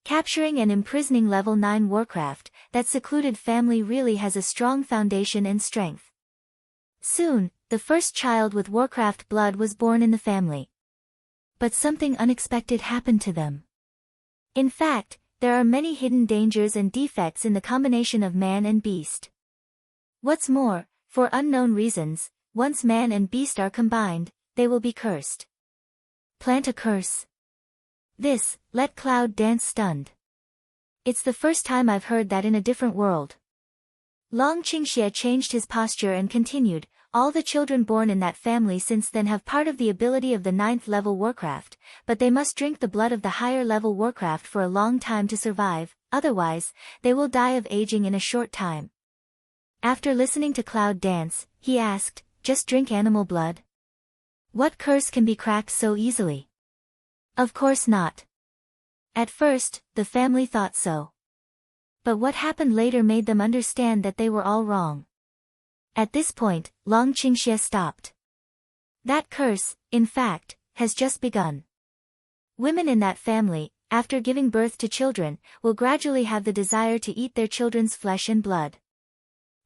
Capturing and imprisoning level 9 warcraft, that secluded family really has a strong foundation and strength. Soon, the first child with warcraft blood was born in the family. But something unexpected happened to them. In fact, there are many hidden dangers and defects in the combination of man and beast. What's more, for unknown reasons, once man and beast are combined, they will be cursed. Plant a curse. This, let Cloud Dance stunned. It's the first time I've heard that in a different world. Long Qingxie changed his posture and continued, all the children born in that family since then have part of the ability of the 9th level Warcraft, but they must drink the blood of the higher level Warcraft for a long time to survive, otherwise, they will die of aging in a short time. After listening to Cloud dance, he asked, just drink animal blood? What curse can be cracked so easily? Of course not. At first, the family thought so. But what happened later made them understand that they were all wrong. At this point, Long Qingxie stopped. That curse, in fact, has just begun. Women in that family, after giving birth to children, will gradually have the desire to eat their children's flesh and blood.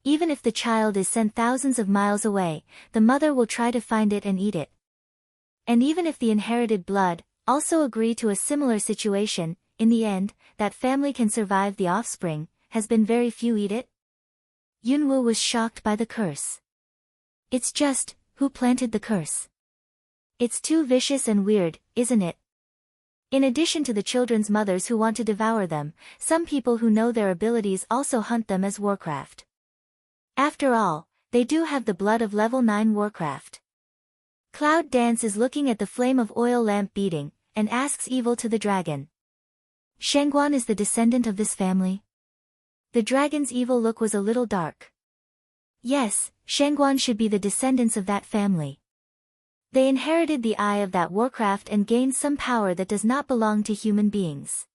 Even if the child is sent thousands of miles away, the mother will try to find it and eat it. And even if the inherited blood also agree to a similar situation, in the end, that family can survive the offspring, has been very few eat it. Yunwu was shocked by the curse. It's just, who planted the curse? It's too vicious and weird, isn't it? In addition to the children's mothers who want to devour them, some people who know their abilities also hunt them as Warcraft. After all, they do have the blood of level 9 Warcraft. Cloud Dance is looking at the flame of oil lamp beating, and asks evil to the dragon. Shangguan is the descendant of this family? The dragon's evil look was a little dark. Yes, Shangguan should be the descendants of that family. They inherited the eye of that Warcraft and gained some power that does not belong to human beings.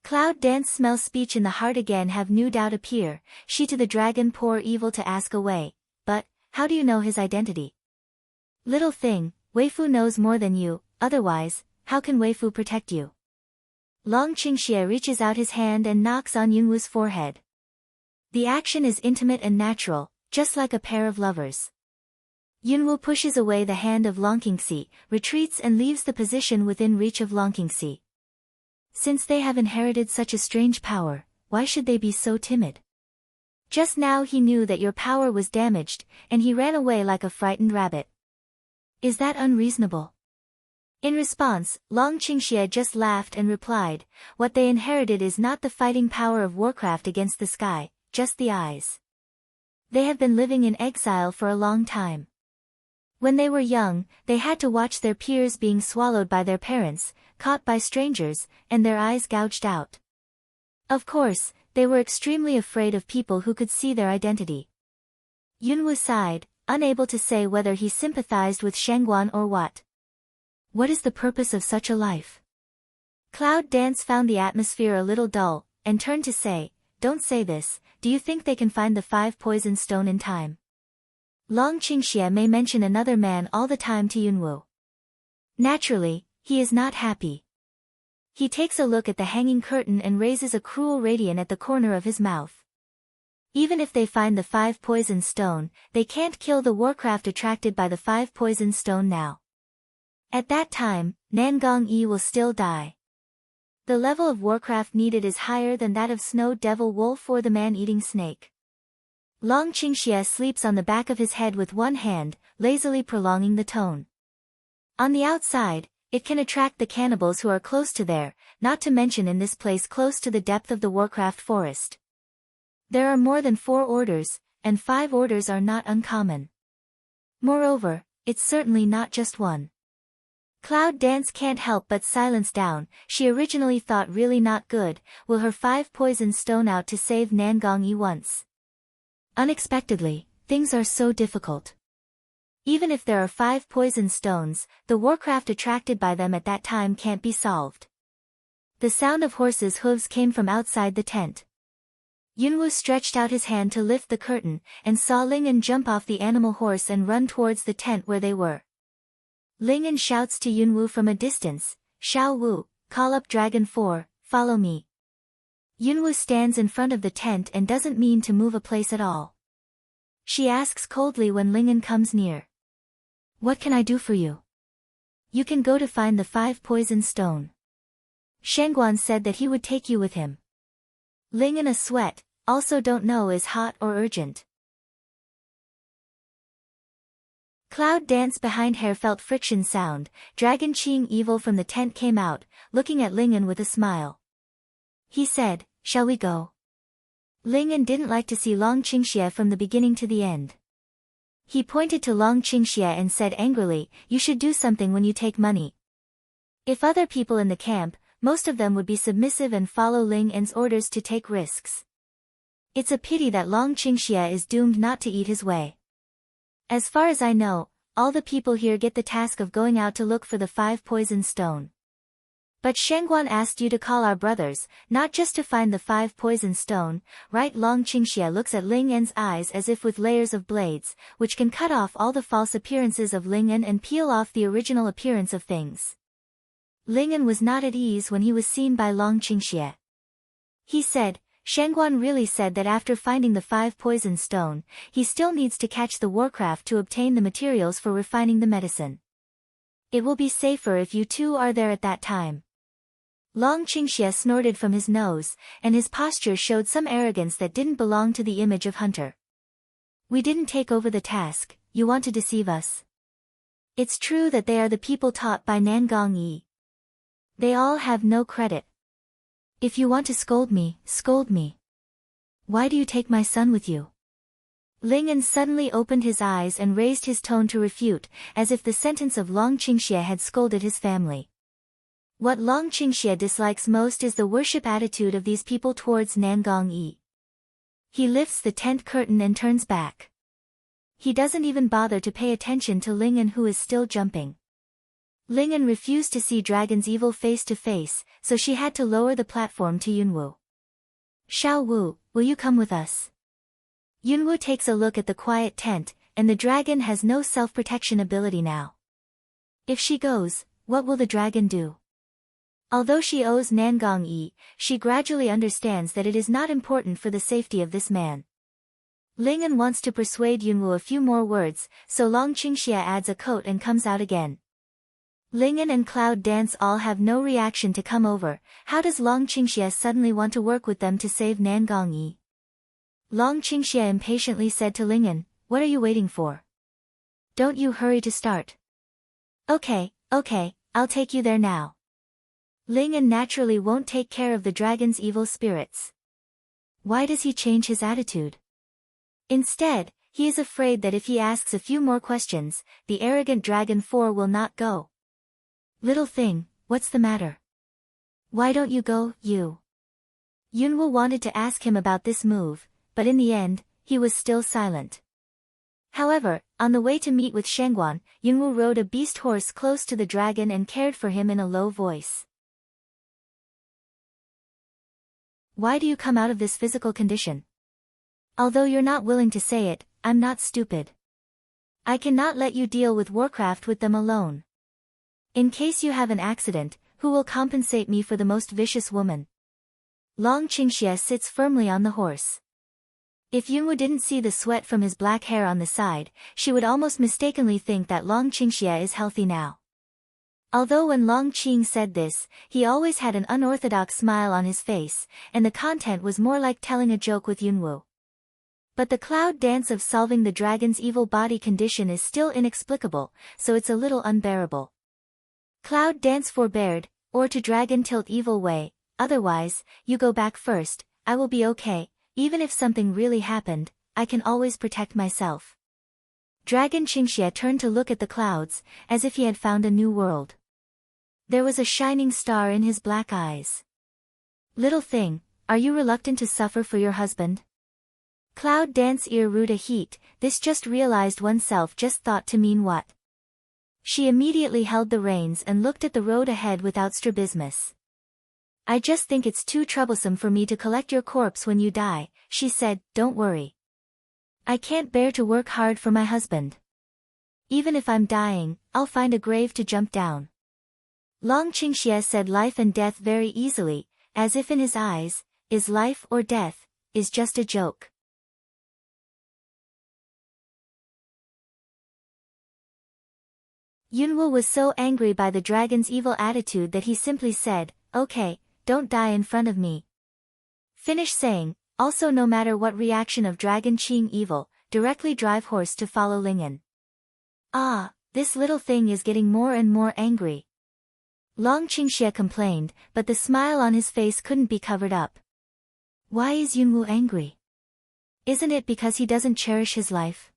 Cloud Dance smells speech in the heart again have new doubt appear, she to the dragon pour evil to ask away, but, how do you know his identity? Little thing, Weifu knows more than you, otherwise, how can Weifu protect you? Long Qingxie reaches out his hand and knocks on Yunwu's forehead. The action is intimate and natural, just like a pair of lovers. Yunwu pushes away the hand of Long Qingxie, retreats and leaves the position within reach of Long Qingxie. Since they have inherited such a strange power, why should they be so timid? Just now he knew that your power was damaged, and he ran away like a frightened rabbit. Is that unreasonable? In response, Long Qingxie just laughed and replied, what they inherited is not the fighting power of Warcraft against the sky, just the eyes. They have been living in exile for a long time. When they were young, they had to watch their peers being swallowed by their parents, caught by strangers, and their eyes gouged out. Of course, they were extremely afraid of people who could see their identity. Yunwu sighed, unable to say whether he sympathized with Shangguan or what. What is the purpose of such a life? Cloud Dance found the atmosphere a little dull, and turned to say, don't say this, do you think they can find the 5 poison stone in time? Long Qingxie may mention another man all the time to Yunwu. Naturally, he is not happy. He takes a look at the hanging curtain and raises a cruel radiance at the corner of his mouth. Even if they find the 5 poison stone, they can't kill the Warcraft attracted by the 5 poison stone now. At that time, Nangong Yi will still die. The level of Warcraft needed is higher than that of Snow Devil Wolf or the man-eating snake. Long Qingxie sleeps on the back of his head with one hand, lazily prolonging the tone. On the outside, it can attract the cannibals who are close to there, not to mention in this place close to the depth of the Warcraft forest. There are more than 4 orders, and 5 orders are not uncommon. Moreover, it's certainly not just one. Cloud Dance can't help but silence down, she originally thought really not good, will her 5 poison stone out to save Nangong Yi once. Unexpectedly, things are so difficult. Even if there are 5 poison stones, the Warcraft attracted by them at that time can't be solved. The sound of horses' hooves came from outside the tent. Yunwu stretched out his hand to lift the curtain, and saw Ling'an jump off the animal horse and run towards the tent where they were. Ling'an shouts to Yunwu from a distance, Xiao Wu, call up Dragon 4, follow me. Yunwu stands in front of the tent and doesn't mean to move a place at all. She asks coldly when Ling'an comes near. What can I do for you? You can go to find the 5 poison stone. Shangguan said that he would take you with him. Ling'an a sweat, also don't know is hot or urgent. Cloud Dance behind hair felt friction sound. Dragon Qing evil from the tent came out, looking at Ling'an with a smile. He said, "Shall we go?" Ling'an didn't like to see Long Qingxie from the beginning to the end. He pointed to Long Qingxie and said angrily, "You should do something when you take money." If other people in the camp, most of them would be submissive and follow Ling'an's orders to take risks. It's a pity that Long Qingxie is doomed not to eat his way. As far as I know, all the people here get the task of going out to look for the 5 poison stone. But Shengguan asked you to call our brothers, not just to find the 5 poison stone, right? Long Qingxie looks at Ling'an's eyes as if with layers of blades, which can cut off all the false appearances of Ling'an and peel off the original appearance of things. Ling'an was not at ease when he was seen by Long Qingxie. He said, "Shengguan really said that after finding the 5 poison stone, he still needs to catch the warcraft to obtain the materials for refining the medicine. It will be safer if you two are there at that time." Long Qingxie snorted from his nose, and his posture showed some arrogance that didn't belong to the image of hunter. "We didn't take over the task, you want to deceive us. It's true that they are the people taught by Nangong Yi. They all have no credit. If you want to scold me, scold me. Why do you take my son with you?" Ling'an suddenly opened his eyes and raised his tone to refute, as if the sentence of Long Qingxie had scolded his family. What Long Qingxie dislikes most is the worship attitude of these people towards Nangong Yi. He lifts the tent curtain and turns back. He doesn't even bother to pay attention to Ling'an, who is still jumping. Ling'an refused to see Dragon's evil face to face, so she had to lower the platform to Yunwu. "Xiao Wu, will you come with us?" Yunwu takes a look at the quiet tent, and the dragon has no self-protection ability now. If she goes, what will the dragon do? Although she owes Nangong Yi, she gradually understands that it is not important for the safety of this man. Ling'an wants to persuade Yunwu a few more words, so Long Qingxie adds a coat and comes out again. Ling'an and Cloud Dance all have no reaction to come over. How does Long Qingxie suddenly want to work with them to save Nangong Yi? Long Qingxie impatiently said to Ling'an, "What are you waiting for? Don't you hurry to start." Okay, I'll take you there now." Ling'an naturally won't take care of the dragon's evil spirits. Why does he change his attitude? Instead, he is afraid that if he asks a few more questions, the arrogant Dragon 4 will not go. "Little thing, what's the matter? Why don't you go, you?" Yunwu wanted to ask him about this move, but in the end, he was still silent. However, on the way to meet with Shengguan, Yunwu rode a beast horse close to the dragon and cared for him in a low voice. "Why do you come out of this physical condition? Although you're not willing to say it, I'm not stupid. I cannot let you deal with Warcraft with them alone. In case you have an accident, who will compensate me for the most vicious woman?" Long Qingxie sits firmly on the horse. If Yunwu didn't see the sweat from his black hair on the side, she would almost mistakenly think that Long Qingxie is healthy now. Although when Long Qing said this, he always had an unorthodox smile on his face, and the content was more like telling a joke with Yunwu. But the Cloud Dance of solving the dragon's evil body condition is still inexplicable, so it's a little unbearable. Cloud Dance forbeared, or to dragon tilt evil way, "Otherwise, you go back first, I will be okay, even if something really happened, I can always protect myself." Dragon Qingxie turned to look at the clouds, as if he had found a new world. There was a shining star in his black eyes. "Little thing, are you reluctant to suffer for your husband?" Cloud Dance ear rude a heat, this just realized oneself just thought to mean what? She immediately held the reins and looked at the road ahead without strabismus. "I just think it's too troublesome for me to collect your corpse when you die," she said. "Don't worry. I can't bear to work hard for my husband. Even if I'm dying, I'll find a grave to jump down." Long Qingxie said life and death very easily, as if in his eyes, is life or death, is just a joke. Yunwu was so angry by the dragon's evil attitude that he simply said, "Okay, don't die in front of me." Finish saying, also no matter what reaction of Dragon Qing evil, directly drive horse to follow Ling'an. Ah, this little thing is getting more and more angry. Long Qingxie complained, but the smile on his face couldn't be covered up. Why is Yunwu angry? Isn't it because he doesn't cherish his life?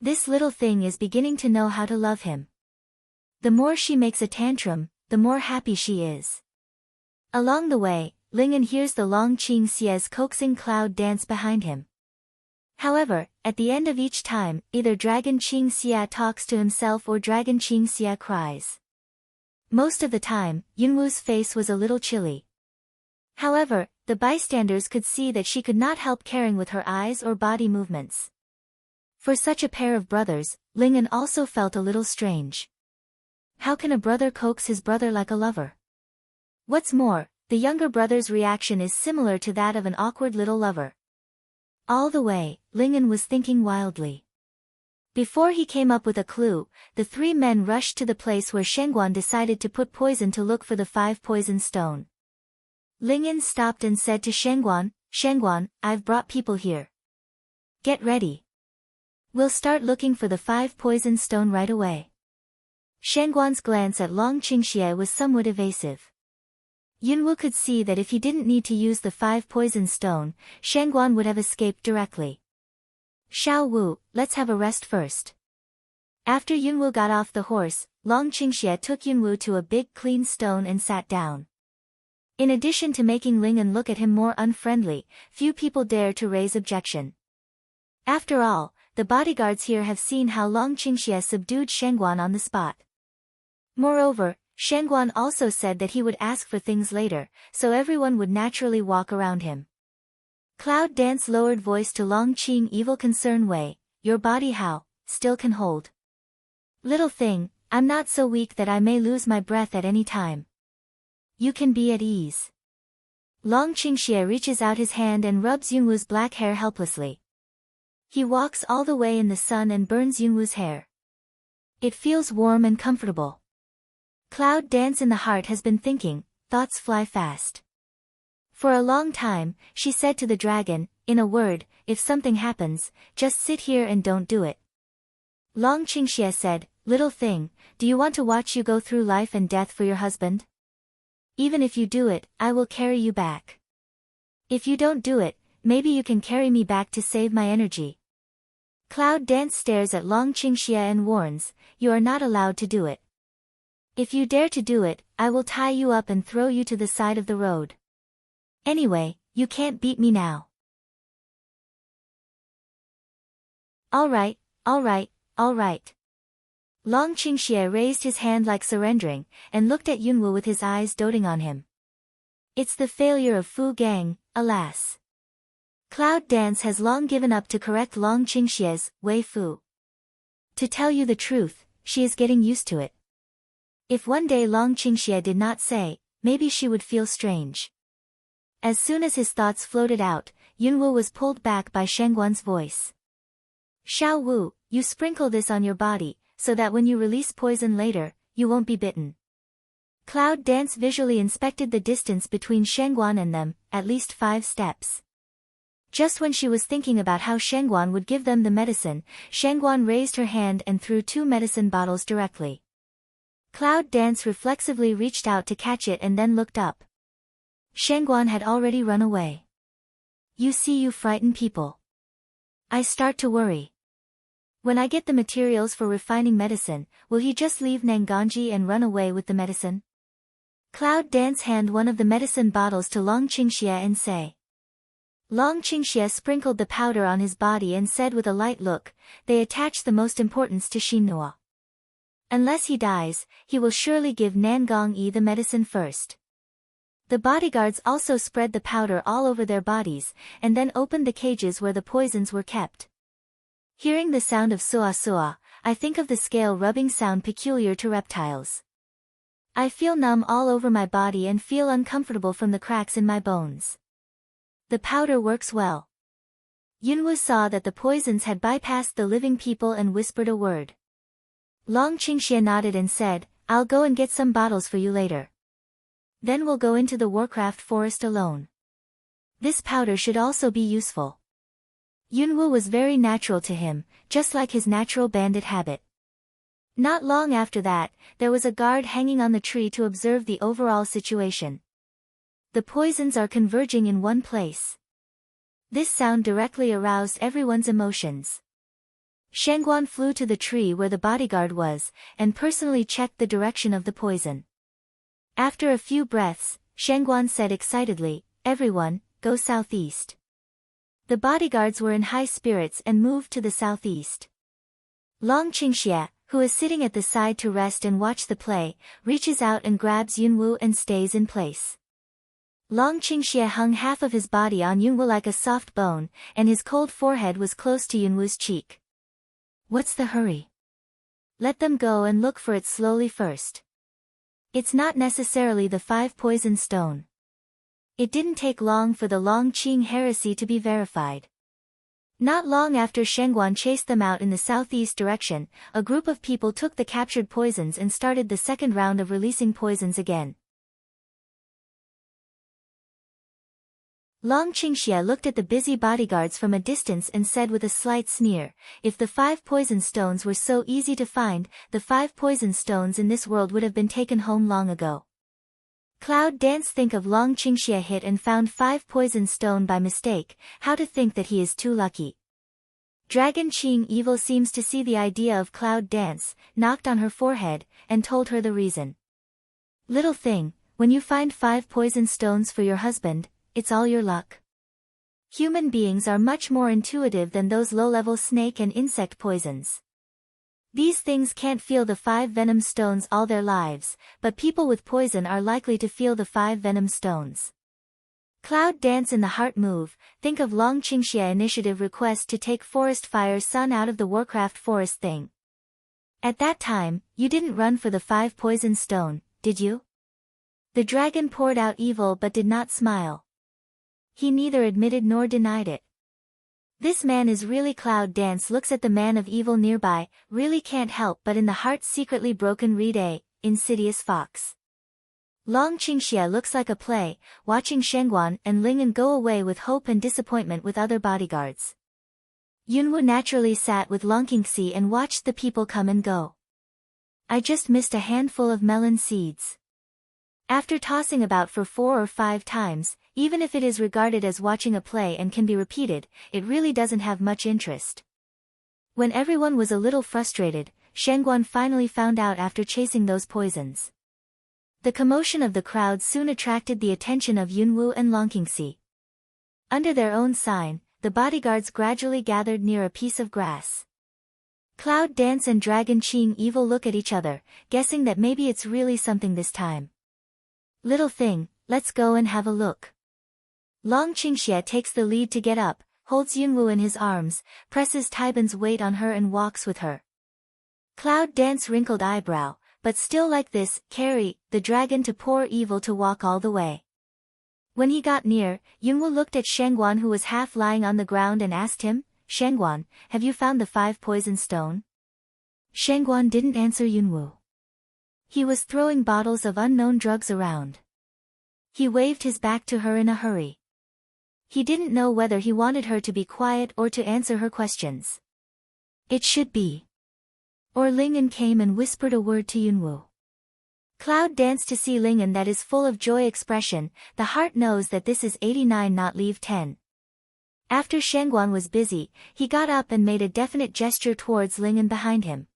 This little thing is beginning to know how to love him. The more she makes a tantrum, the more happy she is. Along the way, Ling'an hears the Long Qingxie's coaxing cloud dance behind him. However, at the end of each time, either Dragon Qingxie talks to himself or Dragon Qingxie cries. Most of the time, Yunwu's face was a little chilly. However, the bystanders could see that she could not help caring with her eyes or body movements. For such a pair of brothers, Ling'an also felt a little strange. How can a brother coax his brother like a lover? What's more, the younger brother's reaction is similar to that of an awkward little lover. All the way, Ling'an was thinking wildly. Before he came up with a clue, the three men rushed to the place where Shengguan decided to put poison to look for the 5 poison stone. Ling'an stopped and said to Shengguan, "Shengguan, I've brought people here. Get ready. We'll start looking for the 5 poison stone right away." Shengguan's glance at Long Qingxie was somewhat evasive. Yunwu could see that if he didn't need to use the 5 poison stone, Shengguan would have escaped directly. "Xiao Wu, let's have a rest first." After Yunwu got off the horse, Long Qingxie took Yunwu to a big clean stone and sat down. In addition to making Ling'an look at him more unfriendly, few people dare to raise objection. After all, the bodyguards here have seen how Long Qingxie subdued Shengguan on the spot. Moreover, Shengguan also said that he would ask for things later, so everyone would naturally walk around him. Cloud Dance lowered voice to Long Qing evil concern Wei, "Your body how, still can hold. Little thing, I'm not so weak that I may lose my breath at any time. You can be at ease." Long Qingxie reaches out his hand and rubs Yunwu's black hair helplessly. He walks all the way in the sun and burns Yunwu's hair. It feels warm and comfortable. Cloud Dance in the heart has been thinking, thoughts fly fast. For a long time, she said to the dragon, in a word, "If something happens, just sit here and don't do it." Long Qingxie said, "Little thing, do you want to watch you go through life and death for your husband? Even if you do it, I will carry you back. If you don't do it, maybe you can carry me back to save my energy." Cloud Dance stares at Long Qingxie and warns, "You are not allowed to do it. If you dare to do it, I will tie you up and throw you to the side of the road. Anyway, you can't beat me now." All right, all right, all right. Long Qingxie raised his hand like surrendering, and looked at Yunwu with his eyes doting on him. It's the failure of Fu Gang, alas. Cloud Dance has long given up to correct Long Qingxie's Wei Fu. To tell you the truth, she is getting used to it. If one day Long Qingxie did not say, maybe she would feel strange. As soon as his thoughts floated out, Yunwu was pulled back by Shengguan's voice. "Xiao Wu, you sprinkle this on your body, so that when you release poison later, you won't be bitten." Cloud Dance visually inspected the distance between Shengguan and them, at least 5 steps. Just when she was thinking about how Shengguan would give them the medicine, Shengguan raised her hand and threw 2 medicine bottles directly. Cloud Dance reflexively reached out to catch it and then looked up. Shengguan had already run away. You see, you frighten people. I start to worry. When I get the materials for refining medicine, will he just leave Nanganji and run away with the medicine? Cloud Dance hand one of the medicine bottles to Long Qingxie and say. Long Qingxie sprinkled the powder on his body and said with a light look, "They attach the most importance to Xinhua. Unless he dies, he will surely give Nangong-yi the medicine first." The bodyguards also spread the powder all over their bodies, and then opened the cages where the poisons were kept. Hearing the sound of sua-sua, I think of the scale rubbing sound peculiar to reptiles. I feel numb all over my body and feel uncomfortable from the cracks in my bones. The powder works well. Yunwu saw that the poisons had bypassed the living people and whispered a word. Long Qingxie nodded and said, "I'll go and get some bottles for you later. Then we'll go into the Warcraft forest alone. This powder should also be useful." Yunwu was very natural to him, just like his natural bandit habit. Not long after that, there was a guard hanging on the tree to observe the overall situation. The poisons are converging in one place. This sound directly aroused everyone's emotions. Shangguan flew to the tree where the bodyguard was, and personally checked the direction of the poison. After a few breaths, Shangguan said excitedly, "Everyone, go southeast." The bodyguards were in high spirits and moved to the southeast. Long Qingxie, who is sitting at the side to rest and watch the play, reaches out and grabs Yunwu and stays in place. Long Qingxie hung half of his body on Yunwu like a soft bone, and his cold forehead was close to Yunwu's cheek. "What's the hurry? Let them go and look for it slowly first. It's not necessarily the 5 poison stone." It didn't take long for the Long Qing heresy to be verified. Not long after Shangguan chased them out in the southeast direction, a group of people took the captured poisons and started the second round of releasing poisons again. Long Qingxie looked at the busy bodyguards from a distance and said with a slight sneer, "If the 5 poison stones were so easy to find, the 5 poison stones in this world would have been taken home long ago." Cloud Dance think of Long Qingxie hit and found 5 poison stone by mistake, how to think that he is too lucky. Dragon Qing Evil seems to see the idea of Cloud Dance, knocked on her forehead, and told her the reason. "Little thing, when you find 5 poison stones for your husband, it's all your luck." Human beings are much more intuitive than those low-level snake and insect poisons. These things can't feel the 5 venom stones all their lives, but people with poison are likely to feel the 5 venom stones. Cloud Dance in the heart move, think of Long Qingxie initiative request to take Forest Fire Sun out of the Warcraft forest thing. At that time, you didn't run for the 5 poison stone, did you? The dragon poured out evil but did not smile. He neither admitted nor denied it. This man is really Cloud Dance looks at the man of evil nearby, really can't help but in the heart secretly broken read a insidious fox. Long Qingxie looks like a play, watching Shangguan and Ling'an go away with hope and disappointment with other bodyguards. Yunwu naturally sat with Long Qingxie and watched the people come and go. "I just missed a handful of melon seeds." After tossing about for 4 or 5 times, even if it is regarded as watching a play and can be repeated, it really doesn't have much interest. When everyone was a little frustrated, Shangguan finally found out after chasing those poisons. The commotion of the crowd soon attracted the attention of Yunwu and Long Qingxie. Under their own sign, the bodyguards gradually gathered near a piece of grass. Cloud Dance and Dragon Qing Evil look at each other, guessing that maybe it's really something this time. "Little thing, let's go and have a look." Long Qingxie takes the lead to get up, holds Yunwu in his arms, presses Taiban's weight on her and walks with her. Cloud Dance wrinkled eyebrow, but still like this, carry the dragon to poor evil to walk all the way. When he got near, Yunwu looked at Shangguan who was half lying on the ground and asked him, "Shangguan, have you found the 5 poison stone?" Shangguan didn't answer Yunwu. He was throwing bottles of unknown drugs around. He waved his back to her in a hurry. He didn't know whether he wanted her to be quiet or to answer her questions. "It should be." Or Ling'an came and whispered a word to Yunwu. Cloud Dance to see Ling'an that is full of joy expression, the heart knows that this is 89 not leave 10. After Shangguan was busy, he got up and made a definite gesture towards Ling'an behind him.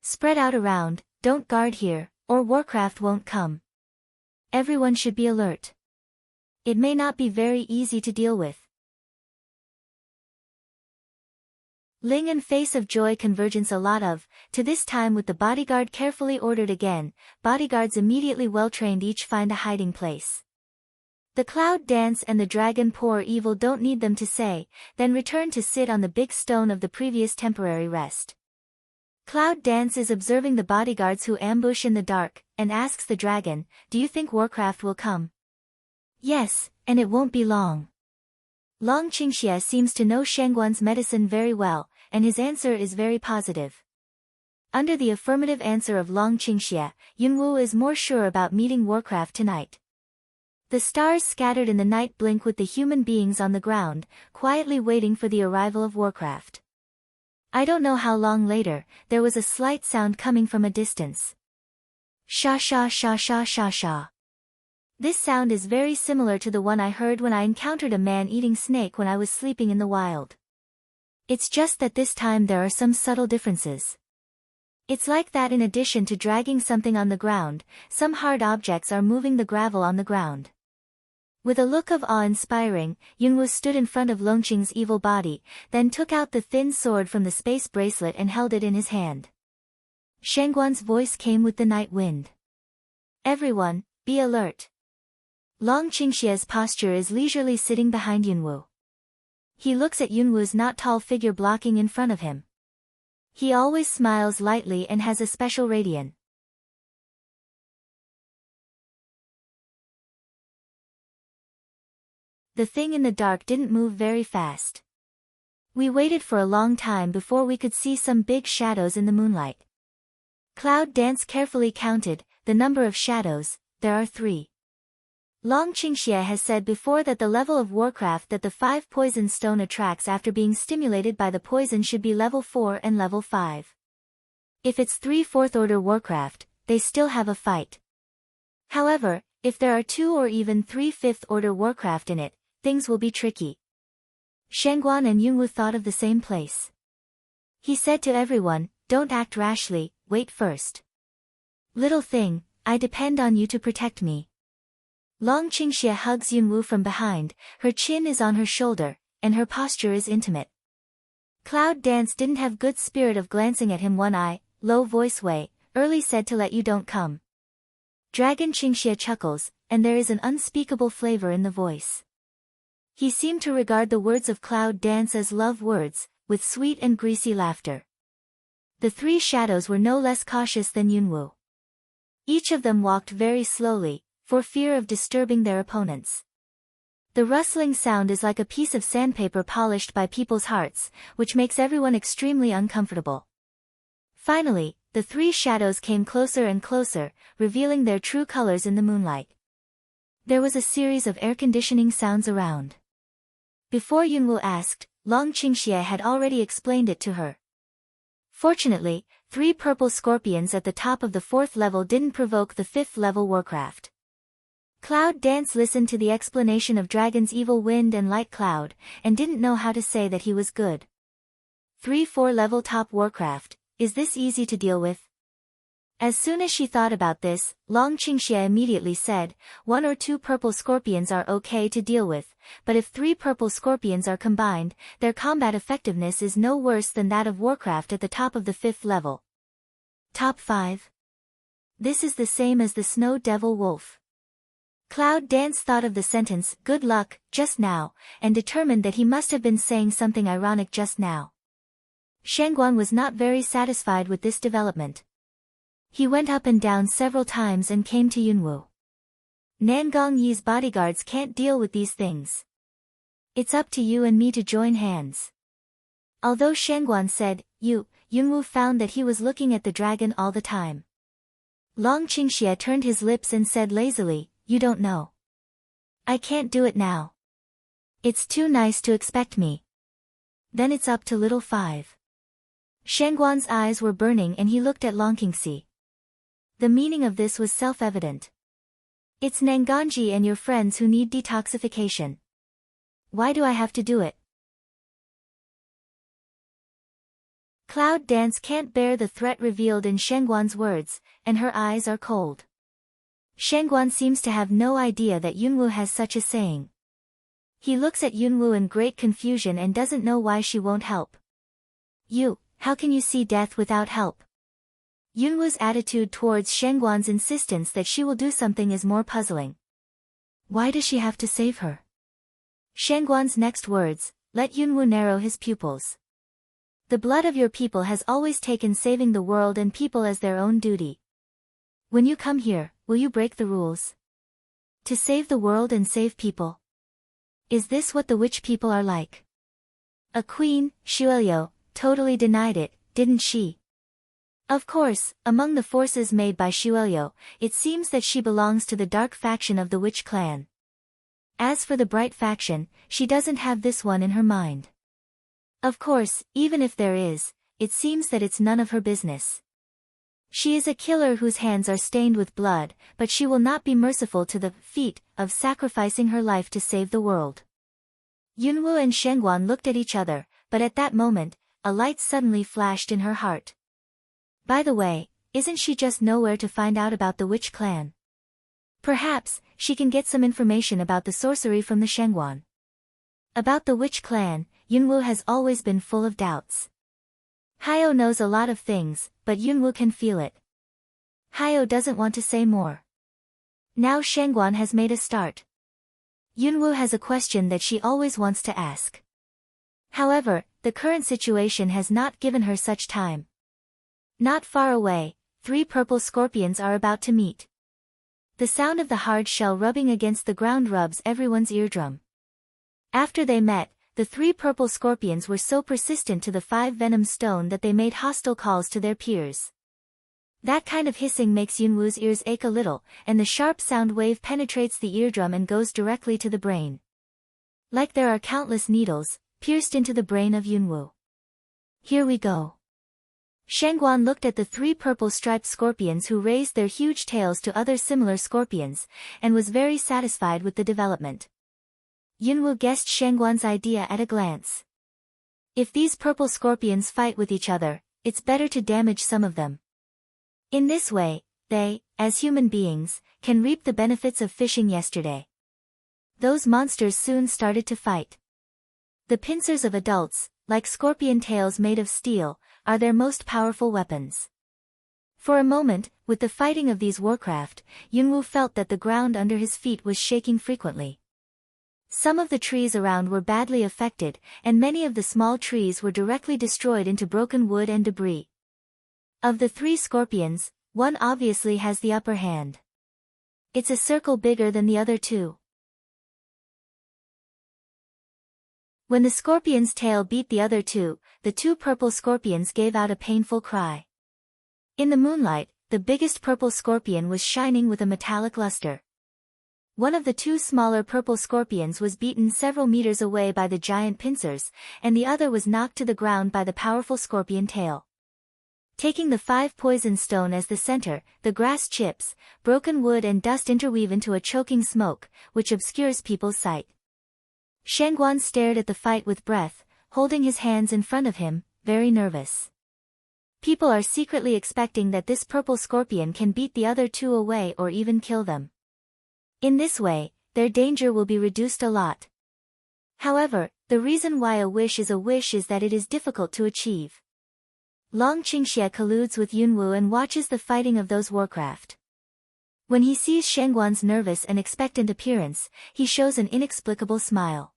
"Spread out around, don't guard here, or Warcraft won't come. Everyone should be alert. It may not be very easy to deal with." Ling'an face of joy convergence a lot of, to this time with the bodyguard carefully ordered again, bodyguards immediately well-trained each find a hiding place. The Cloud Dance and the Dragon Poor Evil don't need them to say, then return to sit on the big stone of the previous temporary rest. Cloud Dance is observing the bodyguards who ambush in the dark, and asks the dragon, "Do you think Warcraft will come?" "Yes, and it won't be long." Long Qingxie seems to know Shangguan's medicine very well, and his answer is very positive. Under the affirmative answer of Long Qingxie, Yunwu is more sure about meeting Warcraft tonight. The stars scattered in the night blink with the human beings on the ground, quietly waiting for the arrival of Warcraft. I don't know how long later, there was a slight sound coming from a distance. Sha sha sha sha sha sha. This sound is very similar to the one I heard when I encountered a man-eating snake when I was sleeping in the wild. It's just that this time there are some subtle differences. It's like that in addition to dragging something on the ground, some hard objects are moving the gravel on the ground. With a look of awe-inspiring, Yunwoo stood in front of Longqing's evil body, then took out the thin sword from the space bracelet and held it in his hand. Shangguan's voice came with the night wind. Everyone, be alert. Long Qingxie's posture is leisurely sitting behind Yunwoo. He looks at Yunwoo's not tall figure blocking in front of him. He always smiles lightly and has a special radiance. The thing in the dark didn't move very fast. We waited for a long time before we could see some big shadows in the moonlight. Cloud Dance carefully counted the number of shadows. There are 3. Long Qingxie has said before that the level of warcraft that the 5 poison stone attracts after being stimulated by the poison should be level 4 and level 5. If it's 3 4th order warcraft, they still have a fight. However, if there are 2 or even 3 5th order warcraft in it, things will be tricky. Shangguan and Yunwoo thought of the same place. He said to everyone, don't act rashly, wait first. Little thing, I depend on you to protect me. Long Qingxie hugs Yunwoo from behind, her chin is on her shoulder, and her posture is intimate. Cloud Dance didn't have good spirit of glancing at him one eye, low voice way, early said to let you don't come. Dragon Qingxie chuckles, and there is an unspeakable flavor in the voice. He seemed to regard the words of Cloud Dance as love words, with sweet and greasy laughter. The 3 shadows were no less cautious than Yunwoo. Each of them walked very slowly, for fear of disturbing their opponents. The rustling sound is like a piece of sandpaper polished by people's hearts, which makes everyone extremely uncomfortable. Finally, the 3 shadows came closer and closer, revealing their true colors in the moonlight. There was a series of air-conditioning sounds around. Before Yunwoo asked, Long Qingxie had already explained it to her. Fortunately, 3 purple scorpions at the top of the 4th level didn't provoke the 5th level warcraft. Cloud Dance listened to the explanation of Dragon's evil wind and light cloud, and didn't know how to say that he was good. 3-4 level top warcraft, is this easy to deal with? As soon as she thought about this, Long Qingxie immediately said, 1 or 2 purple scorpions are okay to deal with, but if 3 purple scorpions are combined, their combat effectiveness is no worse than that of Warcraft at the top of the 5th level. Top 5. This is the same as the Snow Devil Wolf. Cloud Dance thought of the sentence, good luck, just now, and determined that he must have been saying something ironic just now. Shangguan was not very satisfied with this development. He went up and down several times and came to Yunwoo. Nangong Yi's bodyguards can't deal with these things. It's up to you and me to join hands. Although Shangguan said, Yunwoo found that he was looking at the dragon all the time. Long Qingxie turned his lips and said lazily, you don't know. I can't do it now. It's too nice to expect me. Then it's up to little 5. Shangguan's eyes were burning and he looked at Long Qingxie. The meaning of this was self-evident. It's Nangongji and your friends who need detoxification. Why do I have to do it? Cloud Dance can't bear the threat revealed in Shangguan's words, and her eyes are cold. Shangguan seems to have no idea that Yunwoo has such a saying. He looks at Yunwoo in great confusion and doesn't know why she won't help. How can you see death without help? Yunwoo's attitude towards Shangguan's insistence that she will do something is more puzzling. Why does she have to save her? Shangguan's next words, let Yunwoo narrow his pupils. The blood of your people has always taken saving the world and people as their own duty. When you come here, will you break the rules? To save the world and save people? Is this what the witch people are like? A queen, Xueliu, totally denied it, didn't she? Of course, among the forces made by Xueliu, it seems that she belongs to the dark faction of the witch clan. As for the bright faction, she doesn't have this one in her mind. Of course, even if there is, it seems that it's none of her business. She is a killer whose hands are stained with blood, but she will not be merciful to the feat of sacrificing her life to save the world. Yunwu and Shengguan looked at each other, but at that moment, a light suddenly flashed in her heart. By the way, isn't she just nowhere to find out about the witch clan? Perhaps, she can get some information about the sorcery from the Shengguan. About the witch clan, Yunwu has always been full of doubts. Hayo knows a lot of things, but Yunwu can feel it. Hayo doesn't want to say more. Now Shengguan has made a start. Yunwu has a question that she always wants to ask. However, the current situation has not given her such time. Not far away, 3 purple scorpions are about to meet. The sound of the hard shell rubbing against the ground rubs everyone's eardrum. After they met, the 3 purple scorpions were so persistent to the 5 venom stone that they made hostile calls to their peers. That kind of hissing makes Yunwu's ears ache a little, and the sharp sound wave penetrates the eardrum and goes directly to the brain. Like there are countless needles, pierced into the brain of Yunwu. Here we go. Shengguan looked at the 3 purple striped scorpions who raised their huge tails to other similar scorpions, and was very satisfied with the development. Yunwu guessed Shengguan's idea at a glance. If these purple scorpions fight with each other, it's better to damage some of them. In this way, they, as human beings, can reap the benefits of fishing yesterday. Those monsters soon started to fight. The pincers of adults, like scorpion tails made of steel, are their most powerful weapons. For a moment, with the fighting of these warcraft, Yunwu felt that the ground under his feet was shaking frequently. Some of the trees around were badly affected, and many of the small trees were directly destroyed into broken wood and debris. Of the 3 scorpions, one obviously has the upper hand. It's a circle bigger than the other 2. When the scorpion's tail beat the other 2, the 2 purple scorpions gave out a painful cry. In the moonlight, the biggest purple scorpion was shining with a metallic luster. One of the 2 smaller purple scorpions was beaten several meters away by the giant pincers, and the other was knocked to the ground by the powerful scorpion tail. Taking the 5 poison stone as the center, the grass chips, broken wood and dust interweave into a choking smoke, which obscures people's sight. Shengguan stared at the fight with breath, holding his hands in front of him, very nervous. People are secretly expecting that this purple scorpion can beat the other 2 away or even kill them. In this way, their danger will be reduced a lot. However, the reason why a wish is that it is difficult to achieve. Long Qingxie colludes with Yunwu and watches the fighting of those warcraft. When he sees Shengguan's nervous and expectant appearance, he shows an inexplicable smile.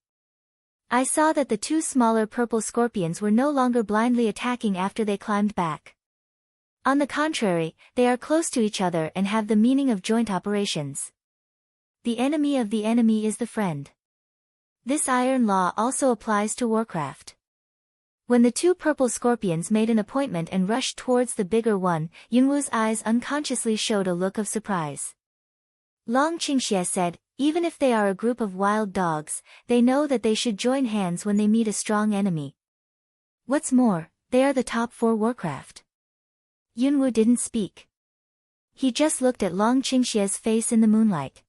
I saw that the 2 smaller purple scorpions were no longer blindly attacking after they climbed back. On the contrary, they are close to each other and have the meaning of joint operations. The enemy of the enemy is the friend. This iron law also applies to warcraft. When the 2 purple scorpions made an appointment and rushed towards the bigger one, Yunwu's eyes unconsciously showed a look of surprise. Long Qingxie said, even if they are a group of wild dogs, they know that they should join hands when they meet a strong enemy. What's more, they are the top 4 warcraft. Yunwu didn't speak. He just looked at Long Qingxie's face in the moonlight.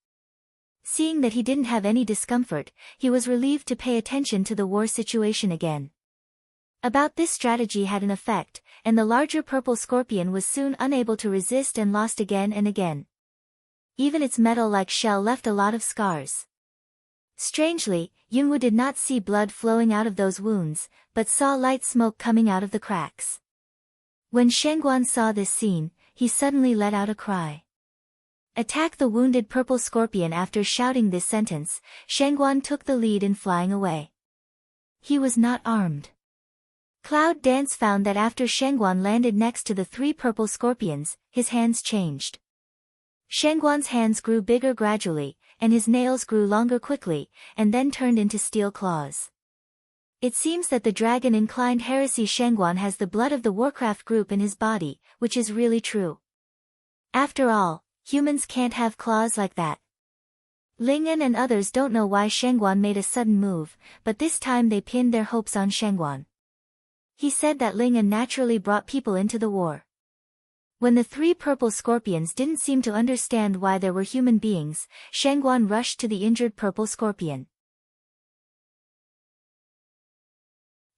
Seeing that he didn't have any discomfort, he was relieved to pay attention to the war situation again. About this strategy had an effect, and the larger purple scorpion was soon unable to resist and lost again and again. Even its metal-like shell left a lot of scars. Strangely, Yunwu did not see blood flowing out of those wounds, but saw light smoke coming out of the cracks. When Shengguan saw this scene, he suddenly let out a cry. Attack the wounded purple scorpion. After shouting this sentence, Shengguan took the lead in flying away. He was not armed. Cloud Dance found that after Shengguan landed next to the 3 purple scorpions, his hands changed. Shengguan's hands grew bigger gradually, and his nails grew longer quickly, and then turned into steel claws. It seems that the dragon-inclined heresy Shengguan has the blood of the Warcraft group in his body, which is really true. After all, humans can't have claws like that. Ling'an and others don't know why Shengguan made a sudden move, but this time they pinned their hopes on Shengguan. He said that Ling unnaturally brought people into the war. When the three purple scorpions didn't seem to understand why there were human beings, Shangguan rushed to the injured purple scorpion.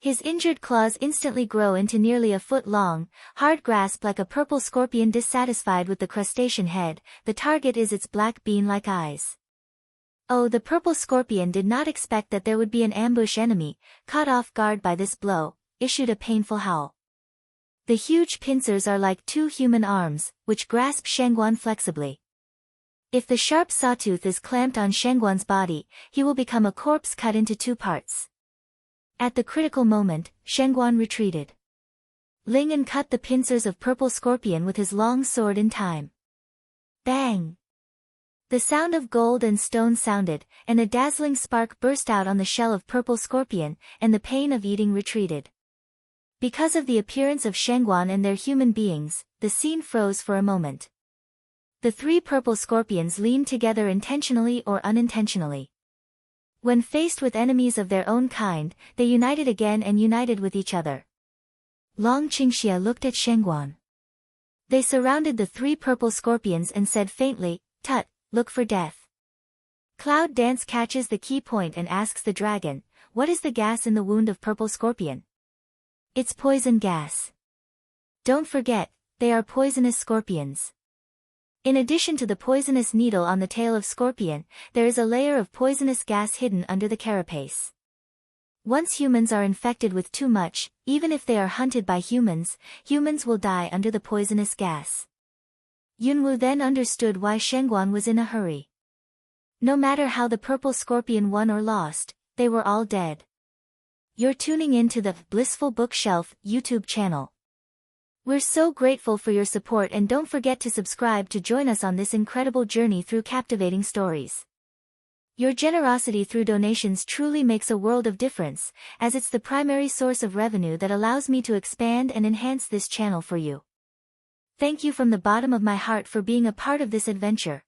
His injured claws instantly grow into nearly a foot long, hard grasp like a purple scorpion dissatisfied with the crustacean head. The target is its black bean-like eyes. Oh, the purple scorpion did not expect that there would be an ambush enemy, caught off guard by this blow, issued a painful howl. The huge pincers are like two human arms, which grasp Shangguan flexibly. If the sharp sawtooth is clamped on Shangguan's body, he will become a corpse cut into two parts. At the critical moment, Shangguan retreated. Ling cut the pincers of purple scorpion with his long sword in time. Bang! The sound of gold and stone sounded, and a dazzling spark burst out on the shell of purple scorpion, and the pain of eating retreated. Because of the appearance of Shangguan and their human beings, the scene froze for a moment. The three purple scorpions leaned together intentionally or unintentionally. When faced with enemies of their own kind, they united again and united with each other. Long Qingxia looked at Shangguan. They surrounded the three purple scorpions and said faintly, "Tut, look for death." Cloud Dance catches the key point and asks the dragon, "What is the gas in the wound of purple scorpion?" "It's poison gas. Don't forget, they are poisonous scorpions." In addition to the poisonous needle on the tail of scorpion, there is a layer of poisonous gas hidden under the carapace. Once humans are infected with too much, even if they are hunted by humans, humans will die under the poisonous gas. Yunwu then understood why Shangguan was in a hurry. No matter how the purple scorpion won or lost, they were all dead. You're tuning in to the Blissful Bookshelf YouTube channel. We're so grateful for your support, and don't forget to subscribe to join us on this incredible journey through captivating stories. Your generosity through donations truly makes a world of difference, as it's the primary source of revenue that allows me to expand and enhance this channel for you. Thank you from the bottom of my heart for being a part of this adventure.